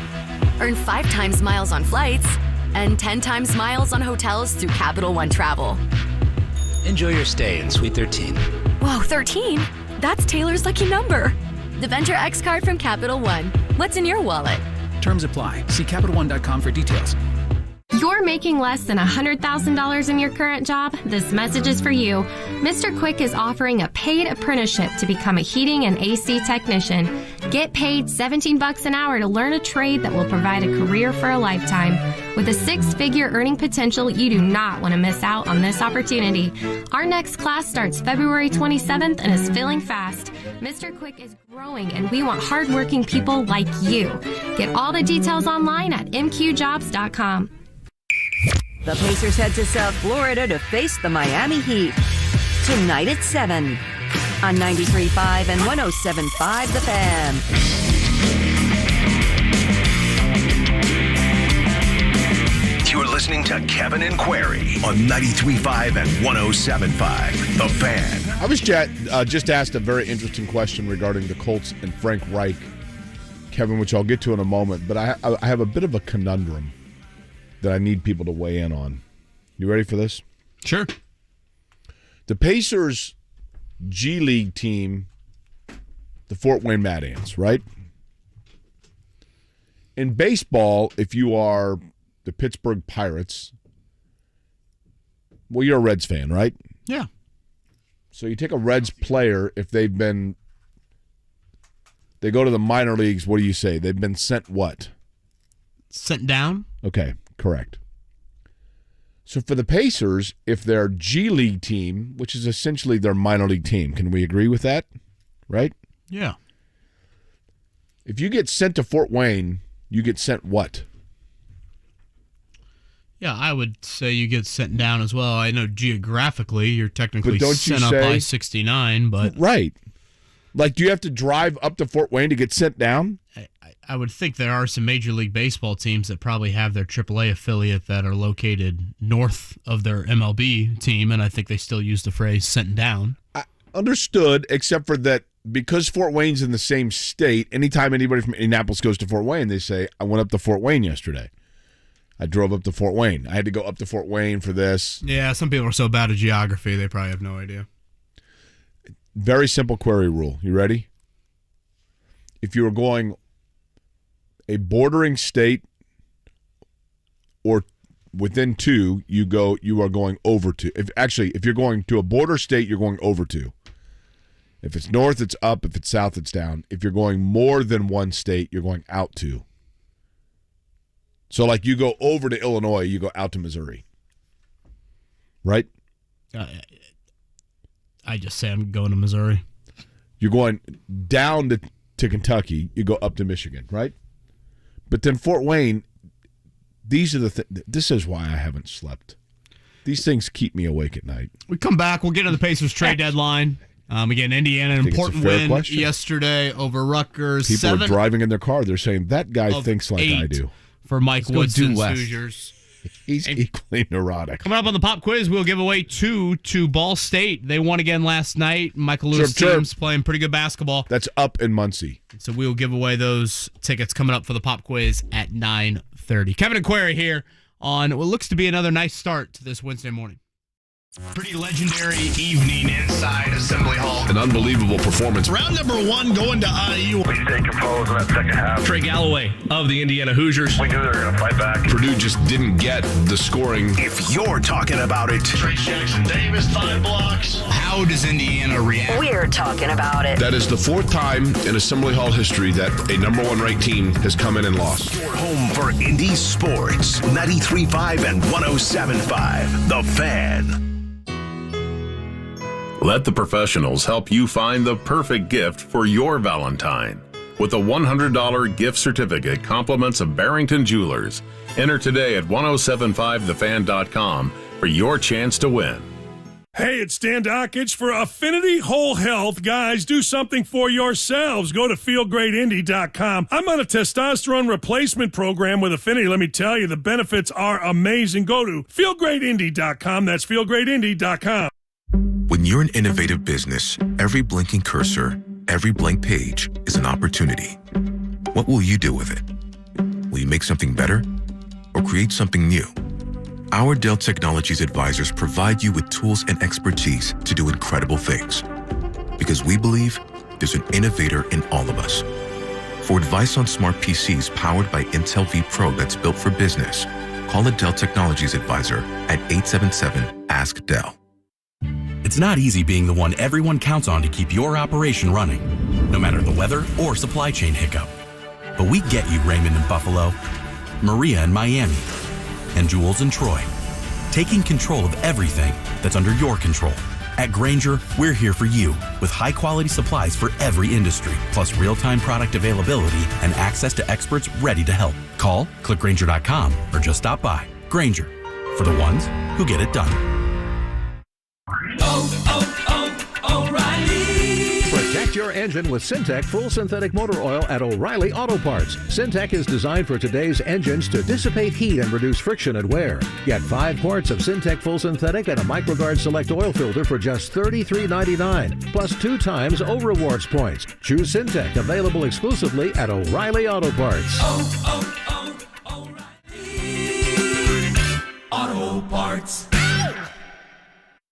Earn 5 times miles on flights and 10 times miles on hotels through Capital One Travel. Enjoy your stay in Suite 13. Whoa, 13? That's Taylor's lucky number. The Venture X card from Capital One. What's in your wallet? Terms apply. See CapitalOne.com for details. You're making less than $100,000 in your current job? This message is for you. Mr. Quick is offering a paid apprenticeship to become a heating and AC technician. Get paid $17 an hour to learn a trade that will provide a career for a lifetime. With a 6-figure earning potential, you do not want to miss out on this opportunity. Our next class starts February 27th and is filling fast. Mr. Quick is growing and we want hardworking people like you. Get all the details online at mqjobs.com. The Pacers head to South Florida to face the Miami Heat. Tonight at 7 on 93.5 and 107.5 The Fan. You're listening to Kevin and Query on 93.5 and 107.5 The Fan. I was just asked a very interesting question regarding the Colts and Frank Reich, Kevin, which I'll get to in a moment, but I have a bit of a conundrum that I need people to weigh in on. You ready for this? Sure. The Pacers G League team, the Fort Wayne Mad Ants, right? In baseball, if you are the Pittsburgh Pirates, well, you're a Reds fan, right? Yeah. So you take a Reds player, if they go to the minor leagues, what do you say? They've been sent what? Sent down? Okay. Correct. So for the Pacers, if their G League team, which is essentially their minor league team, can we agree with that? Right? Yeah. If you get sent to Fort Wayne, you get sent what? Yeah, I would say you get sent down as well. I know geographically you're technically sent up I-69, but... Right. Like, do you have to drive up to Fort Wayne to get sent down? I would think there are some Major League Baseball teams that probably have their AAA affiliate that are located north of their MLB team, and I think they still use the phrase sent down. I understood, except for that because Fort Wayne's in the same state, anytime anybody from Indianapolis goes to Fort Wayne, they say, I went up to Fort Wayne yesterday. I drove up to Fort Wayne. I had to go up to Fort Wayne for this. Yeah, some people are so bad at geography, they probably have no idea. Very simple query rule. You ready? If you were going a bordering state or within 2, you are going over 2. If you're going to a border state, you're going over 2. If it's north, it's up. If it's south, it's down. If you're going more than one state, you're going out 2. So like you go over to Illinois, you go out to Missouri. Right? I just say I'm going to Missouri. You're going down to Kentucky, you go up to Michigan, right? But then Fort Wayne, these are the things. This is why I haven't slept. These things keep me awake at night. We come back. We'll get to the Pacers trade deadline. Again, Indiana, an important win yesterday over Rutgers. People are driving in their car. They're saying, that guy thinks like I do. For Mike Woodson's Hoosiers. He's equally neurotic. Coming up on the pop quiz, we'll give away 2 to Ball State. They won again last night. Michael Lewis' team's playing pretty good basketball. That's up in Muncie. So we'll give away those tickets coming up for the pop quiz at 9:30. Kevin and Query here on what looks to be another nice start to this Wednesday morning. Pretty legendary evening inside Assembly Hall. An unbelievable performance. Round number 1 going to IU. We stayed composed in that second half. Trey Galloway of the Indiana Hoosiers. We knew they were going to fight back. Purdue just didn't get the scoring. If you're talking about it. Trace Jackson Davis, 5 blocks. How does Indiana react? We're talking about it. That is the 4th time in Assembly Hall history that a number 1 ranked team has come in and lost. Your home for Indy Sports. 93.5 and 107.5. The Fan. Let the professionals help you find the perfect gift for your Valentine. With a $100 gift certificate compliments of Barrington Jewelers. Enter today at 1075thefan.com for your chance to win. Hey, it's Dan Dockich for Affinity Whole Health. Guys, do something for yourselves. Go to feelgreatindy.com. I'm on a testosterone replacement program with Affinity. Let me tell you, the benefits are amazing. Go to feelgreatindy.com. That's feelgreatindy.com. When you're an innovative business, every blinking cursor, every blank page is an opportunity. What will you do with it? Will you make something better or create something new? Our Dell Technologies advisors provide you with tools and expertise to do incredible things. Because we believe there's an innovator in all of us. For advice on smart PCs powered by Intel V Pro that's built for business, call a Dell Technologies advisor at 877-ASK-DELL. It's not easy being the one everyone counts on to keep your operation running, no matter the weather or supply chain hiccup. But we get you, Raymond in Buffalo, Maria in Miami, and Jules in Troy, taking control of everything that's under your control. At Grainger, we're here for you with high-quality supplies for every industry, plus real-time product availability and access to experts ready to help. Call, click Grainger.com, or just stop by. Grainger, for the ones who get it done. O'Reilly. Protect your engine with Syntec Full Synthetic Motor Oil at O'Reilly Auto Parts. Syntec is designed for today's engines to dissipate heat and reduce friction and wear. Get 5 quarts of Syntec Full Synthetic and a MicroGuard Select Oil Filter for just $33.99, plus 2 times O Rewards points. Choose Syntec, available exclusively at O'Reilly Auto Parts. O'Reilly Auto Parts.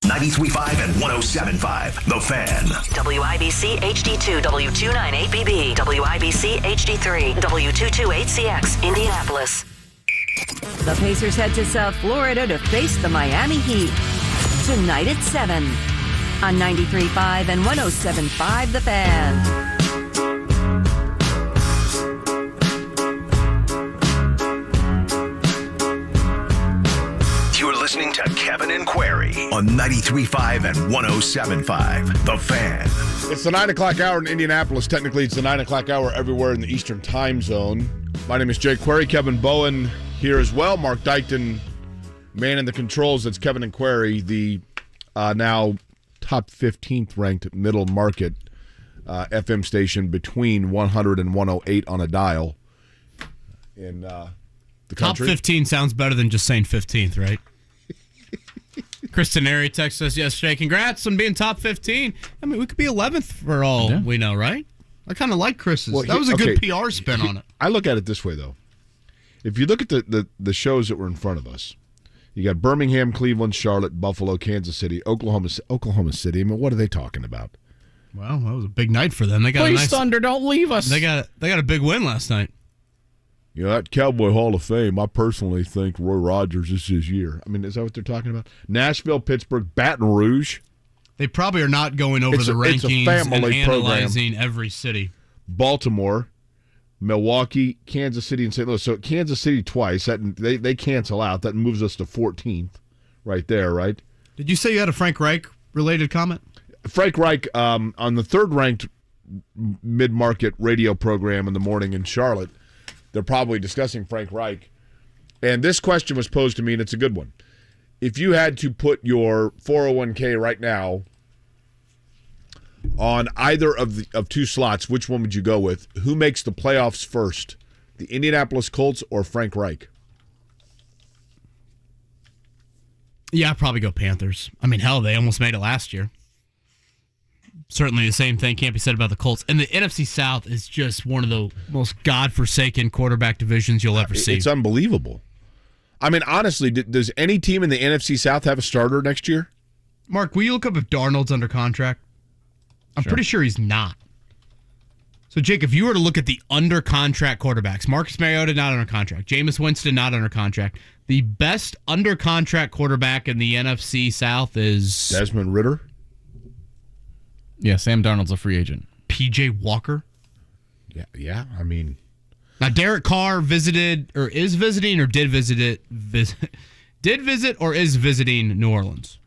93.5 and 107.5. The Fan. WIBC HD2 W298BB, WIBC HD3 W228CX, Indianapolis. The Pacers head to South Florida to face the Miami Heat tonight at 7 on 93.5 and 107.5 The Fan. You're listening to Kevin and Query on 93.5 and 107.5. The Fan. It's the 9 o'clock hour in Indianapolis. Technically, it's the 9 o'clock hour everywhere in the Eastern time zone. My name is Jake Query. Kevin Bowen here as well. Mark Dykton, man in the controls. That's Kevin and Query, the now top 15th ranked middle market FM station between 100 and 108 on a dial in the country. Top 15 sounds better than just saying 15th, right? Kristen Airy texted us yesterday. Congrats on being top 15. I mean, we could be 11th for all we know, right? I kind of like Chris's. That was a good PR spin on it. I look at it this way, though. If you look at the shows that were in front of us, you got Birmingham, Cleveland, Charlotte, Buffalo, Kansas City, Oklahoma City. I mean, what are they talking about? Well, that was a big night for them. They got Please, Thunder, don't leave us. They got a big win last night. You know, that Cowboy Hall of Fame, I personally think Roy Rodgers is his year. I mean, is that what they're talking about? Nashville, Pittsburgh, Baton Rouge. They probably are not going over the rankings and analyzing every city. Baltimore, Milwaukee, Kansas City, and St. Louis. So Kansas City twice. They cancel out. That moves us to 14th right there, right? Did you say you had a Frank Reich-related comment? Frank Reich, on the third-ranked mid-market radio program in the morning in Charlotte, they're probably discussing Frank Reich. And this question was posed to me, and it's a good one. If you had to put your 401k right now on either of two slots, which one would you go with? Who makes the playoffs first, the Indianapolis Colts or Frank Reich? Yeah, I'd probably go Panthers. I mean, hell, they almost made it last year. Certainly the same thing can't be said about the Colts. And the NFC South is just one of the most godforsaken quarterback divisions you'll ever see. It's unbelievable. I mean, honestly, does any team in the NFC South have a starter next year? Mark, will you look up if Darnold's under contract? I'm pretty sure he's not. So, Jake, if you were to look at the under contract quarterbacks, Marcus Mariota not under contract, Jameis Winston not under contract, the best under contract quarterback in the NFC South is Desmond Ridder. Yeah, Sam Darnold's a free agent. PJ Walker. Yeah. I mean, now Derek Carr visited or is visiting or did visit or is visiting New Orleans.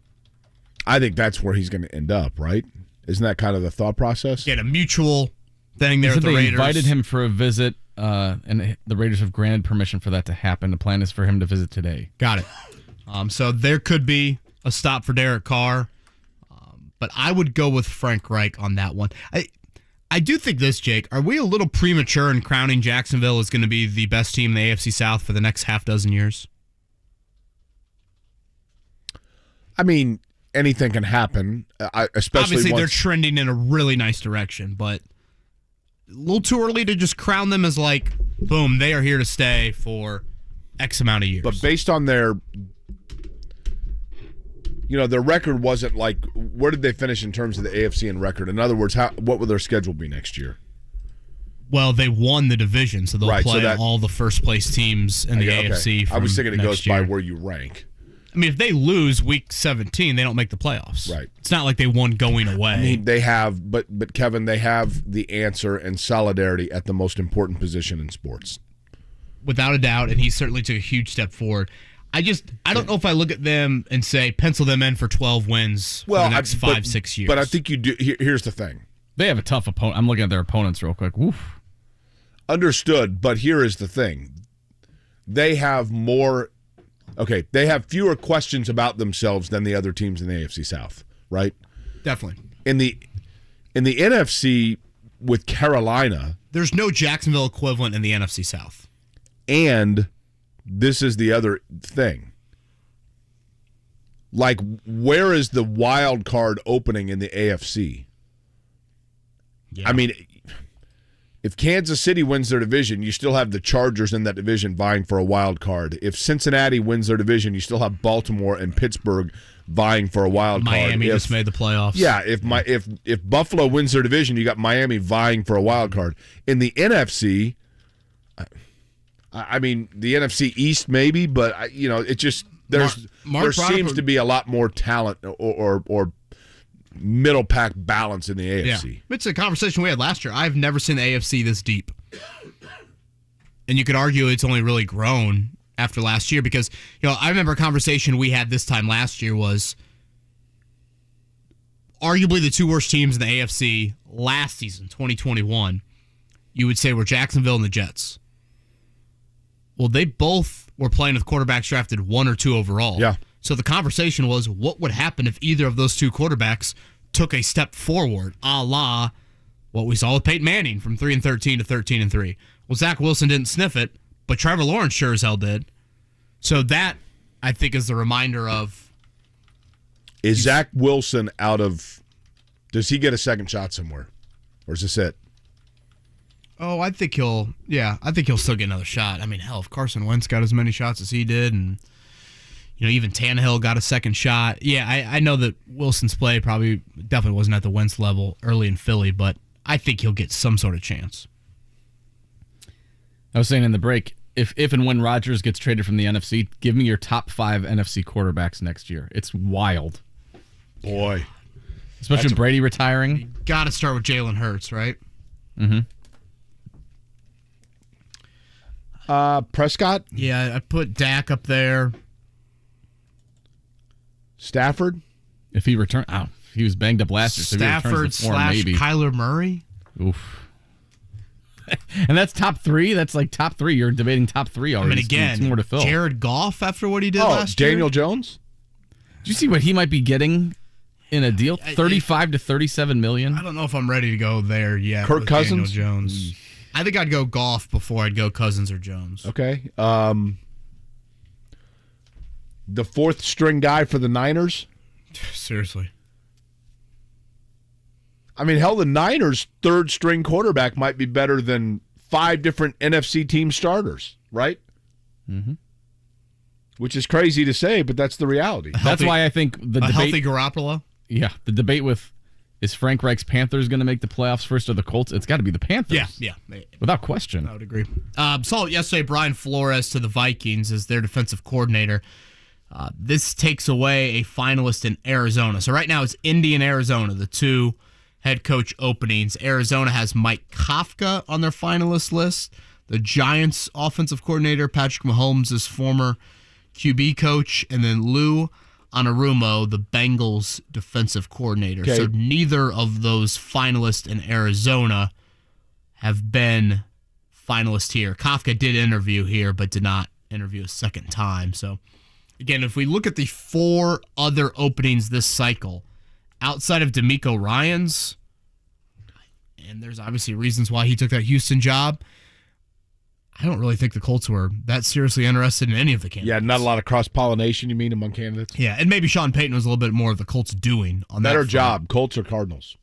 I think that's where he's going to end up, right? Isn't that kind of the thought process? Get a mutual thing there with the they Raiders. Invited him for a visit, and the Raiders have granted permission for that to happen. The plan is for him to visit today. Got it. So there could be a stop for Derek Carr. But I would go with Frank Reich on that one. I do think this, Jake. Are we a little premature in crowning Jacksonville as going to be the best team in the AFC South for the next half dozen years? I mean, anything can happen, especially obviously they're trending in a really nice direction, but a little too early to just crown them as like, boom, they are here to stay for X amount of years. But based on their record wasn't like, where did they finish in terms of the AFC and record? In other words, what will their schedule be next year? Well, they won the division, so they'll play all the first place teams in the AFC. I was thinking it goes by where you rank. I mean, if they lose week 17, they don't make the playoffs. Right. It's not like they won going away. I mean, they have, but Kevin, they have the answer and solidarity at the most important position in sports. Without a doubt, and he certainly took a huge step forward. I don't know if I look at them and say, pencil them in for 12 wins for the next 5-6 years. But I think you do. Here's the thing. They have a tough opponent. I'm looking at their opponents real quick. Woof. Understood, but here is the thing. They have they have fewer questions about themselves than the other teams in the AFC South, right? Definitely. In the NFC with Carolina, there's no Jacksonville equivalent in the NFC South. And this is the other thing. Like, where is the wild card opening in the AFC? Yeah. I mean, if Kansas City wins their division, you still have the Chargers in that division vying for a wild card. If Cincinnati wins their division, you still have Baltimore and Pittsburgh vying for a wild card. Miami just made the playoffs. Yeah, if Buffalo wins their division, you got Miami vying for a wild card. In the NFC, I mean, the NFC East maybe, but it just there seems to be a lot more talent or middle pack balance in the AFC. Yeah. It's a conversation we had last year. I've never seen the AFC this deep, and you could argue it's only really grown after last year because I remember a conversation we had this time last year was arguably the two worst teams in the AFC last season, 2021. You would say were Jacksonville and the Jets. Well, they both were playing with quarterbacks drafted 1 or 2 overall. Yeah. So the conversation was, what would happen if either of those two quarterbacks took a step forward, a la what we saw with Peyton Manning from 3-13 to 13-3. Well, Zach Wilson didn't sniff it, but Trevor Lawrence sure as hell did. So that, I think, is the reminder of... Is Zach Wilson out of... Does he get a second shot somewhere? Or is this it? Oh, I think he'll still get another shot. I mean, hell, if Carson Wentz got as many shots as he did, and even Tannehill got a second shot. Yeah, I know that Wilson's play definitely wasn't at the Wentz level early in Philly, but I think he'll get some sort of chance. I was saying in the break, if and when Rodgers gets traded from the NFC, give me your top 5 NFC quarterbacks next year. It's wild. Boy. Especially with Brady retiring. You got to start with Jalen Hurts, right? Mm-hmm. Prescott? Yeah, I put Dak up there. Stafford? If he returned, he was banged up last year. So Stafford / Kyler Murray? Oof. And that's top 3? That's like top 3. You're debating top 3 already. I mean, again, more to fill. Jared Goff after what he did last year? Daniel Jones? Did you see what he might be getting in a deal? 35 to 37 million? I don't know if I'm ready to go there yet. Kirk Cousins? Daniel Jones. I think I'd go Goff before I'd go Cousins or Jones. Okay. The 4th string guy for the Niners? Seriously. I mean, hell, the Niners' 3rd string quarterback might be better than 5 different NFC team starters, right? Mm-hmm. Which is crazy to say, but that's the reality. That's why I think the debate... healthy Garoppolo? Yeah, the debate with, is Frank Reich's Panthers going to make the playoffs first or the Colts? It's got to be the Panthers. Yeah. Without question. I would agree. Saw yesterday Brian Flores to the Vikings as their defensive coordinator. This takes away a finalist in Arizona. So right now it's Indy and Arizona, the 2 head coach openings. Arizona has Mike Kafka on their finalist list. The Giants offensive coordinator, Patrick Mahomes' former QB coach, and then Lou Anarumo, the Bengals defensive coordinator. Okay. So neither of those finalists in Arizona have been finalists here. Kafka did interview here, but did not interview a second time. So again, if we look at the 4 other openings this cycle, outside of DeMeco Ryans, and there's obviously reasons why he took that Houston job, I don't really think the Colts were that seriously interested in any of the candidates. Yeah, not a lot of cross-pollination, you mean, among candidates? Yeah, and maybe Sean Payton was a little bit more of the Colts doing on that. Better job, Colts or Cardinals?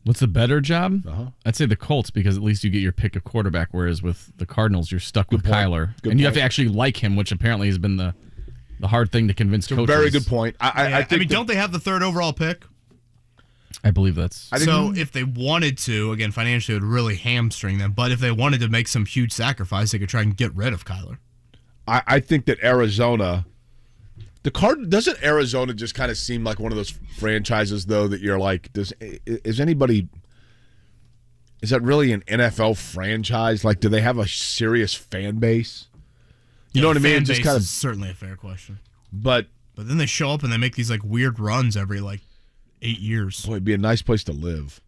What's the better job? Uh-huh. I'd say the Colts, because at least you get your pick of quarterback, whereas with the Cardinals, you're stuck with Kyler. And you have to actually like him, which apparently has been the hard thing to convince coaches. Very good point. I think don't they have the 3rd overall pick? I believe that's... So if they wanted to, again, financially it would really hamstring them, but if they wanted to make some huge sacrifice, they could try and get rid of Kyler. I think that Arizona... Doesn't Arizona just kind of seem like one of those franchises, though, that you're like, is that really an NFL franchise? Like, do they have a serious fan base? You know what I mean? Just kind of certainly a fair question. But then they show up and they make these like weird runs every 8 years. Boy, it'd be a nice place to live.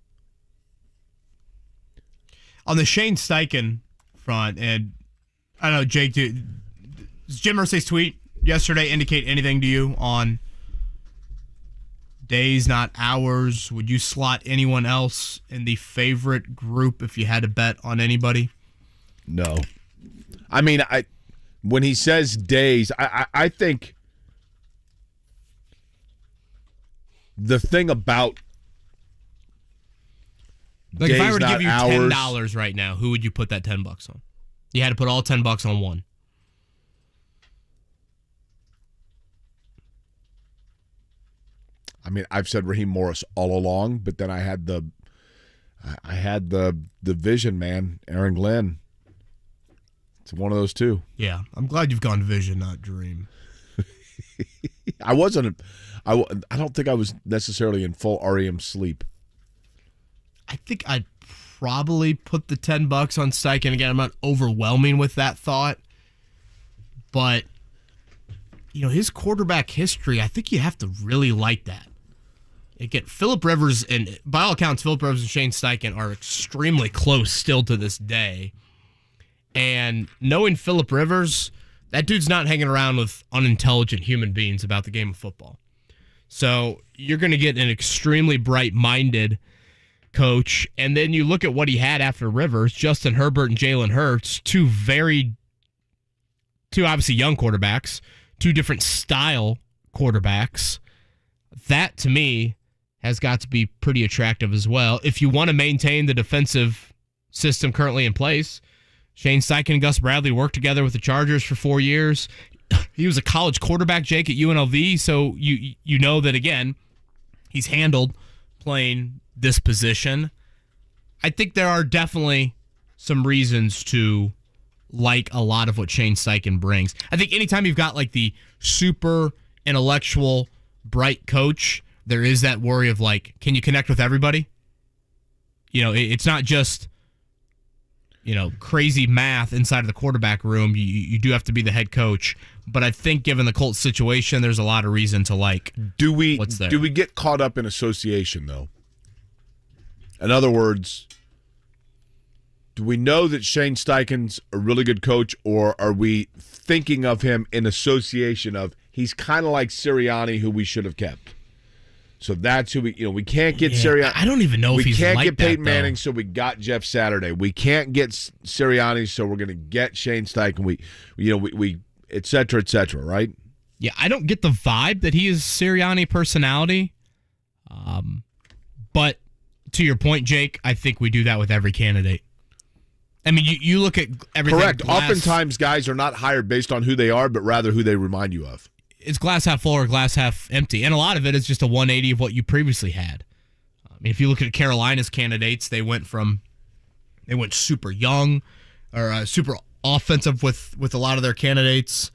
On the Shane Steichen front, and I don't know, Jake, does Jim Irsay's tweet yesterday indicate anything to you on days, not hours? Would you slot anyone else in the favorite group if you had to bet on anybody? No. I mean, when he says days, I think the thing about like days, if I were to give you hours, $10 right now, who would you put that $10 on? You had to put all $10 on one. I mean, I've said Raheem Morris all along, but then I had the vision, man, Aaron Glenn. It's one of those two. Yeah, I'm glad you've gone vision, not dream. I don't think I was necessarily in full REM sleep. I think I'd probably put the $10 on Steichen. Again, I'm not overwhelming with that thought, but his quarterback history, I think you have to really like that. Again, Phillip Rivers, and by all accounts, Phillip Rivers and Shane Steichen are extremely close still to this day. And knowing Phillip Rivers, That dude's not hanging around with unintelligent human beings about the game of football. So you're going to get an extremely bright-minded coach, and then you look at what he had after Rivers, Justin Herbert and Jalen Hurts, two obviously young quarterbacks, two different style quarterbacks. That, to me, has got to be pretty attractive as well. If you want to maintain the defensive system currently in place, Shane Steichen and Gus Bradley worked together with the Chargers for 4 years. He was a college quarterback, Jake, at UNLV, so you know that, again, he's handled playing this position. I think there are definitely some reasons to like a lot of what Shane Steichen brings. I think anytime you've got like the super intellectual, bright coach, there is that worry of like, can you connect with everybody? You know, it's not just, you know, crazy math inside of the quarterback room. You do have to be the head coach. But I think given the Colts situation, there's a lot of reason to like what's there. Do we get caught up in association, though? In other words, do we know that Shane Steichen's a really good coach, or are we thinking of him in association of he's kind of like Sirianni, who we should have kept? So that's who we can't get Sirianni. I don't even know if he's like that. We can't get Peyton Manning, so we got Jeff Saturday. We can't get Sirianni, so we're going to get Shane Steichen. We et cetera, right? Yeah, I don't get the vibe that he is Sirianni personality. But to your point, Jake, I think we do that with every candidate. I mean, you look at everything. Correct. Oftentimes, guys are not hired based on who they are, but rather who they remind you of. It's glass half full or glass half empty. And a lot of it is just a 180 of what you previously had. I mean, if you look at Carolina's candidates, they went super young or super offensive with a lot of their candidates.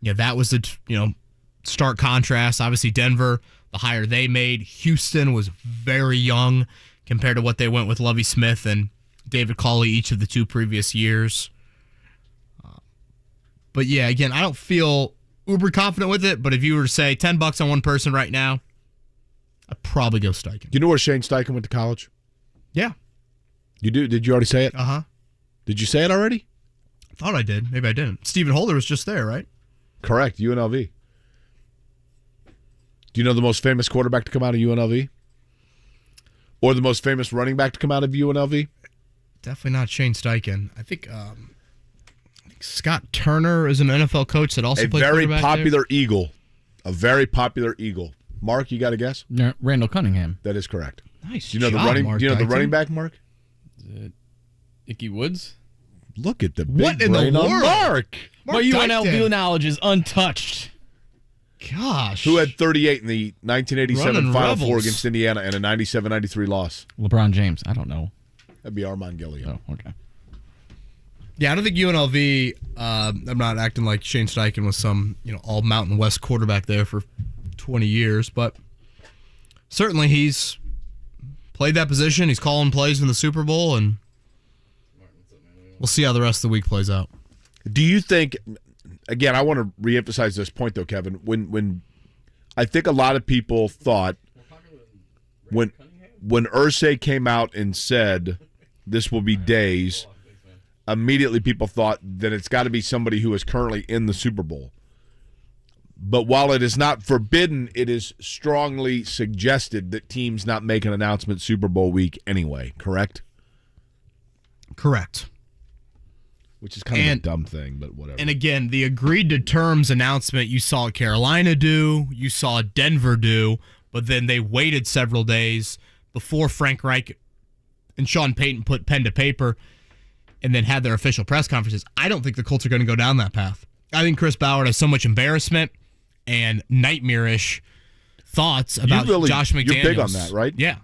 That was the stark contrast. Obviously, Denver, the hire they made. Houston was very young compared to what they went with Lovie Smith and David Culley each of the 2 previous years. But yeah, again, I don't feel uber confident with it, but if you were to say $10 on one person right now, I'd probably go Steichen. Do you know where Shane Steichen went to college? Yeah. You do? Did you already say it? Uh-huh. Did you say it already? I thought I did. Maybe I didn't. Stephen Holder was just there, right? Correct. UNLV. Do you know the most famous quarterback to come out of UNLV? Or the most famous running back to come out of UNLV? Definitely not Shane Steichen. I think Scott Turner is an NFL coach that also played quarterback A very popular Eagle. Mark, you got a guess? No, Randall Cunningham. That is correct. Nice. Do you know the running back, Mark? Is it Icky Woods? Look at the big what in the brain on world? Mark. My UNLV knowledge is untouched. Gosh. Who had 38 in the 1987 Running Final Rebels. Four against Indiana and a 97-93 loss? LeBron James. I don't know. That'd be Armand Gilliam. Oh, okay. Yeah, I don't think UNLV, I'm not acting like Shane Steichen was some, all Mountain West quarterback there for 20 years, but certainly he's played that position. He's calling plays in the Super Bowl, and we'll see how the rest of the week plays out. Do you think, again, I want to reemphasize this point, though, Kevin, when I think a lot of people thought when Irsay came out and said this will be days, immediately people thought that it's got to be somebody who is currently in the Super Bowl. But while it is not forbidden, it is strongly suggested that teams not make an announcement Super Bowl week anyway, correct? Correct. Which is kind of a dumb thing, but whatever. And again, the agreed to terms announcement you saw Carolina do, you saw Denver do, but then they waited several days before Frank Reich and Sean Payton put pen to paper and then had their official press conferences. I don't think the Colts are going to go down that path. I think Chris Ballard has so much embarrassment and nightmarish thoughts about Josh McDaniels. You're big on that, right? Yeah.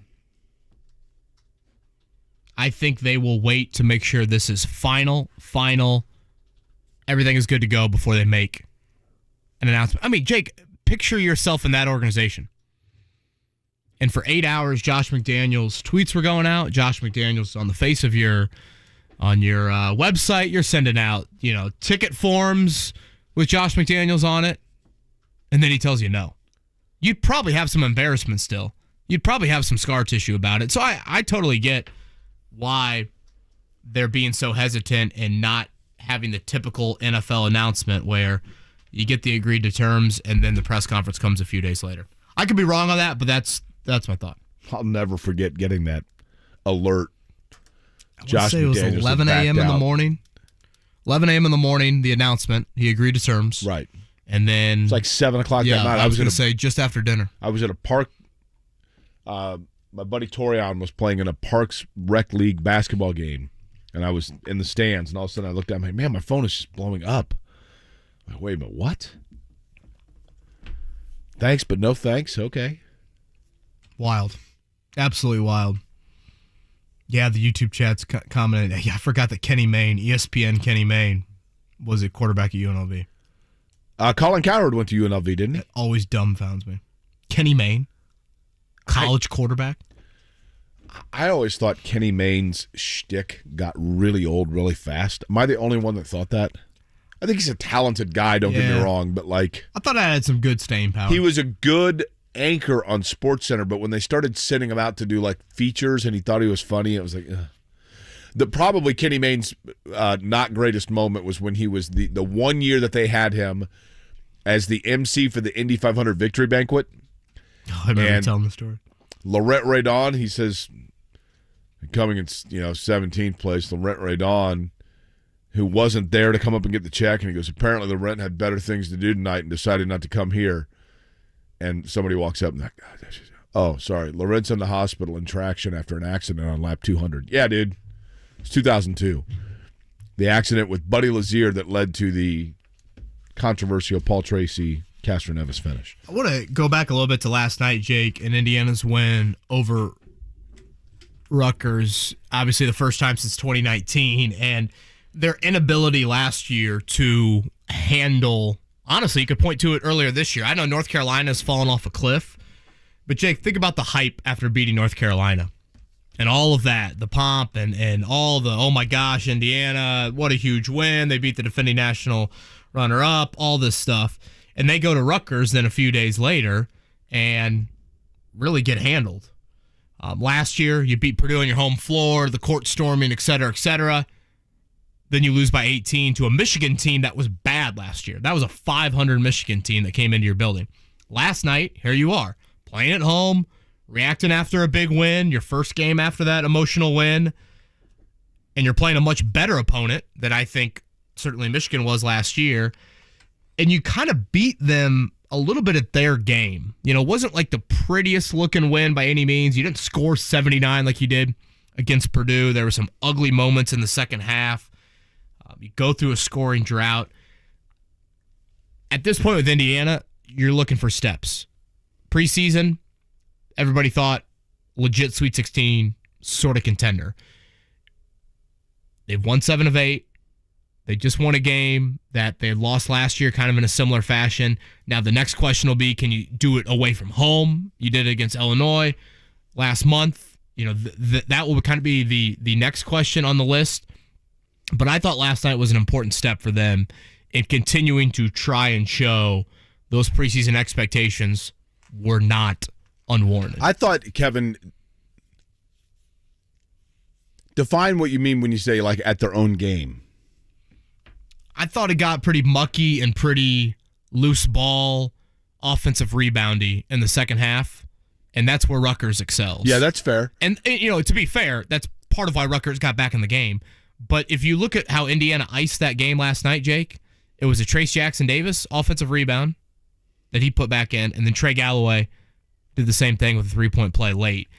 I think they will wait to make sure this is final. Everything is good to go before they make an announcement. I mean, Jake, picture yourself in that organization. And for 8 hours, Josh McDaniels' tweets were going out. Josh McDaniels on the face of your website. You're sending out, ticket forms with Josh McDaniels on it. And then he tells you no. You'd probably have some embarrassment still. You'd probably have some scar tissue about it. So I totally get why they're being so hesitant and not having the typical NFL announcement where you get the agreed to terms and then the press conference comes a few days later. I could be wrong on that, but that's my thought. I'll never forget getting that alert. Josh say it was 11 a.m. in the morning. 11 a.m. in the morning, the announcement. He agreed to terms. Right. And then it's like 7 o'clock that night. I was going to say just after dinner. I was at a park. My buddy Torian was playing in a Parks Rec League basketball game, and I was in the stands, and all of a sudden I looked down, I'm like, man, my phone is just blowing up. I'm like, wait a minute, what? Thanks, but no thanks. Okay. Wild. Absolutely wild. Yeah, the YouTube chat's commented. Yeah, I forgot that Kenny Mayne, ESPN Kenny Mayne, was a quarterback at UNLV. Colin Cowherd went to UNLV, didn't he? That always dumbfounds me. Kenny Mayne, college quarterback. I always thought Kenny Mayne's shtick got really old really fast. Am I the only one that thought that? I think he's a talented guy, don't get me wrong, but like... I thought I had some good staying power. He was a good anchor on SportsCenter, but when they started sending him out to do like features and he thought he was funny, it was like... Probably Kenny Mayne's not greatest moment was when he was the 1 year that they had him as the MC for the Indy 500 victory banquet. Oh, I remember telling the story. Laurent Redon, he says, coming in 17th place, Laurent Redon, who wasn't there to come up and get the check, and he goes, apparently Laurent had better things to do tonight and decided not to come here. And somebody walks up and like, oh, sorry, Laurent's in the hospital in traction after an accident on lap 200. Yeah, dude. It's 2002. The accident with Buddy Lazier that led to the controversial Paul Tracy Castro Nevis finish. I want to go back a little bit to last night, Jake, and Indiana's win over Rutgers. Obviously the first time since 2019, and their inability last year to handle, honestly, you could point to it earlier this year. I know North Carolina's fallen off a cliff, but Jake, think about the hype after beating North Carolina. And all of that, the pomp and all the, oh my gosh, Indiana, what a huge win. They beat the defending national runner-up, all this stuff. And they go to Rutgers then a few days later and really get handled. Last year, you beat Purdue on your home floor, the court storming, et cetera, et cetera. Then you lose by 18 to a Michigan team that was bad last year. That was a 500 Michigan team that came into your building. Last night, here you are, playing at home, reacting after a big win, your first game after that emotional win, and you're playing a much better opponent that I think certainly Michigan was last year, and you kind of beat them a little bit at their game. It wasn't like the prettiest looking win by any means. You didn't score 79 like you did against Purdue. There were some ugly moments in the second half. You go through a scoring drought. At this point with Indiana, you're looking for steps. Preseason, everybody thought legit Sweet 16 sort of contender. They've won 7 of 8. They just won a game that they had lost last year kind of in a similar fashion. Now the next question will be, can you do it away from home? You did it against Illinois last month. That will kind of be the next question on the list. But I thought last night was an important step for them in continuing to try and show those preseason expectations were not unwarranted. I thought, Kevin, define what you mean when you say like at their own game. I thought it got pretty mucky and pretty loose ball, offensive reboundy in the second half, and that's where Rutgers excels. Yeah, that's fair. And to be fair, that's part of why Rutgers got back in the game. But if you look at how Indiana iced that game last night, Jake, it was a Trace Jackson-Davis offensive rebound that he put back in, and then Trey Galloway did the same thing with a three-point play late.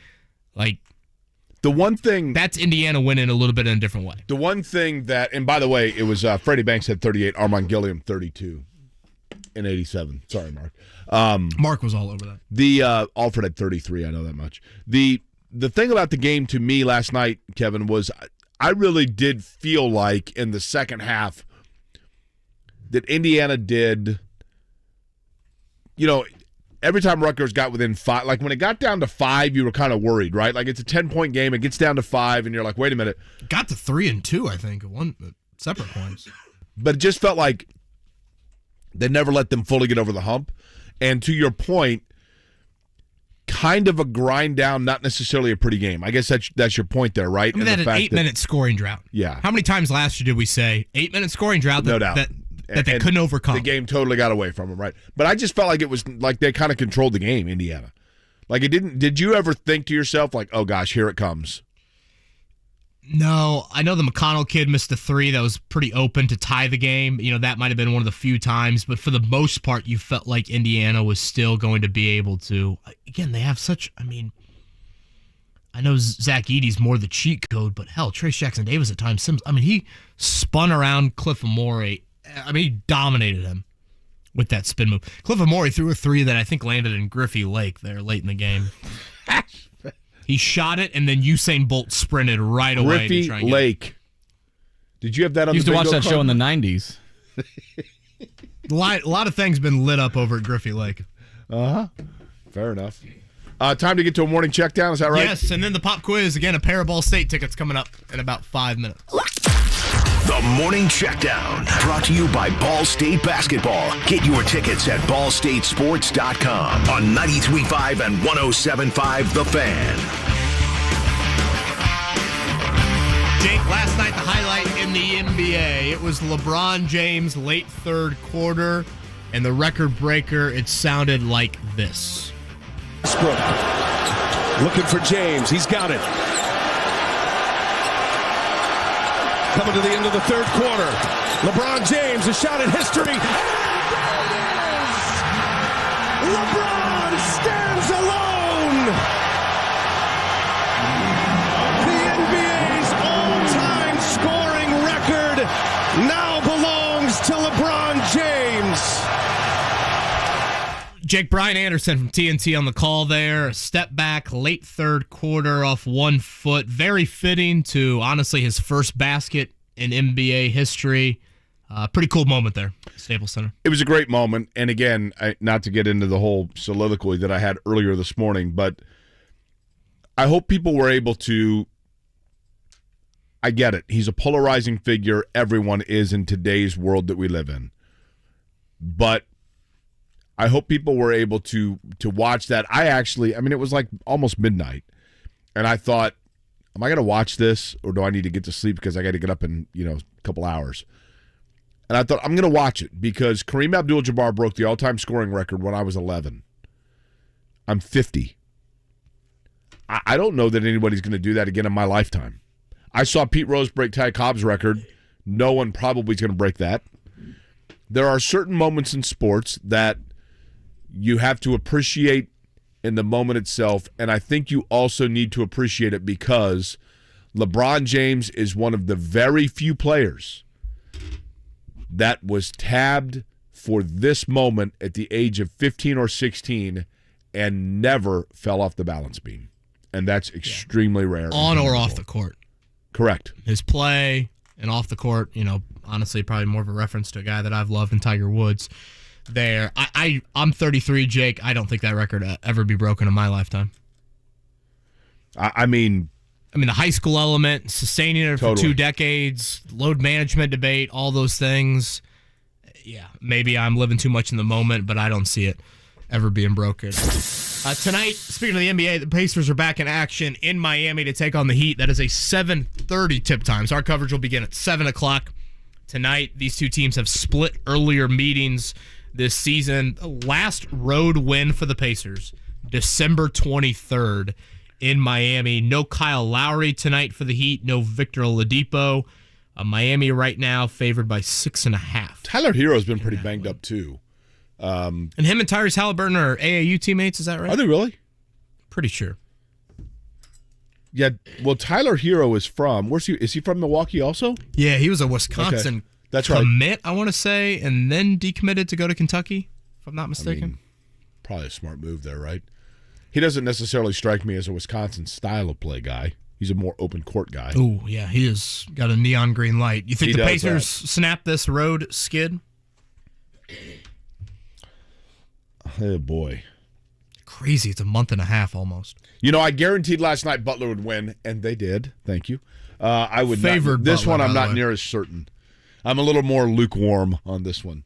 Like, the one thing... That's Indiana winning a little bit in a different way. The one thing that... And by the way, it was Freddie Banks had 38, Armand Gilliam 32 in 87. Sorry, Mark. Mark was all over that. Alfred had 33, I know that much. The thing about the game to me last night, Kevin, was I really did feel like in the second half that Indiana did... every time Rutgers got within 5, like when it got down to 5, you were kind of worried, right? Like it's a 10-point game, it gets down to 5, and you're like, wait a minute. Got to 3 and 2, I think, at one separate points. But it just felt like they never let them fully get over the hump. And to your point, kind of a grind down, not necessarily a pretty game. I guess that's your point there, right? I mean, that an 8-minute scoring drought. Yeah. How many times last year did we say 8-minute scoring drought No doubt. that they couldn't overcome? The game totally got away from them, right? But I just felt like it was like they kind of controlled the game, Indiana. Like it didn't. Did you ever think to yourself, like, oh gosh, here it comes? No, I know the McConnell kid missed a 3 that was pretty open to tie the game. You know, that might have been one of the few times, but for the most part, you felt like Indiana was still going to be able to. Again, they have such, I mean, I know Zach Edey's more the cheat code, but hell, Trace Jackson-Davis at times, I mean, he spun around Cliff Amore. I mean, he dominated him with that spin move. Cliff Amore threw a 3 that I think landed in Griffey Lake there late in the game. He shot it, and then Usain Bolt sprinted right away. Griffey Lake. Did you have that on the used to watch that card? show in the 90s. A lot of things been lit up over at Griffey Lake. Fair enough. Time to get to a morning check down. Is that right? Yes, and then the pop quiz. Again, a pair of Ball State tickets coming up in about 5 minutes. The Morning Checkdown, brought to you by Ball State Basketball. Get your tickets at ballstatesports.com on 93.5 and 107.5 The Fan. Jake, last night the highlight in the NBA, it was LeBron James late third quarter, and the record breaker, it sounded like this. Westbrook looking for James. He's got it. Coming to the end of the third quarter. LeBron James, a shot at history. LeBron stands alone. The NBA's all-time scoring record now belongs to LeBron James. Jake, Brian Anderson from TNT on the call there. A step back, late third quarter off 1 foot. Very fitting to, honestly, his first basket in NBA history. Pretty cool moment there, Staples Center. It was a great moment. And again, not to get into the whole soliloquy that I had earlier this morning, but I hope people were able to. I get it. He's a polarizing figure. Everyone is in today's world that we live in. But I hope people were able to watch that. It was like almost midnight. And I thought, am I going to watch this or do I need to get to sleep because I got to get up in, a couple hours? And I thought, I'm going to watch it because Kareem Abdul-Jabbar broke the all-time scoring record when I was 11. I'm 50. I don't know that anybody's going to do that again in my lifetime. I saw Pete Rose break Ty Cobb's record. No one probably is going to break that. There are certain moments in sports that you have to appreciate in the moment itself, and I think you also need to appreciate it because LeBron James is one of the very few players that was tabbed for this moment at the age of 15 or 16 and never fell off the balance beam. And that's extremely rare. On or off the court. Correct. His play and off the court, honestly, probably more of a reference to a guy that I've loved in Tiger Woods. There, I'm 33, Jake. I don't think that record ever be broken in my lifetime. I mean, the high school element, sustaining it for 2 decades, load management debate, all those things. Yeah, maybe I'm living too much in the moment, but I don't see it ever being broken. Tonight, speaking of the NBA, the Pacers are back in action in Miami to take on the Heat. That is a 7:30 tip time. So our coverage will begin at 7 o'clock tonight. These two teams have split earlier meetings this season. The last road win for the Pacers, December 23rd in Miami. No Kyle Lowry tonight for the Heat. No Victor Oladipo. Miami right now favored by 6.5. Tyler Hero's been pretty banged up too. And him and Tyrese Halliburton are AAU teammates, is that right? Are they really? Pretty sure. Yeah, well, Tyler Hero is from, is he from Milwaukee also? Yeah, he was a Wisconsin That's commit, right. I want to say, and then decommitted to go to Kentucky, if I'm not mistaken. Probably a smart move there, right? He doesn't necessarily strike me as a Wisconsin style of play guy. He's a more open court guy. Oh, yeah, he has got a neon green light. You think the Pacers snap this road skid? Oh, boy. Crazy. It's a month and a half almost. I guaranteed last night Butler would win, and they did. Thank you. I would favored not. This Butler, one I'm by the not way. near as certain. I'm a little more lukewarm on this one.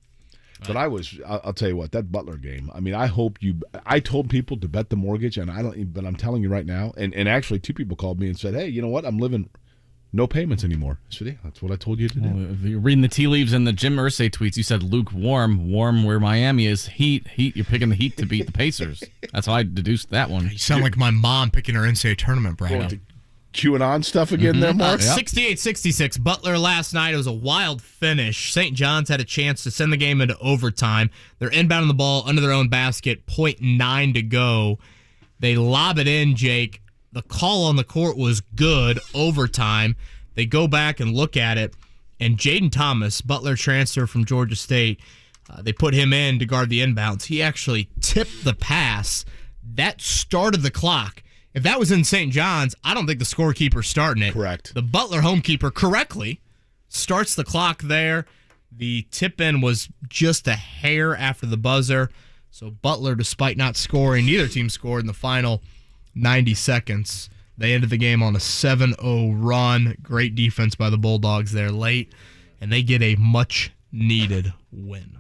But I'll tell you what, that Butler game, I mean, I told people to bet the mortgage, and but I'm telling you right now, and actually 2 people called me and said, hey, you know what, I'm living no payments anymore. I said, yeah, that's what I told you to do. Well, if you're reading the tea leaves in the Jim Irsay tweets, you said lukewarm, warm where Miami is, heat. You're picking the Heat to beat the Pacers. That's how I deduced that one. You sound like my mom picking her NCAA tournament bracket. QAnon stuff again there, Mark? 68-66. Butler last night. It was a wild finish. St. John's had a chance to send the game into overtime. They're inbounding the ball under their own basket, 0.9 to go. They lob it in, Jake. The call on the court was good, overtime. They go back and look at it, and Jaden Thomas, Butler transfer from Georgia State, they put him in to guard the inbounds. He actually tipped the pass. That started the clock. If that was in St. John's, I don't think the scorekeeper's starting it. Correct. The Butler homekeeper correctly starts the clock there. The tip-in was just a hair after the buzzer. So Butler, despite not scoring, neither team scored in the final 90 seconds. They ended the game on a 7-0 run. Great defense by the Bulldogs there late, and they get a much-needed win.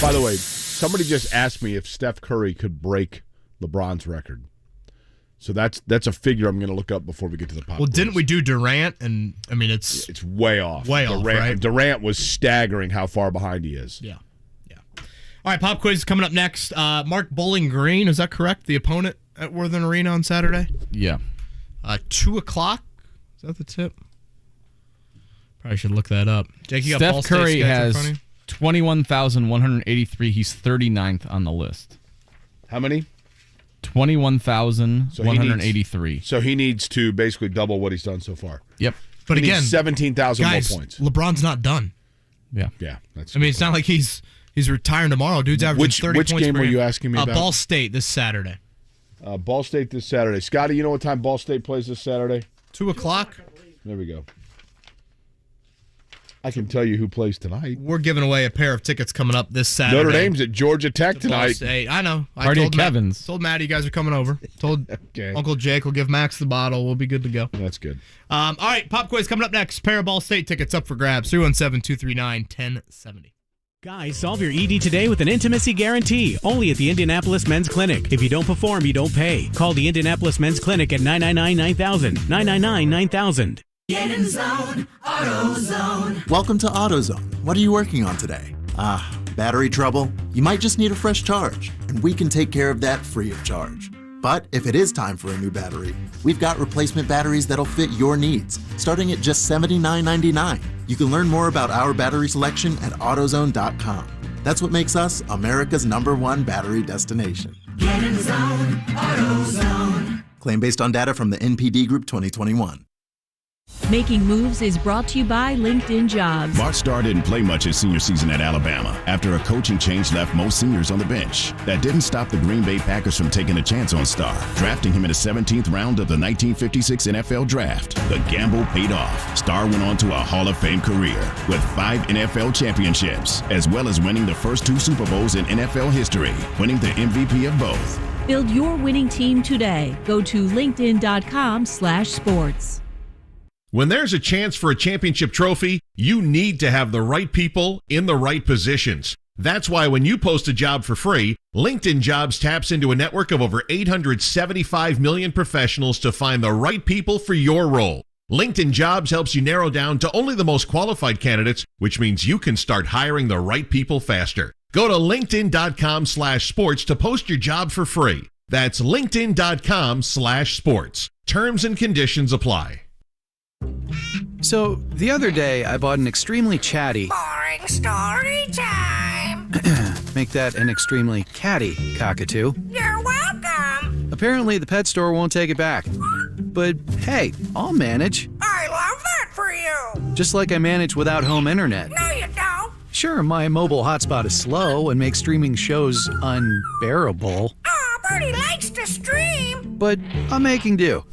By the way, somebody just asked me if Steph Curry could break LeBron's record. So that's a figure I'm going to look up before we get to the pop. Well, didn't we do Durant? And I mean, it's way off. Right? Durant was staggering how far behind he is. Yeah. All right, pop quiz is coming up next. Mark Bowling Green, is that correct? The opponent at Worthen Arena on Saturday? Yeah. 2 o'clock? Is that the tip? Probably should look that up. Jake, you got Ball Steph Curry State schedule in front has of you? 21,183. He's 39th on the list. How many? 21,183. So he needs to basically double what he's done so far. Yep. But he again, needs 17,000 more guys, points. LeBron's not done. Yeah. It's not like he's retiring tomorrow. Dude's averaging 30 points per game. Which game were you asking me about? Ball State this Saturday. Ball State this Saturday. Scotty, you know what time Ball State plays this Saturday? 2 o'clock. There we go. I can tell you who plays tonight. We're giving away a pair of tickets coming up this Saturday. Notre Dame's at Georgia Tech tonight. I know. Party at Kevin's. Told Matt you guys are coming over. Told Uncle Jake will give Max the bottle. We'll be good to go. That's good. All right, pop quiz coming up next. Pair of Ball State tickets up for grabs. 317-239-1070. Guys, solve your ED today with an intimacy guarantee. Only at the Indianapolis Men's Clinic. If you don't perform, you don't pay. Call the Indianapolis Men's Clinic at 999-9000. 999-9000. Get in zone, AutoZone. Welcome to AutoZone. What are you working on today? Battery trouble? You might just need a fresh charge, and we can take care of that free of charge. But if it is time for a new battery, we've got replacement batteries that'll fit your needs, starting at just $79.99. You can learn more about our battery selection at AutoZone.com. That's what makes us America's #1 battery destination. Get in zone, AutoZone. Claim based on data from the NPD Group 2021. Making Moves is brought to you by LinkedIn Jobs. Bart Starr didn't play much his senior season at Alabama after a coaching change left most seniors on the bench. That didn't stop the Green Bay Packers from taking a chance on Starr, drafting him in the 17th round of the 1956 NFL Draft. The gamble paid off. Starr went on to a Hall of Fame career with 5 NFL championships, as well as winning the first 2 Super Bowls in NFL history, winning the MVP of both. Build your winning team today. Go to linkedin.com/sports. When there's a chance for a championship trophy, you need to have the right people in the right positions. That's why when you post a job for free, LinkedIn Jobs taps into a network of over 875 million professionals to find the right people for your role. LinkedIn Jobs helps you narrow down to only the most qualified candidates, which means you can start hiring the right people faster. Go to linkedin.com/sports to post your job for free. That's linkedin.com/sports. Terms and conditions apply. So, the other day, I bought an extremely chatty... Boring story time. Make that an extremely catty cockatoo. You're welcome. Apparently, the pet store won't take it back. But, hey, I'll manage. I love that for you. Just like I manage without home internet. No, you don't. Sure, my mobile hotspot is slow and makes streaming shows unbearable. Aw, Bertie likes to stream. But I'm making do.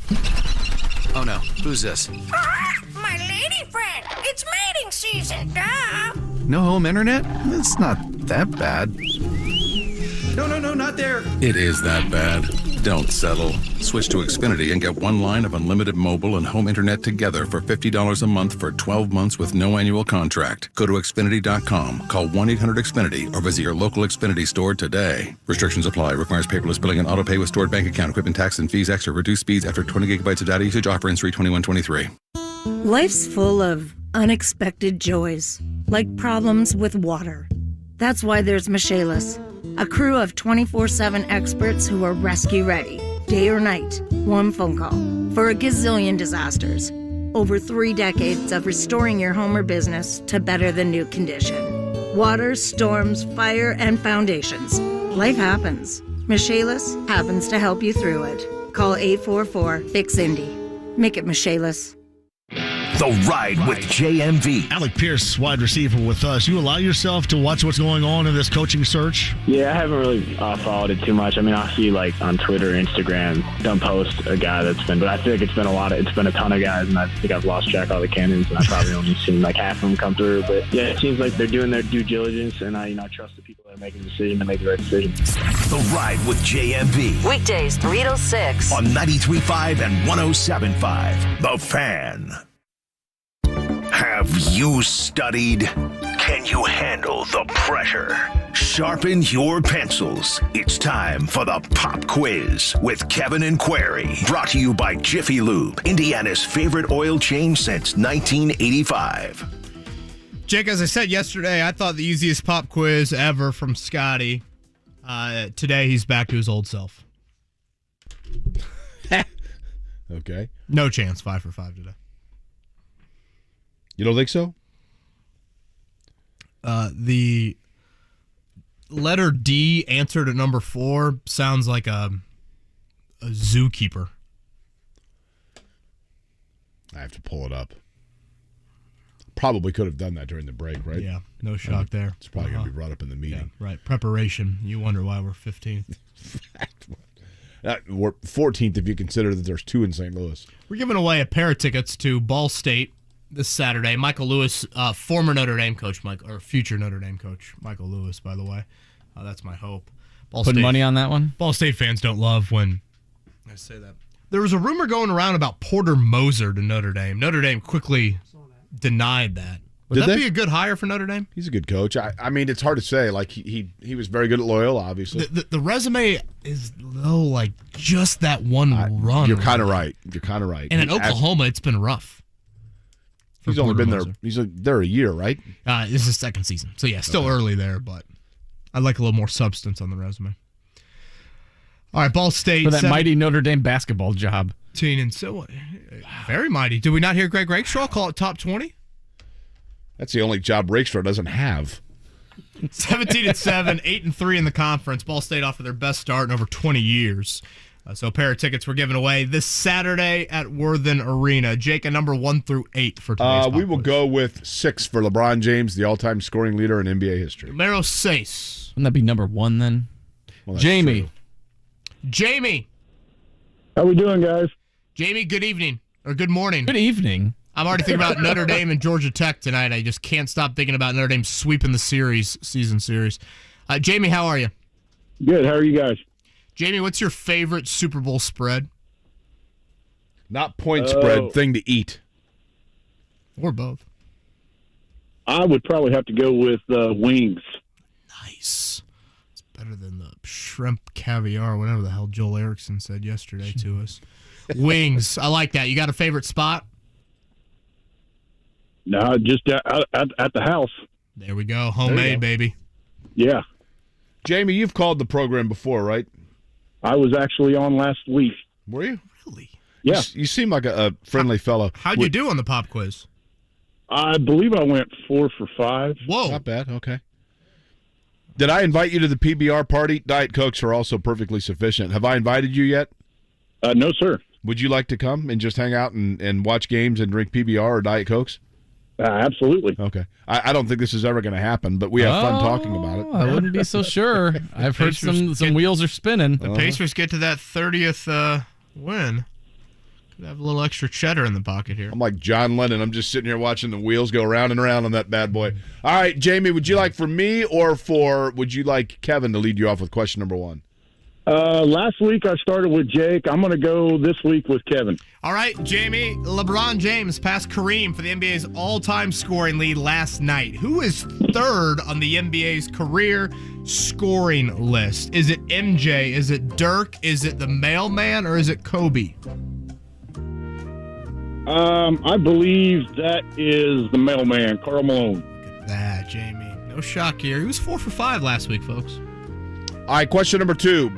Oh no, who's this? My lady friend. It's mating season, duh. No home internet? It's not that bad. No, not there. It is that bad. Don't settle. Switch to Xfinity and get one line of unlimited mobile and home internet together for $50 a month for 12 months with no annual contract. Go to Xfinity.com, call 1-800-XFINITY, or visit your local Xfinity store today. Restrictions apply. Requires paperless billing and auto pay with stored bank account, equipment tax, and fees extra. Reduced speeds after 20 gigabytes of data usage. Offer ends 3/21/23. Life's full of unexpected joys, like problems with water. That's why there's Michaelis, a crew of 24/7 experts who are rescue ready, day or night, one phone call, for a gazillion disasters. Over 3 decades of restoring your home or business to better than new condition. Water, storms, fire, and foundations. Life happens. Michaelis happens to help you through it. Call 844-FIX-INDY. Make it Michaelis. The Ride with JMV. Alec Pierce, wide receiver with us. You allow yourself to watch what's going on in this coaching search? Yeah, I haven't really followed it too much. I mean, I'll see like on Twitter, Instagram, don't post a guy that's been, but I feel like it's been a ton of guys, and I think I've lost track of all the cannons, and I've probably only seen like half of them come through. But yeah, it seems like they're doing their due diligence, and I trust the people that are making the decision to make the right decision. The Ride with JMV. Weekdays 3 to 6 on 93.5 and 107.5. The Fan. Have you studied? Can you handle the pressure? Sharpen your pencils. It's time for the Pop Quiz with Kevin and Query. Brought to you by Jiffy Lube, Indiana's favorite oil change since 1985. Jake, as I said yesterday, I thought the easiest pop quiz ever from Scotty. Today, he's back to his old self. Okay. No chance, 5 for 5 today. You don't think so? The letter D answered at number 4 sounds like a zookeeper. I have to pull it up. Probably could have done that during the break, right? Yeah, no shock there. It's probably going to be brought up in the meeting. Yeah, right, preparation. You wonder why we're 15th. We're 14th if you consider that there's 2 in St. Louis. We're giving away a pair of tickets to Ball State this Saturday. Michael Lewis, former Notre Dame coach, or future Notre Dame coach, Michael Lewis, by the way. That's my hope. Putting money on that one? Ball State fans don't love when I say that. There was a rumor going around about Porter Moser to Notre Dame. Notre Dame quickly denied that. Would that be a good hire for Notre Dame? He's a good coach. I mean, it's hard to say. Like he was very good at Loyola, obviously. The resume is though like just that one run. You're kind of right. And in Oklahoma, it's been rough. He's only been there. He's there a year, right? This is his second season, so yeah, still early there. But I'd like a little more substance on the resume. All right, Ball State for that mighty Notre Dame basketball job. And so very mighty. Did we not hear Greg Rakestraw call it top 20? That's the only job Rakestraw doesn't have. 17-7, 8-3 in the conference. Ball State off to their best start in over 20 years. So a pair of tickets we're giving away this Saturday at Worthen Arena. Jake, a number 1 through 8 for today's We will go with 6 for LeBron James, the all-time scoring leader in NBA history. Numero 6. Wouldn't that be number 1 then? Well, Jamie. True. Jamie. How we doing, guys? Jamie, good evening. Or good morning. Good evening. I'm already thinking about Notre Dame and Georgia Tech tonight. I just can't stop thinking about Notre Dame sweeping the season series. Jamie, how are you? Good. How are you guys? Jamie, what's your favorite Super Bowl spread? Not point spread, thing to eat. Or both. I would probably have to go with wings. Nice. It's better than the shrimp caviar, whatever the hell Joel Erickson said yesterday to us. Wings. I like that. You got a favorite spot? No, just at the house. There we go. Homemade, baby. Yeah. Jamie, you've called the program before, right? I was actually on last week. Were you? Really? Yeah. You seem like a friendly fellow. How'd you do on the pop quiz? I believe I went 4 for 5. Whoa. Not bad. Okay. Did I invite you to the PBR party? Diet Cokes are also perfectly sufficient. Have I invited you yet? No, sir. Would you like to come and just hang out and watch games and drink PBR or Diet Cokes? Absolutely. Okay. I don't think this is ever going to happen, but we have fun talking about it. I wouldn't be so sure. I've heard some wheels are spinning. The Pacers get to that 30th win. Could have a little extra cheddar in the pocket here. I'm like John Lennon. I'm just sitting here watching the wheels go round and around on that bad boy. All right, Jamie, would you like for me or would you like Kevin to lead you off with question number 1? Last week I started with Jake. I'm going to go this week with Kevin. All right, Jamie. LeBron James passed Kareem for the NBA's all-time scoring lead last night. Who is third on the NBA's career scoring list? Is it MJ? Is it Dirk? Is it the mailman? Or is it Kobe? I believe that is the mailman, Karl Malone. Look at that, Jamie. No shock here. He was 4 for 5 last week, folks. All right, question number 2.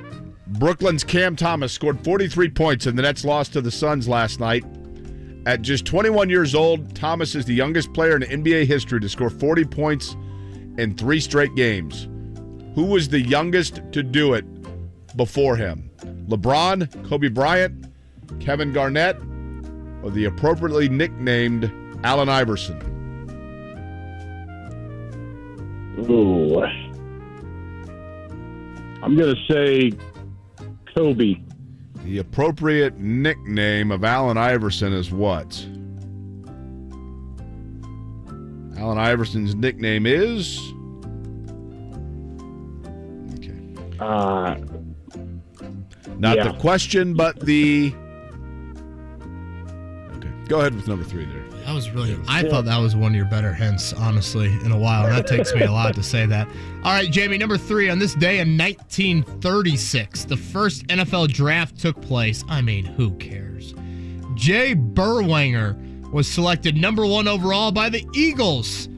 Brooklyn's Cam Thomas scored 43 points in the Nets' loss to the Suns last night. At just 21 years old, Thomas is the youngest player in NBA history to score 40 points in 3 straight games. Who was the youngest to do it before him? LeBron, Kobe Bryant, Kevin Garnett, or the appropriately nicknamed Allen Iverson? Ooh. I'm going to say Kobe. The appropriate nickname of Allen Iverson is what? Allen Iverson's nickname is? Okay. Not the question, but the... Okay. Go ahead with number 3 there. That was really... I thought that was one of your better hints, honestly, in a while. That takes me a lot to say that. All right, Jamie, number 3. On this day in 1936, the first NFL draft took place. I mean, who cares? Jay Berwanger was selected number 1 overall by the Eagles.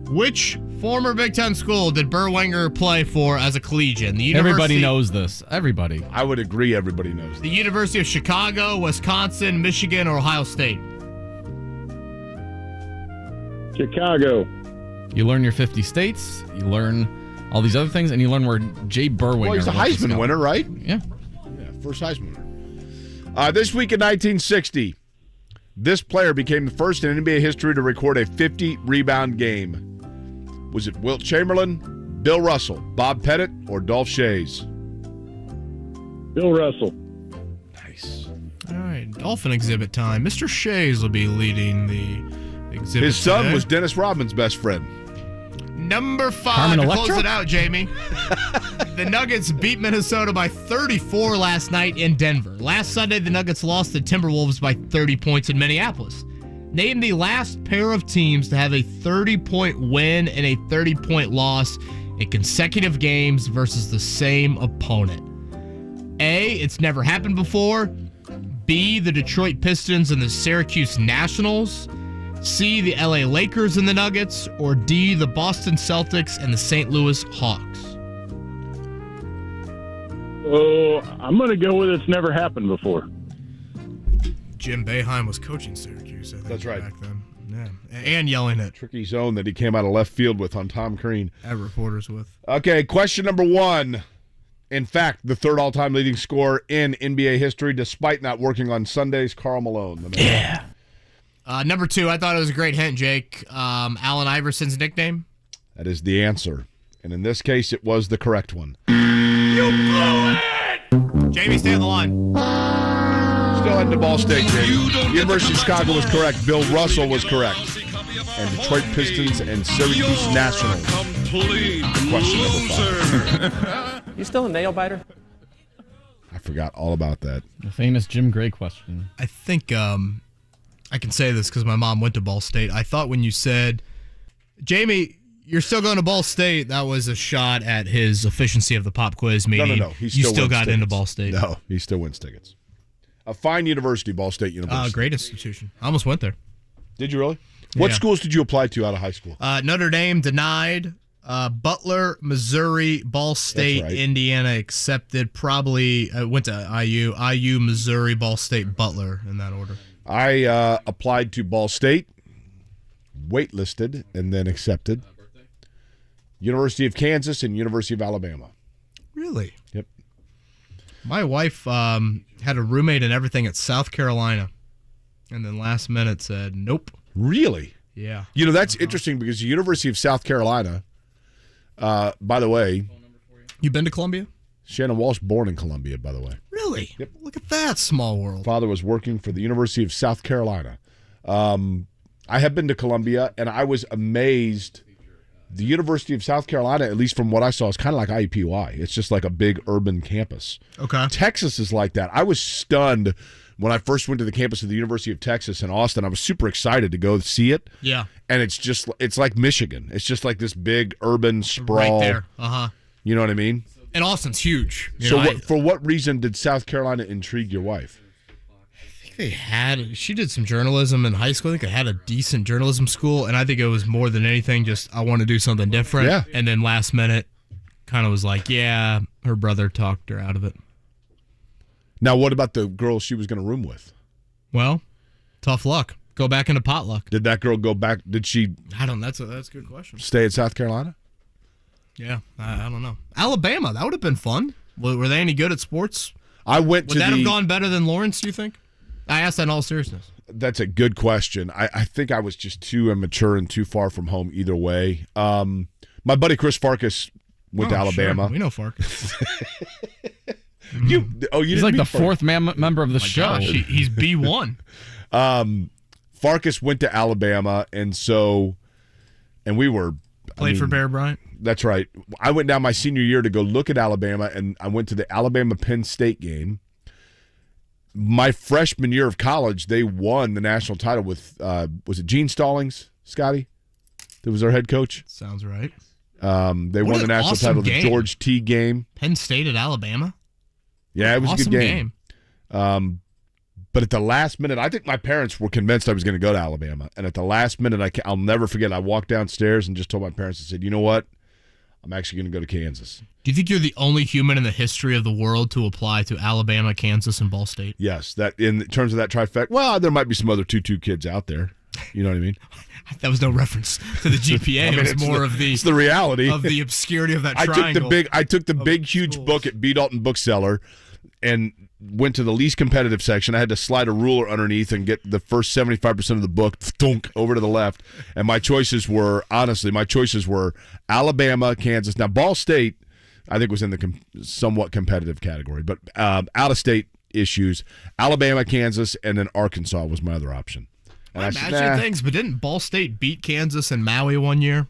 Which former Big Ten school did Berwanger play for as a collegian? Everybody knows this. Everybody. I would agree everybody knows this. The University of Chicago, Wisconsin, Michigan, or Ohio State? Chicago. You learn your 50 states, you learn all these other things, and you learn where Jay Berwanger. Well, he's a Heisman winner, right? Yeah. First Heisman winner. This week in 1960, this player became the first in NBA history to record a 50-rebound game. Was it Wilt Chamberlain, Bill Russell, Bob Pettit, or Dolph Schayes? Bill Russell. Nice. All right, Dolphin exhibit time. Mr. Schayes will be leading the exhibit. His son today. was Dennis Rodman's best friend. Number 5 Carmen to Electra? close it out, Jamie. The Nuggets beat Minnesota by 34 last night in Denver. Last Sunday, the Nuggets lost the Timberwolves by 30 points in Minneapolis. Name the last pair of teams to have a 30-point win and a 30-point loss in consecutive games versus the same opponent. A, it's never happened before. B, the Detroit Pistons and the Syracuse Nationals. C, the LA Lakers and the Nuggets. Or D, the Boston Celtics and the St. Louis Hawks. Oh, I'm going to go with it's never happened before. Jim Boeheim was coaching Syracuse, I think. That's right. Back then. Yeah. And yelling at Tricky zone that he came out of left field with on Tom Crean. reporters with. Okay, question number 1. In fact, the third all-time leading scorer in NBA history, despite not working on Sundays, Karl Malone. Yeah. Number 2, I thought it was a great hint, Jake. Allen Iverson's nickname? That is the answer. And in this case, it was the correct one. You blew it! Jamie, stay on the line. Still heading to Ball State, Jamie. University of Chicago was correct. Bill Russell was correct. And Detroit Pistons and Syracuse Nationals. Question number 5. You still a nail biter? I forgot all about that. The famous Jim Gray question. I think I can say this because my mom went to Ball State. I thought when you said, Jamie, you're still going to Ball State, that was a shot at his efficiency of the pop quiz meeting. No. You still got into Ball State. No, he still wins tickets. A fine university, Ball State University. Great institution. I almost went there. Did you really? What Yeah. schools did you apply to out of high school? Notre Dame denied. Butler, Missouri, Ball State, right. Indiana accepted. Probably went to IU, Missouri, Ball State, Butler in that order. I applied to Ball State, waitlisted, and then accepted. University of Kansas and University of Alabama. Really? Yep. My wife had a roommate and everything at South Carolina, and then last minute said, nope. Really? Yeah. You know, that's interesting because the University of South Carolina, by the way. You been to Columbia? Shannon Walsh, born in Columbia, by the way. Really? Yep. Look at that small world. Father was working for the University of South Carolina. I have been to Columbia, and I was amazed the University of South Carolina, at least from what I saw, is kind of like IUPUI. It's just like a big urban campus. Okay. Texas is like that. I was stunned when I first went to the campus of the University of Texas in Austin. I was super excited to go see it. Yeah. And it's like Michigan. It's just like this big urban sprawl. Right there. Uh-huh. You know what I mean? And Austin's huge. For what reason did South Carolina intrigue your wife? She did some journalism in high school. I think they had a decent journalism school, and I think it was more than anything just I want to do something different. Yeah. And then last minute kind of was like, yeah, her brother talked her out of it. Now, what about the girl she was going to room with? Well, tough luck. Go back into potluck. Did that girl go back? Did she I don't know. That's a good question. stay at South Carolina? Yeah, I don't know. Alabama, that would have been fun. Were they any good at sports? Would that have gone better than Lawrence, do you think? I asked that in all seriousness. That's a good question. I think I was just too immature and too far from home either way. My buddy Chris Farkas went to Alabama. Sure. We know Farkas. He's like the fourth member of the show. Gosh, he's B1. Farkas went to Alabama, and we were played for Bear Bryant. That's right. I went down my senior year to go look at Alabama, and I went to the Alabama-Penn State game. My freshman year of college, they won the national title with, was it Gene Stallings, Scotty? That was our head coach? Sounds right. They won the national title, the George T. game. Penn State at Alabama? Yeah, it was awesome a good game. But at the last minute, I think my parents were convinced I was going to go to Alabama. And at the last minute, I'll never forget, I walked downstairs and just told my parents, I said, you know what? I'm actually going to go to Kansas. Do you think you're the only human in the history of the world to apply to Alabama, Kansas, and Ball State? Yes. That in terms of that trifecta, well, there might be some other 2-2 kids out there. You know what I mean? That was no reference to the GPA. It was more of the it's the reality of the obscurity of that triangle. I took the big huge book at B. Dalton Bookseller and went to the least competitive section. I had to slide a ruler underneath and get the first 75% of the book over to the left. And my choices were Alabama, Kansas. Now, Ball State, I think, was in the somewhat competitive category. But out-of-state issues, Alabama, Kansas, and then Arkansas was my other option. And I imagine things, but didn't Ball State beat Kansas and Maui one year?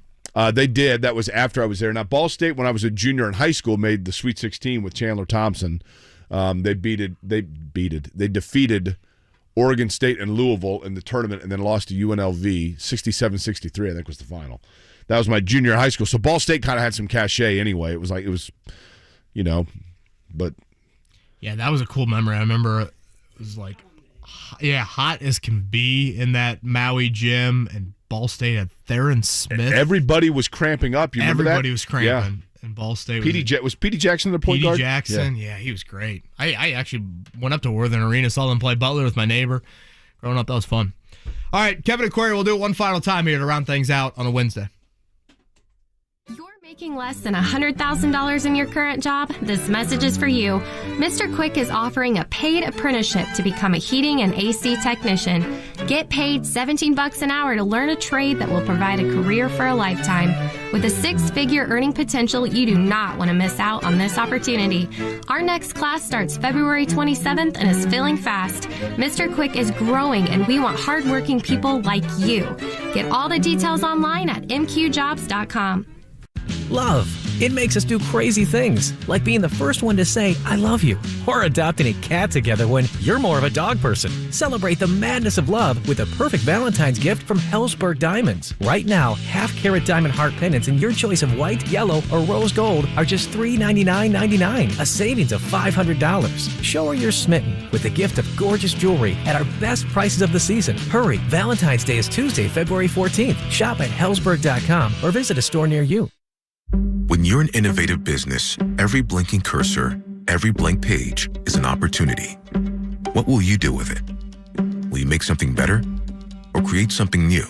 They did. That was after I was there. Now, Ball State, when I was a junior in high school, made the Sweet 16 with Chandler Thompson. They defeated Oregon State and Louisville in the tournament and then lost to UNLV 67-63, I think was the final. That was my junior high school. So Ball State kind of had some cachet anyway. It was but yeah, that was a cool memory. I remember it was like hot as can be in that Maui gym, and Ball State had Theron Smith. Everybody was cramping up. You remember that? Everybody was cramping. Yeah. And Ball State was Petey Jackson the point guard? Petey Jackson, yeah, he was great. I actually went up to Worthing Arena, saw them play Butler with my neighbor. Growing up, that was fun. All right, Kevin and Corey, we'll do it one final time here to round things out on a Wednesday. Making less than $100,000 in your current job? This message is for you. Mr. Quick is offering a paid apprenticeship to become a heating and AC technician. Get paid $17 an hour to learn a trade that will provide a career for a lifetime. With a 6-figure earning potential, you do not want to miss out on this opportunity. Our next class starts February 27th and is filling fast. Mr. Quick is growing, and we want hardworking people like you. Get all the details online at mqjobs.com. Love. It makes us do crazy things, like being the first one to say, I love you, or adopting a cat together when you're more of a dog person. Celebrate the madness of love with a perfect Valentine's gift from Helzberg Diamonds. Right now, half-carat diamond heart pendants in your choice of white, yellow, or rose gold are just $399.99, a savings of $500. Show her you're smitten with the gift of gorgeous jewelry at our best prices of the season. Hurry, Valentine's Day is Tuesday, February 14th. Shop at Helzberg.com or visit a store near you. When you're an innovative business, every blinking cursor, every blank page is an opportunity. What will you do with it? Will you make something better or create something new?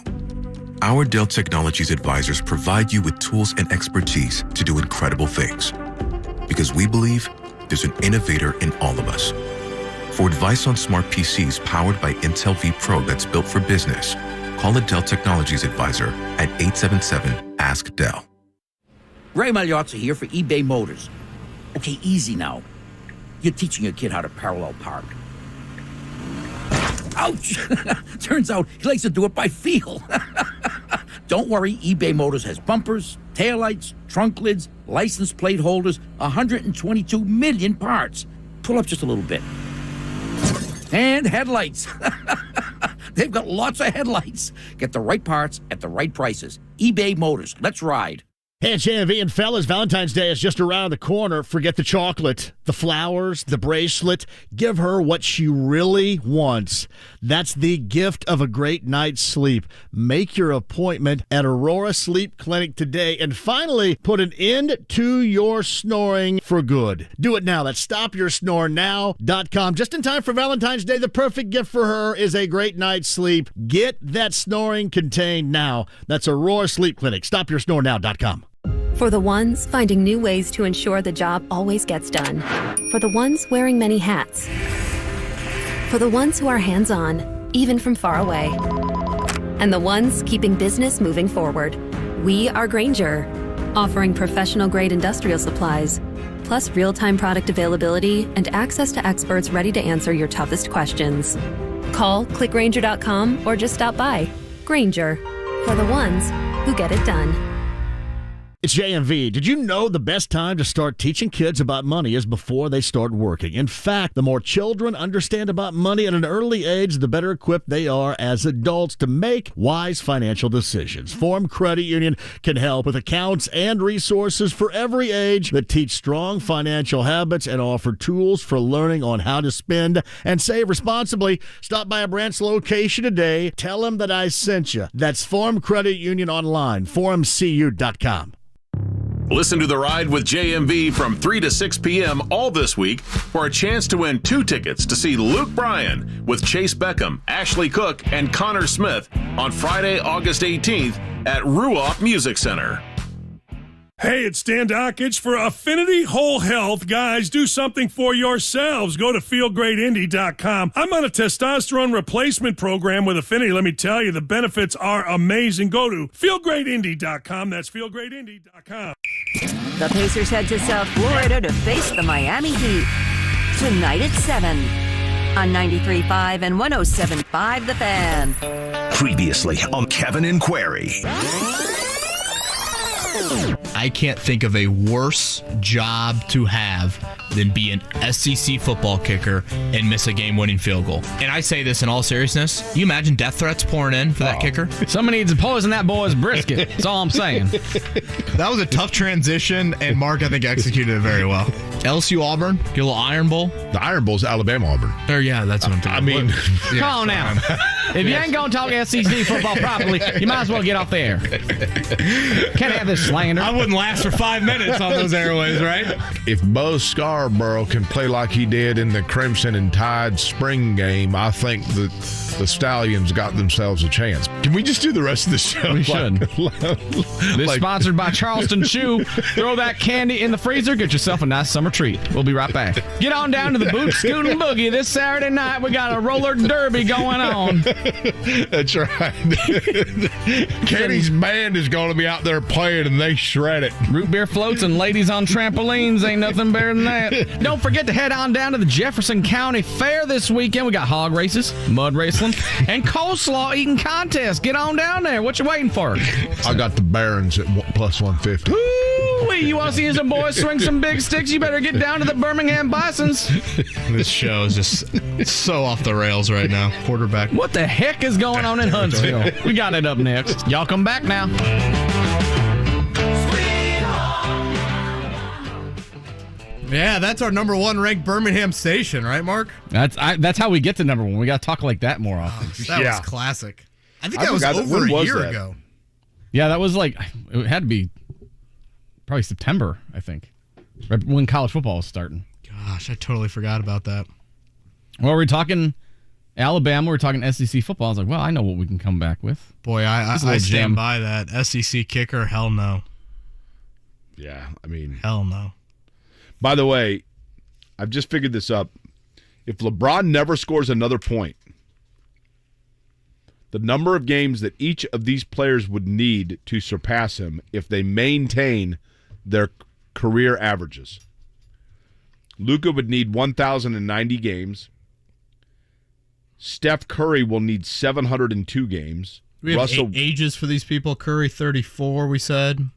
Our Dell Technologies advisors provide you with tools and expertise to do incredible things. Because we believe there's an innovator in all of us. For advice on smart PCs powered by Intel V Pro that's built for business, call a Dell Technologies advisor at 877-ASK-DELL. Ray Magliozzi here for eBay Motors. Okay, easy now. You're teaching your kid how to parallel park. Ouch! Turns out he likes to do it by feel. Don't worry, eBay Motors has bumpers, taillights, trunk lids, license plate holders, 122 million parts. Pull up just a little bit. And headlights. They've got lots of headlights. Get the right parts at the right prices. eBay Motors. Let's ride. Hey, it's JMV, and fellas, Valentine's Day is just around the corner. Forget the chocolate, the flowers, the bracelet. Give her what she really wants. That's the gift of a great night's sleep. Make your appointment at Aurora Sleep Clinic today, and finally put an end to your snoring for good. Do it now. That's stopyoursnorenow.com. Just in time for Valentine's Day, the perfect gift for her is a great night's sleep. Get that snoring contained now. That's Aurora Sleep Clinic. Stopyoursnorenow.com. For the ones finding new ways to ensure the job always gets done. For the ones wearing many hats. For the ones who are hands-on, even from far away. And the ones keeping business moving forward. We are Grainger, offering professional-grade industrial supplies, plus real-time product availability and access to experts ready to answer your toughest questions. Call, clickgrainger.com, or just stop by. Grainger, for the ones who get it done. It's JMV. Did you know the best time to start teaching kids about money is before they start working? In fact, the more children understand about money at an early age, the better equipped they are as adults to make wise financial decisions. Forum Credit Union can help with accounts and resources for every age that teach strong financial habits and offer tools for learning on how to spend and save responsibly. Stop by a branch location today. Tell them that I sent you. That's Forum Credit Union online, forumcu.com. Listen to The Ride with JMV from 3 to 6 p.m. all this week for a chance to win 2 tickets to see Luke Bryan with Chase Beckham, Ashley Cook, and Connor Smith on Friday, August 18th at Ruoff Music Center. Hey, it's Dan Dockich for Affinity Whole Health. Guys, do something for yourselves. Go to feelgreatindy.com. I'm on a testosterone replacement program with Affinity. Let me tell you, the benefits are amazing. Go to feelgreatindy.com. That's feelgreatindy.com. The Pacers head to South Florida to face the Miami Heat. Tonight at 7 on 93.5 and 107.5 The Fan. Previously on Kevin and Query. I can't think of a worse job to have than be an SEC football kicker and miss a game-winning field goal. And I say this in all seriousness. You imagine death threats pouring in for that kicker? Someone needs to poison that boy's brisket. That's all I'm saying. That was a tough transition, and Mark, I think, executed it very well. LSU Auburn, get a little Iron Bowl. The Iron Bowl's Alabama Auburn. Yeah, that's what I'm thinking. I mean, come on now. If you ain't going to talk SEC football properly, you might as well get off the air. Can't have this slander. I wouldn't last for 5 minutes on those airways, right? If Bo Scarborough can play like he did in the Crimson and Tide spring game, I think that the Stallions got themselves a chance. Can we just do the rest of the show? We should. This sponsored by Charleston Chew. Throw that candy in the freezer. Get yourself a nice summer treat. We'll be right back. Get on down to the Boot Scoot and Boogie this Saturday night. We got a roller derby going on. That's right. Kenny's band is going to be out there playing, and they shred it. Root beer floats and ladies on trampolines. Ain't nothing better than that. Don't forget to head on down to the Jefferson County Fair this weekend. We got hog races, mud wrestling, and coleslaw eating contest. Get on down there. What you waiting for? I got the Barons at plus 150. Ooh, you want to see some boys swing some big sticks? You better get down to the Birmingham Bisons. This show is just so off the rails right now. Quarterback. What the heck is going on in Huntsville? We got it up next. Y'all come back now. Yeah, that's our number 1 ranked Birmingham station, right, Mark? That's how we get to number 1. We got to talk like that more often. That was classic. I think that was over a year ago. Yeah, that was like, it had to be probably September, I think, right when college football was starting. Gosh, I totally forgot about that. Well, we're talking Alabama, we're talking SEC football. I was like, well, I know what we can come back with. Boy, I stand by that. SEC kicker, hell no. Yeah, I mean. Hell no. By the way, I've just figured this up. If LeBron never scores another point, the number of games that each of these players would need to surpass him if they maintain their career averages. Luka would need 1,090 games. Steph Curry will need 702 games. We have Russell ages for these people. Curry, 34, we said.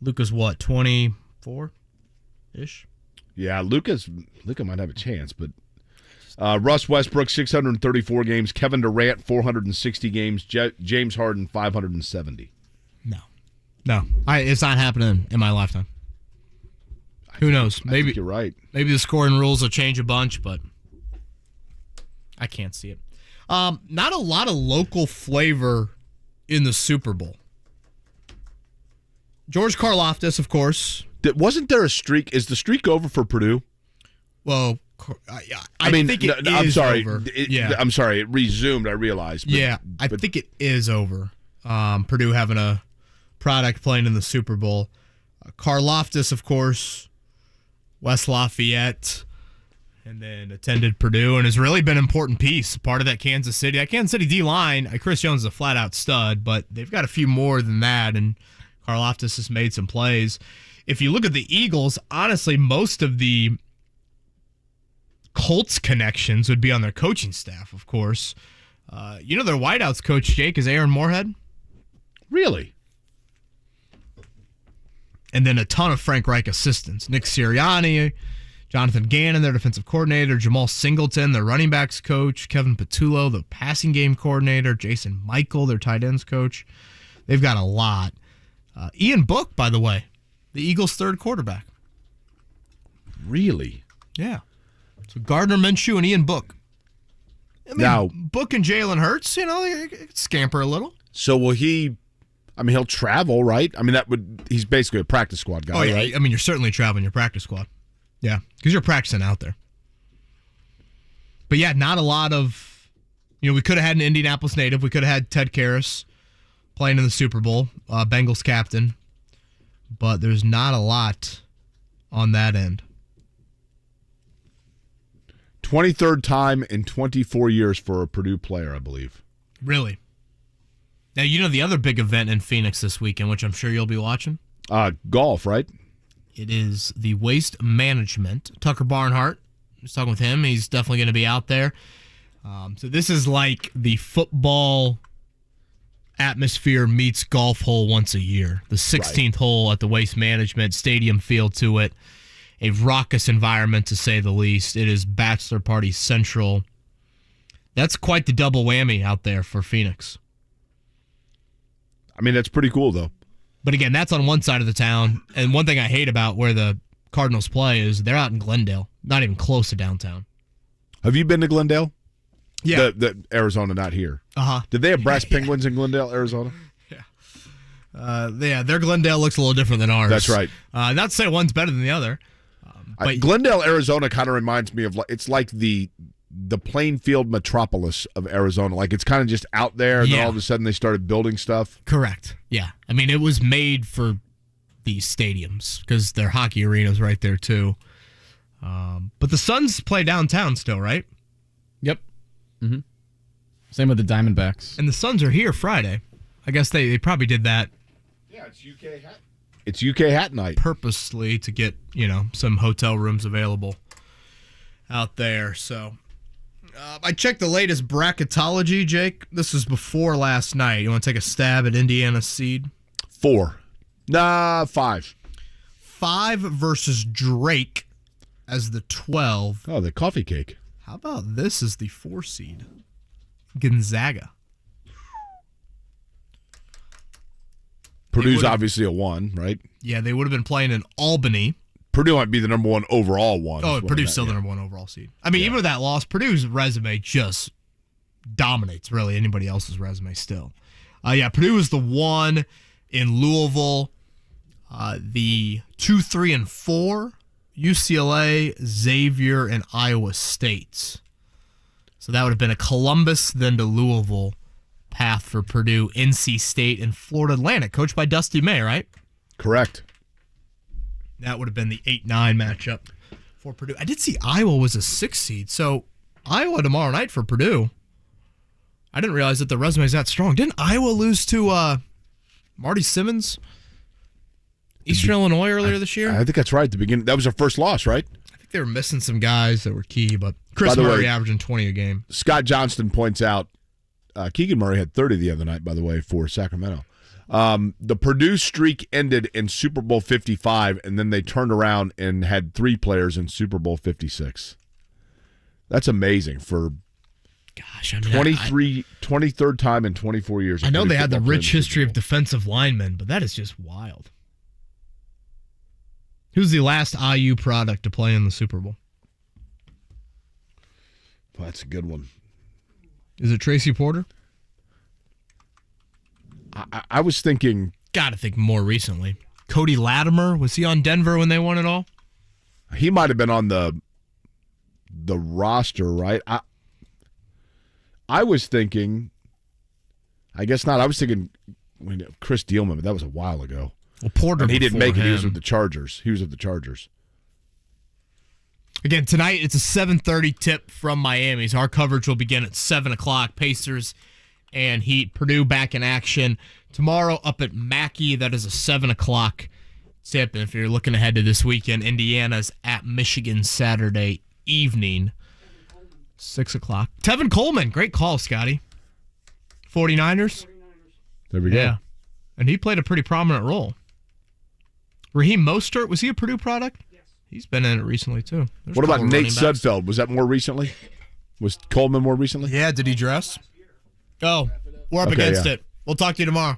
Luka's what, 24-ish? Yeah, Luka might have a chance, but Russ Westbrook, 634 games. Kevin Durant, 460 games. James Harden, 570. No. It's not happening in my lifetime. Who knows? I think you're right. Maybe the scoring rules will change a bunch, but I can't see it. Not a lot of local flavor in the Super Bowl. George Karlaftis, of course. Wasn't there a streak? Is the streak over for Purdue? Well, I think it is I'm sorry. over. I'm sorry. It resumed, I realized. But, I think it is over. Purdue having a product playing in the Super Bowl. Karlaftis, of course, West Lafayette, and then attended Purdue and has really been an important piece, part of that Kansas City. That Kansas City D-line, Chris Jones is a flat-out stud, but they've got a few more than that, and Karlaftis has made some plays. If you look at the Eagles, honestly, most of the Colts connections would be on their coaching staff, of course. Their wideouts coach, Jake, is Aaron Moorhead. Really? And then a ton of Frank Reich assistants. Nick Sirianni, Jonathan Gannon, their defensive coordinator, Jamal Singleton, their running backs coach, Kevin Patullo, the passing game coordinator, Jason Michael, their tight ends coach. They've got a lot. Ian Book, by the way, the Eagles' third quarterback. Really? Yeah. So Gardner Minshew and Ian Book. Now, Book and Jalen Hurts, they scamper a little. So will he? He'll travel, right? He's basically a practice squad guy, right? You're certainly traveling your practice squad. Yeah, because you're practicing out there. But yeah, not a lot of, we could have had an Indianapolis native. We could have had Ted Karras playing in the Super Bowl, Bengals captain. But there's not a lot on that end. 23rd time in 24 years for a Purdue player, I believe. Really? Now, the other big event in Phoenix this weekend, which I'm sure you'll be watching? Golf, right? It is the Waste Management. Tucker Barnhart, I was talking with him. He's definitely going to be out there. So this is like the football atmosphere meets golf hole once a year. The 16th hole at the Waste Management, stadium feel to it. A raucous environment, to say the least. It is bachelor party central. That's quite the double whammy out there for Phoenix. That's pretty cool, though. But again, that's on one side of the town. And one thing I hate about where the Cardinals play is they're out in Glendale, not even close to downtown. Have you been to Glendale? Yeah. The Arizona, not here. Uh-huh. Did they have brass penguins in Glendale, Arizona? Their Glendale looks a little different than ours. That's right. Not to say one's better than the other. But Glendale, Arizona kind of reminds me of, it's like the Plainfield metropolis of Arizona. Like, it's kind of just out there, and then all of a sudden they started building stuff. Correct. Yeah. It was made for these stadiums because their hockey arena's right there, too. But the Suns play downtown still, right? Yep. Mm-hmm. Same with the Diamondbacks. And the Suns are here Friday. I guess they probably did that. Yeah, it's UK hat. It's UK hat night. Purposely to get, some hotel rooms available out there. So I checked the latest bracketology, Jake. This is before last night. You want to take a stab at Indiana's seed? 4. 5. 5 versus Drake as the 12. Oh, the coffee cake. How about this as the 4 seed? Gonzaga. Purdue's obviously a 1, right? Yeah, they would have been playing in Albany. Purdue might be the number 1 overall one. Oh, Purdue's still the number 1 overall seed. Even with that loss, Purdue's resume just dominates, really, anybody else's resume still. Purdue was the 1 in Louisville. The 2, 3, and 4, UCLA, Xavier, and Iowa State. So that would have been a Columbus, then to Louisville path for Purdue, NC State, and Florida Atlantic, coached by Dusty May, right? Correct. That would have been the 8-9 matchup for Purdue. I did see Iowa was a 6 seed, so Iowa tomorrow night for Purdue. I didn't realize that the resume is that strong. Didn't Iowa lose to Marty Simmons, Eastern Illinois earlier this year? I think that's right. That was their first loss, right? I think they were missing some guys that were key, but Chris Murray averaging 20 a game. Scott Johnston points out Keegan Murray had 30 the other night, by the way, for Sacramento. The Purdue streak ended in Super Bowl 55, and then they turned around and had 3 players in Super Bowl 56. That's amazing for 23rd time in 24 years. I know they had the rich history of defensive linemen, but that is just wild. Who's the last IU product to play in the Super Bowl? Well, that's a good one. Is it Tracy Porter? I was thinking... Got to think more recently. Cody Latimer, was he on Denver when they won it all? He might have been on the roster, right? I was thinking... I guess not. I was thinking Chris Dealman, but that was a while ago. Well, Porter, and he didn't make it. He was him. with the Chargers. He was with the Chargers. Again, tonight it's a 7:30 tip from Miami. So our coverage will begin at 7 o'clock. Pacers and Heat. Purdue back in action. Tomorrow up at Mackey, that is a 7 o'clock tip. And if you're looking ahead to this weekend, Indiana's at Michigan Saturday evening, 6 o'clock. Tevin Coleman, great call, Scotty. 49ers. There we go. Yeah. And he played a pretty prominent role. Raheem Mostert, was he a Purdue product? Yes. He's been in it recently, too. What about Nate Sudfeld? Was that more recently? Was Coleman more recently? Yeah, did he dress? Oh, we're up against it. We'll talk to you tomorrow.